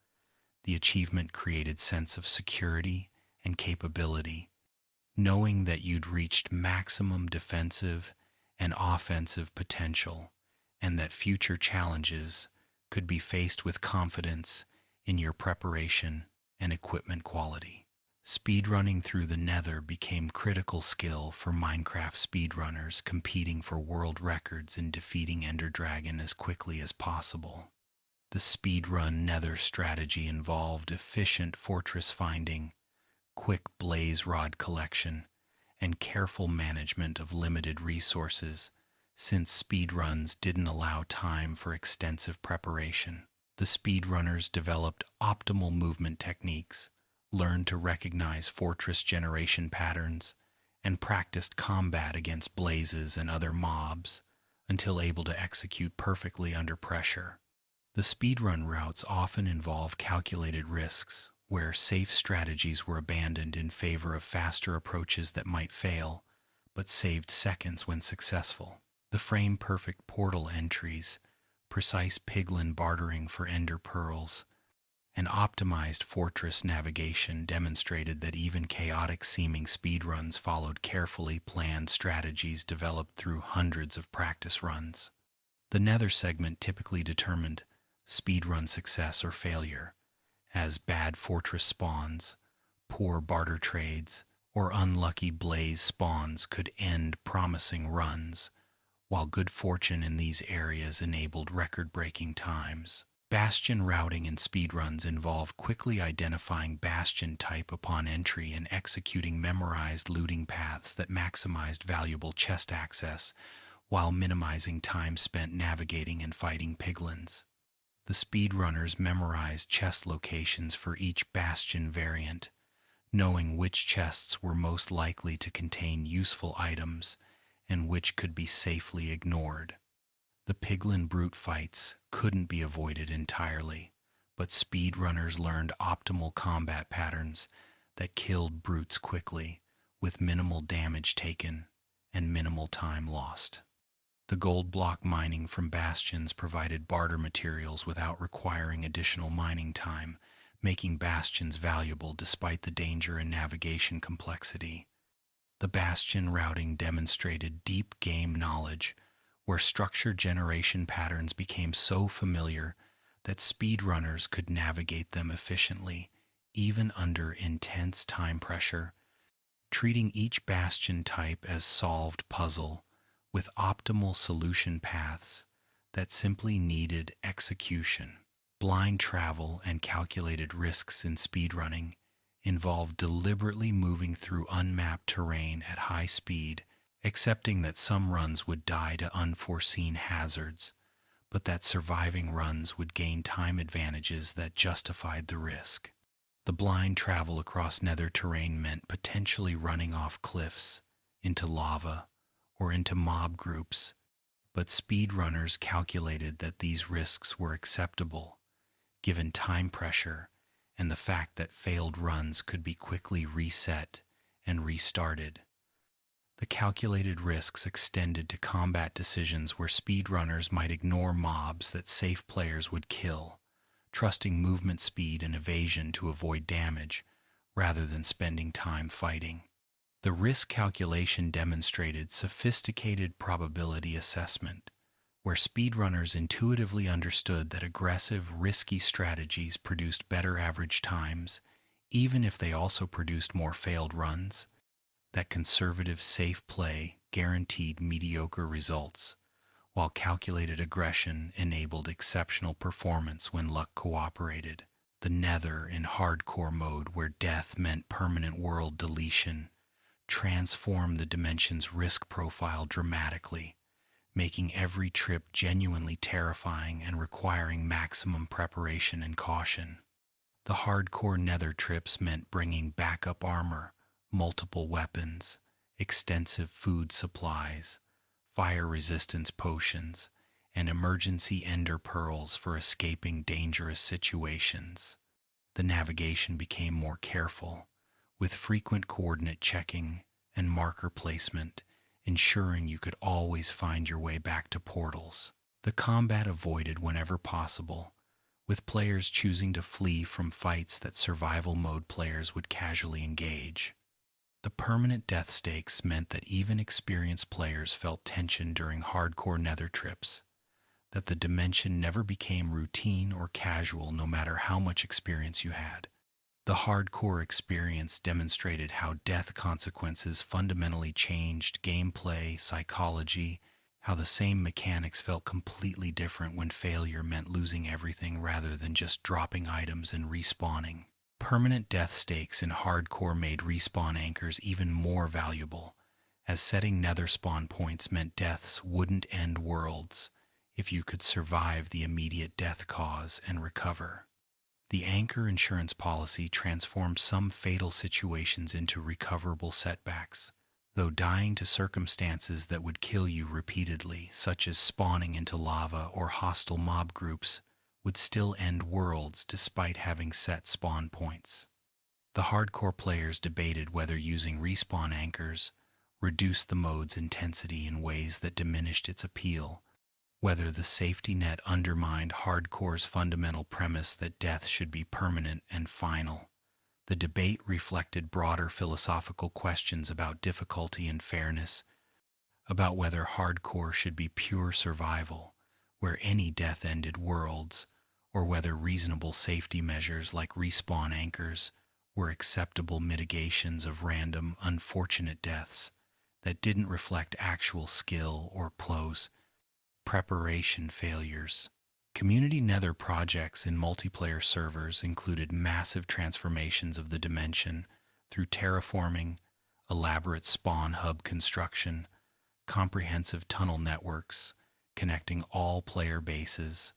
The achievement created sense of security and capability, knowing that you'd reached maximum defensive and offensive potential, and that future challenges could be faced with confidence in your preparation and equipment quality. Speedrunning through the Nether became critical skill for Minecraft speedrunners competing for world records in defeating Ender Dragon as quickly as possible. The speedrun Nether strategy involved efficient fortress finding, quick blaze rod collection, and careful management of limited resources, since speedruns didn't allow time for extensive preparation. The speedrunners developed optimal movement techniques, learned to recognize fortress generation patterns, and practiced combat against blazes and other mobs until able to execute perfectly under pressure. The speedrun routes often involve calculated risks, where safe strategies were abandoned in favor of faster approaches that might fail, but saved seconds when successful. The frame-perfect portal entries, precise piglin bartering for ender pearls, and optimized fortress navigation demonstrated that even chaotic-seeming speedruns followed carefully planned strategies developed through hundreds of practice runs. The Nether segment typically determined speedrun success or failure, as bad fortress spawns, poor barter trades, or unlucky blaze spawns could end promising runs, while good fortune in these areas enabled record-breaking times. Bastion routing in speedruns involved quickly identifying bastion type upon entry and executing memorized looting paths that maximized valuable chest access while minimizing time spent navigating and fighting piglins. The speedrunners memorized chest locations for each bastion variant, knowing which chests were most likely to contain useful items and which could be safely ignored. The piglin brute fights couldn't be avoided entirely, but speedrunners learned optimal combat patterns that killed brutes quickly, with minimal damage taken and minimal time lost. The gold block mining from bastions provided barter materials without requiring additional mining time, making bastions valuable despite the danger and navigation complexity. The bastion routing demonstrated deep game knowledge, where structure generation patterns became so familiar that speedrunners could navigate them efficiently, even under intense time pressure, treating each bastion type as solved puzzle with optimal solution paths that simply needed execution. Blind travel and calculated risks in speedrunning involved deliberately moving through unmapped terrain at high speed, accepting that some runs would die to unforeseen hazards, but that surviving runs would gain time advantages that justified the risk. The blind travel across nether terrain meant potentially running off cliffs, into lava, or into mob groups, but speedrunners calculated that these risks were acceptable, given time pressure and the fact that failed runs could be quickly reset and restarted. The calculated risks extended to combat decisions where speedrunners might ignore mobs that safe players would kill, trusting movement speed and evasion to avoid damage rather than spending time fighting. The risk calculation demonstrated sophisticated probability assessment, where speedrunners intuitively understood that aggressive, risky strategies produced better average times, even if they also produced more failed runs, that conservative, safe play guaranteed mediocre results, while calculated aggression enabled exceptional performance when luck cooperated. The Nether in hardcore mode, where death meant permanent world deletion, transformed the dimension's risk profile dramatically, making every trip genuinely terrifying and requiring maximum preparation and caution. The hardcore nether trips meant bringing backup armor, multiple weapons, extensive food supplies, fire resistance potions, and emergency ender pearls for escaping dangerous situations. The navigation became more careful, with frequent coordinate checking and marker placement, ensuring you could always find your way back to portals. The combat avoided whenever possible, with players choosing to flee from fights that survival mode players would casually engage. The permanent death stakes meant that even experienced players felt tension during hardcore nether trips, that the dimension never became routine or casual no matter how much experience you had. The hardcore experience demonstrated how death consequences fundamentally changed gameplay, psychology, how the same mechanics felt completely different when failure meant losing everything rather than just dropping items and respawning. Permanent death stakes in hardcore made respawn anchors even more valuable, as setting nether spawn points meant deaths wouldn't end worlds if you could survive the immediate death cause and recover. The anchor insurance policy transformed some fatal situations into recoverable setbacks, though dying to circumstances that would kill you repeatedly, such as spawning into lava or hostile mob groups, would still end worlds despite having set spawn points. The hardcore players debated whether using respawn anchors reduced the mode's intensity in ways that diminished its appeal, whether the safety net undermined hardcore's fundamental premise that death should be permanent and final. The debate reflected broader philosophical questions about difficulty and fairness, about whether hardcore should be pure survival, where any death ended worlds, or whether reasonable safety measures like respawn anchors were acceptable mitigations of random, unfortunate deaths that didn't reflect actual skill or pros. Preparation failures. Community nether projects in multiplayer servers included massive transformations of the dimension through terraforming, elaborate spawn hub construction, comprehensive tunnel networks connecting all player bases,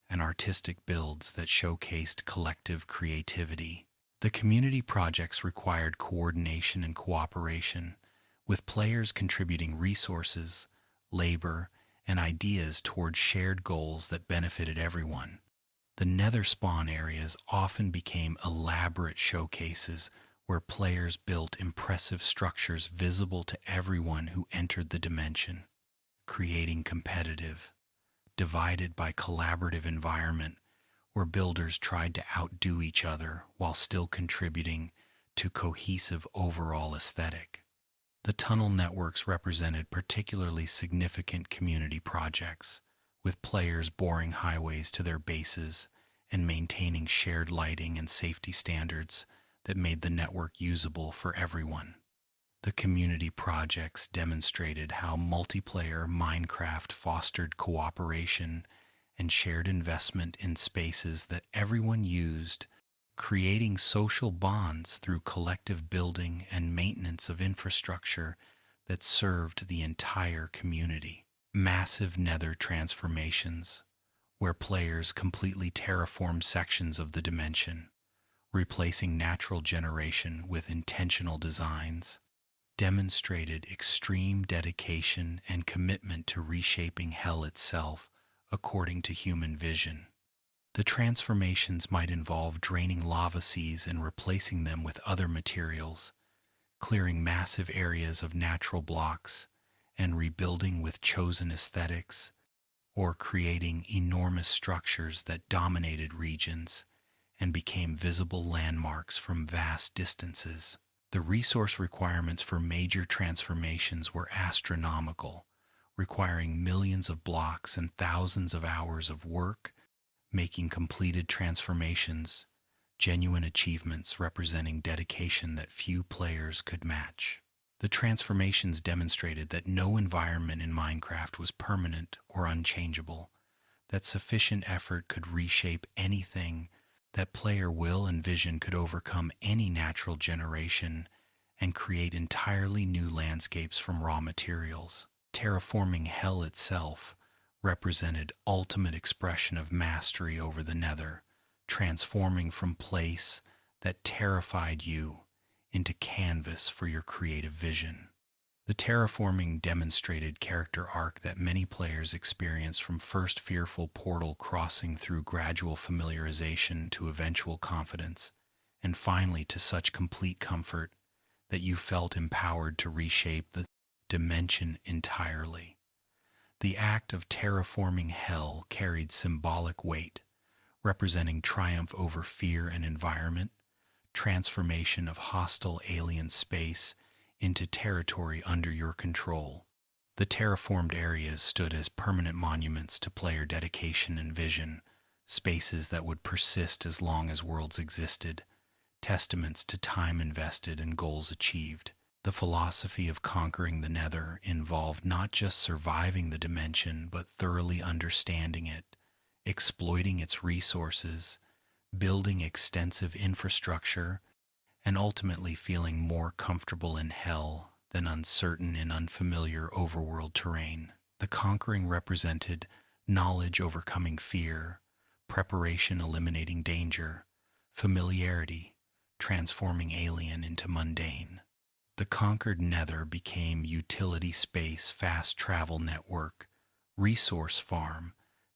and artistic builds that showcased collective creativity. The community projects required coordination and cooperation, with players contributing resources, labor, and ideas towards shared goals that benefited everyone. The nether spawn areas often became elaborate showcases where players built impressive structures visible to everyone who entered the dimension, creating competitive, divided by collaborative environment where builders tried to outdo each other while still contributing to cohesive overall aesthetic. The tunnel networks represented particularly significant community projects, with players boring highways to their bases and maintaining shared lighting and safety standards that made the network usable for everyone. The community projects demonstrated how multiplayer Minecraft fostered cooperation and shared investment in spaces that everyone used, creating social bonds through collective building and maintenance of infrastructure that served the entire community. Massive nether transformations. where players completely terraformed sections of the dimension, replacing natural generation with intentional designs, demonstrated extreme dedication and commitment to reshaping hell itself according to human vision. The transformations might involve draining lava seas and replacing them with other materials, clearing massive areas of natural blocks and rebuilding with chosen aesthetics, or creating enormous structures that dominated regions and became visible landmarks from vast distances. The resource requirements for major transformations were astronomical, requiring millions of blocks and thousands of hours of work, making completed transformations genuine achievements representing dedication that few players could match. The transformations demonstrated that no environment in Minecraft was permanent or unchangeable, that sufficient effort could reshape anything, that player will and vision could overcome any natural generation and create entirely new landscapes from raw materials. Terraforming hell itself represented ultimate expression of mastery over the Nether, transforming from place that terrified you into canvas for your creative vision. The terraforming demonstrated character arc that many players experience, from first fearful portal crossing through gradual familiarization to eventual confidence, and finally to such complete comfort that you felt empowered to reshape the dimension entirely. The act of terraforming hell carried symbolic weight, representing triumph over fear and environment, transformation of hostile alien space into territory under your control. The terraformed areas stood as permanent monuments to player dedication and vision, spaces that would persist as long as worlds existed, testaments to time invested and goals achieved. The philosophy of conquering the Nether involved not just surviving the dimension, but thoroughly understanding it, exploiting its resources, building extensive infrastructure, and ultimately feeling more comfortable in hell than uncertain and unfamiliar overworld terrain. The conquering represented knowledge overcoming fear, preparation eliminating danger, familiarity transforming alien into mundane. The conquered Nether became utility space, fast travel network, resource farm,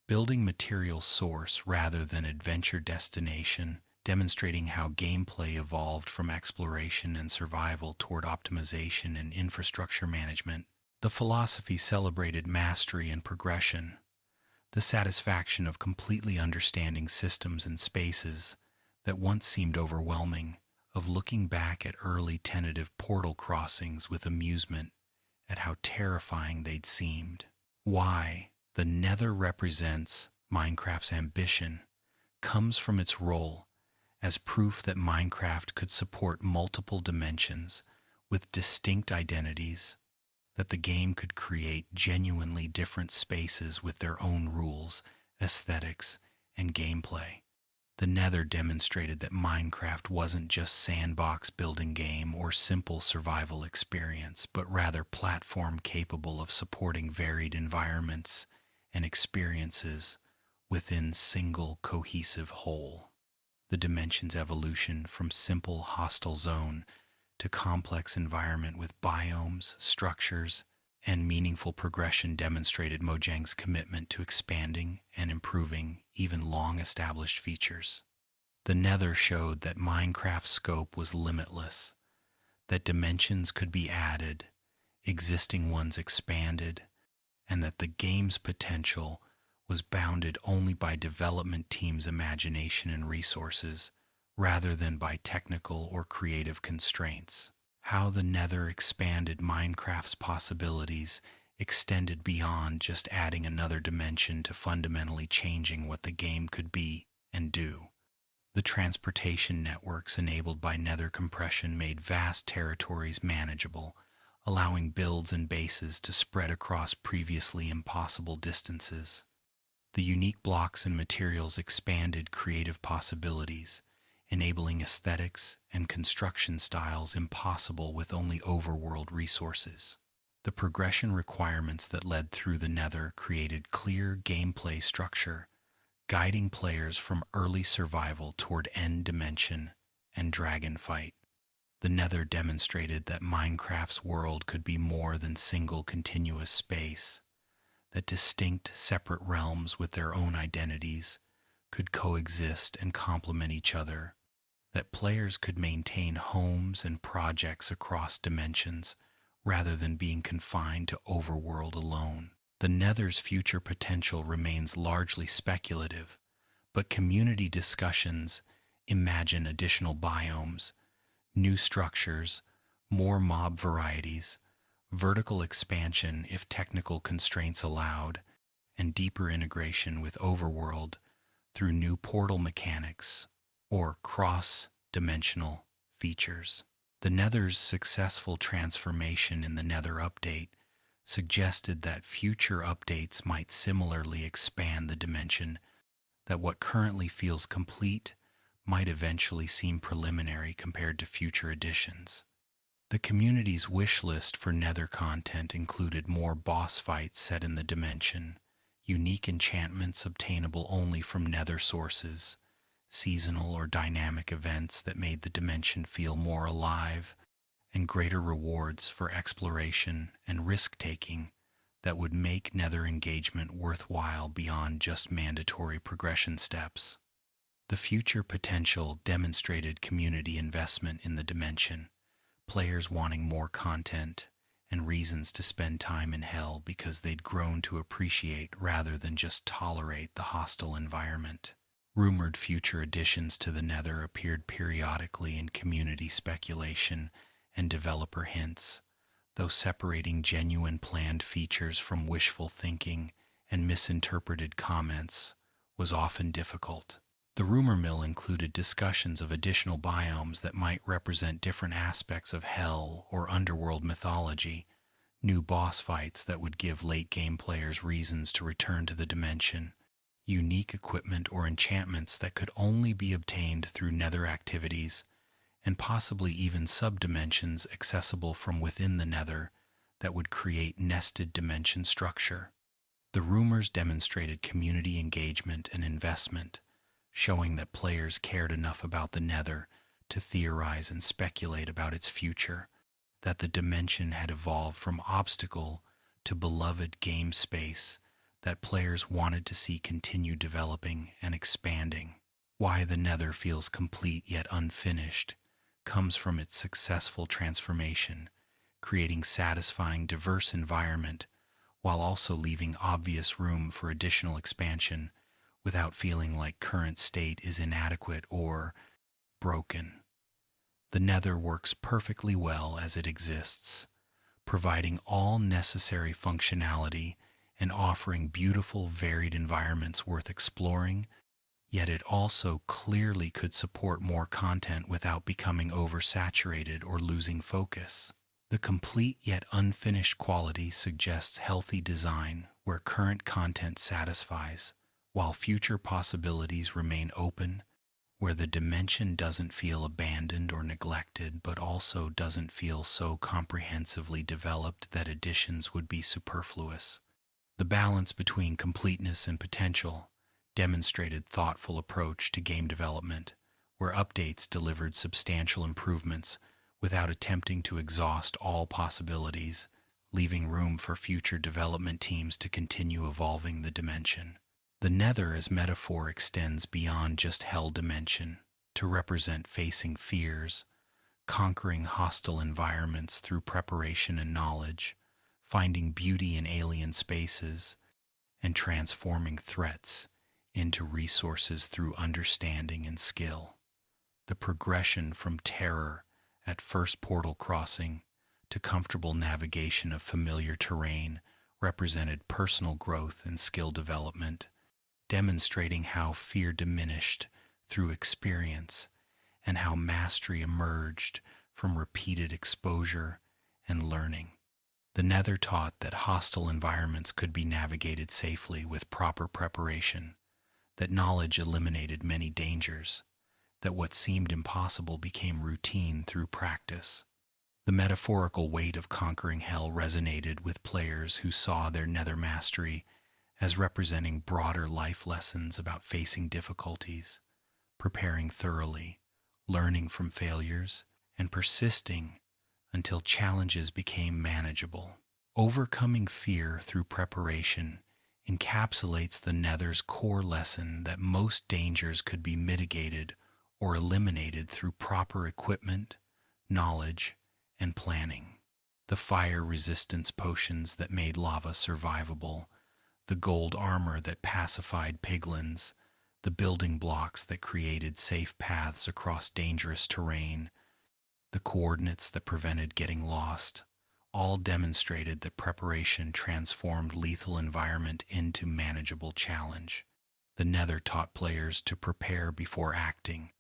building material source rather than adventure destination, demonstrating how gameplay evolved from exploration and survival toward optimization and infrastructure management. The philosophy celebrated mastery and progression, the satisfaction of completely understanding systems and spaces that once seemed overwhelming, of looking back at early tentative portal crossings with amusement at how terrifying they'd seemed. Why the Nether represents Minecraft's ambition comes from its role as proof that Minecraft could support multiple dimensions with distinct identities, that the game could create genuinely different spaces with their own rules, aesthetics, and gameplay. The Nether demonstrated that Minecraft wasn't just sandbox building game or simple survival experience, but rather platform capable of supporting varied environments and experiences within single cohesive whole. The dimension's evolution from simple hostile zone to complex environment with biomes, structures, and meaningful progression demonstrated Mojang's commitment to expanding and improving even long-established features. The Nether showed that Minecraft's scope was limitless, that dimensions could be added, existing ones expanded, and that the game's potential was bounded only by development teams' imagination and resources, rather than by technical or creative constraints. How the Nether expanded Minecraft's possibilities extended beyond just adding another dimension to fundamentally changing what the game could be and do. The transportation networks enabled by Nether compression made vast territories manageable, allowing builds and bases to spread across previously impossible distances. The unique blocks and materials expanded creative possibilities, enabling aesthetics and construction styles impossible with only overworld resources. The progression requirements that led through the Nether created clear gameplay structure, guiding players from early survival toward end dimension and dragon fight. The Nether demonstrated that Minecraft's world could be more than single continuous space, that distinct, separate realms with their own identities could coexist and complement each other, that players could maintain homes and projects across dimensions rather than being confined to Overworld alone. The Nether's future potential remains largely speculative, but community discussions imagine additional biomes, new structures, more mob varieties, vertical expansion if technical constraints allowed, and deeper integration with Overworld through new portal mechanics or cross-dimensional features. The Nether's successful transformation in the Nether update suggested that future updates might similarly expand the dimension, that what currently feels complete might eventually seem preliminary compared to future additions. The community's wish list for Nether content included more boss fights set in the dimension, unique enchantments obtainable only from Nether sources, seasonal or dynamic events that made the dimension feel more alive, and greater rewards for exploration and risk-taking that would make Nether engagement worthwhile beyond just mandatory progression steps. The future potential demonstrated community investment in the dimension, players wanting more content and reasons to spend time in Hell because they'd grown to appreciate rather than just tolerate the hostile environment. Rumored future additions to the Nether appeared periodically in community speculation and developer hints, though separating genuine planned features from wishful thinking and misinterpreted comments was often difficult. The rumor mill included discussions of additional biomes that might represent different aspects of Hell or Underworld mythology, new boss fights that would give late-game players reasons to return to the dimension, unique equipment or enchantments that could only be obtained through Nether activities, and possibly even sub-dimensions accessible from within the Nether that would create nested dimension structure. The rumors demonstrated community engagement and investment, showing that players cared enough about the Nether to theorize and speculate about its future, that the dimension had evolved from obstacle to beloved game space that players wanted to see continue developing and expanding. Why the Nether feels complete yet unfinished comes from its successful transformation, creating satisfying, diverse environment while also leaving obvious room for additional expansion without feeling like current state is inadequate or broken. The Nether works perfectly well as it exists, providing all necessary functionality and offering beautiful, varied environments worth exploring, yet it also clearly could support more content without becoming oversaturated or losing focus. The complete yet unfinished quality suggests healthy design where current content satisfies, while future possibilities remain open, where the dimension doesn't feel abandoned or neglected but also doesn't feel so comprehensively developed that additions would be superfluous. The balance between completeness and potential demonstrated thoughtful approach to game development, where updates delivered substantial improvements without attempting to exhaust all possibilities, leaving room for future development teams to continue evolving the dimension. The Nether as metaphor extends beyond just Hell dimension to represent facing fears, conquering hostile environments through preparation and knowledge, finding beauty in alien spaces, and transforming threats into resources through understanding and skill. The progression from terror at first portal crossing to comfortable navigation of familiar terrain represented personal growth and skill development, demonstrating how fear diminished through experience and how mastery emerged from repeated exposure and learning. The Nether taught that hostile environments could be navigated safely with proper preparation, that knowledge eliminated many dangers, that what seemed impossible became routine through practice. The metaphorical weight of conquering Hell resonated with players who saw their Nether mastery as representing broader life lessons about facing difficulties, preparing thoroughly, learning from failures, and persisting until challenges became manageable. Overcoming fear through preparation encapsulates the Nether's core lesson that most dangers could be mitigated or eliminated through proper equipment, knowledge, and planning. The fire resistance potions that made lava survivable, the gold armor that pacified piglins, the building blocks that created safe paths across dangerous terrain, the coordinates that prevented getting lost, all demonstrated that preparation transformed lethal environment into manageable challenge. The Nether taught players to prepare before acting,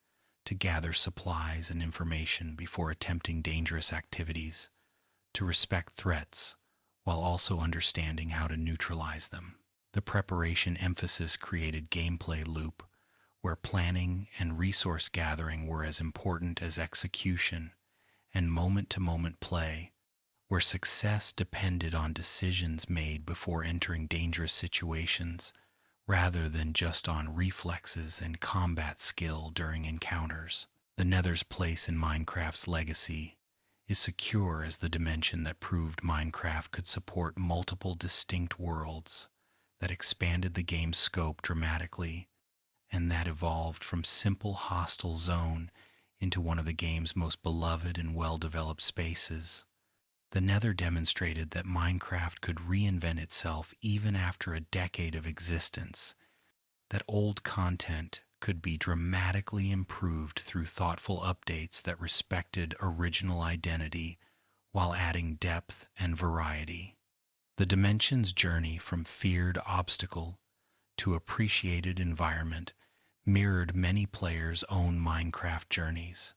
to gather supplies and information before attempting dangerous activities, to respect threats while also understanding how to neutralize them. The preparation emphasis created gameplay loop where planning and resource gathering were as important as execution, and moment-to-moment play where success depended on decisions made before entering dangerous situations rather than just on reflexes and combat skill during encounters. The Nether's place in Minecraft's legacy is secure as the dimension that proved Minecraft could support multiple distinct worlds, that expanded the game's scope dramatically, and that evolved from simple hostile zone into one of the game's most beloved and well-developed spaces. The Nether demonstrated that Minecraft could reinvent itself even after a decade of existence, that old content could be dramatically improved through thoughtful updates that respected original identity while adding depth and variety. The Dimension's journey from feared obstacle to appreciated environment mirrored many players' own Minecraft journeys,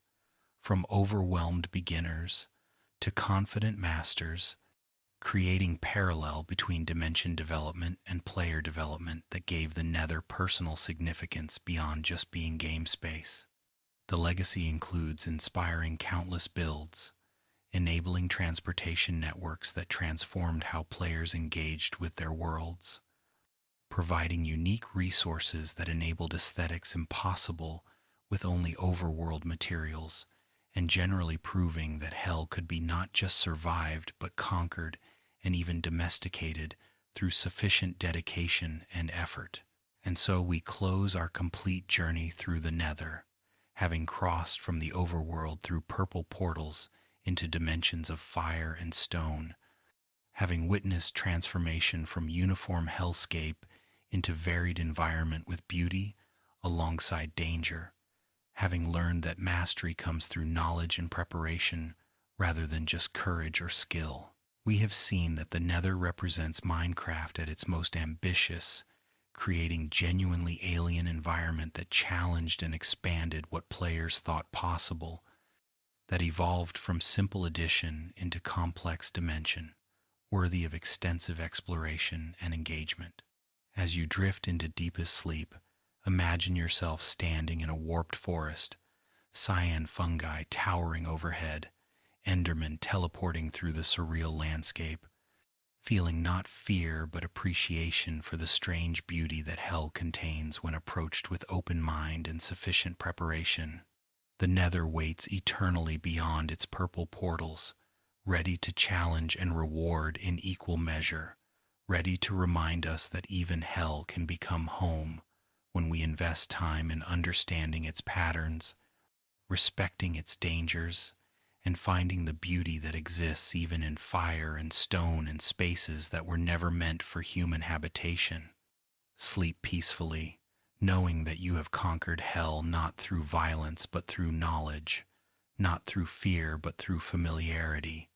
from overwhelmed beginners to confident masters, creating parallel between dimension development and player development that gave the Nether personal significance beyond just being game space. The legacy includes inspiring countless builds, enabling transportation networks that transformed how players engaged with their worlds, providing unique resources that enabled aesthetics impossible with only overworld materials, and generally proving that hell could be not just survived but conquered and even domesticated through sufficient dedication and effort. And so we close our complete journey through the Nether, having crossed from the overworld through purple portals into dimensions of fire and stone, having witnessed transformation from uniform hellscape into varied environment with beauty alongside danger, having learned that mastery comes through knowledge and preparation rather than just courage or skill. We have seen that the Nether represents Minecraft at its most ambitious, creating genuinely alien environment that challenged and expanded what players thought possible, that evolved from simple addition into complex dimension, worthy of extensive exploration and engagement. As you drift into deepest sleep, imagine yourself standing in a warped forest, cyan fungi towering overhead, Endermen teleporting through the surreal landscape, feeling not fear but appreciation for the strange beauty that hell contains when approached with open mind and sufficient preparation. The Nether waits eternally beyond its purple portals, ready to challenge and reward in equal measure, ready to remind us that even hell can become home when we invest time in understanding its patterns, respecting its dangers, and finding the beauty that exists even in fire and stone and spaces that were never meant for human habitation. Sleep peacefully, knowing that you have conquered hell not through violence but through knowledge, not through fear but through familiarity,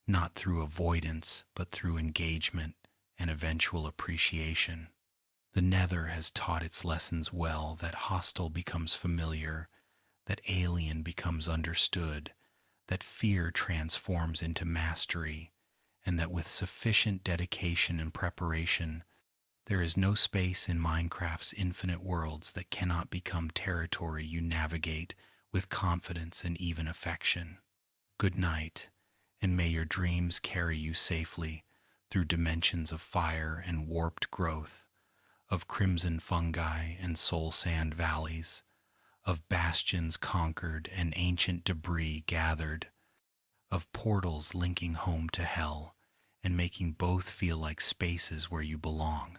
not through avoidance but through engagement and eventual appreciation. The Nether has taught its lessons well, that hostile becomes familiar, that alien becomes understood, that fear transforms into mastery, and that with sufficient dedication and preparation, there is no space in Minecraft's infinite worlds that cannot become territory you navigate with confidence and even affection. Good night, and may your dreams carry you safely through dimensions of fire and warped growth, of crimson fungi and soul sand valleys, of bastions conquered and ancient debris gathered, of portals linking home to hell and making both feel like spaces where you belong.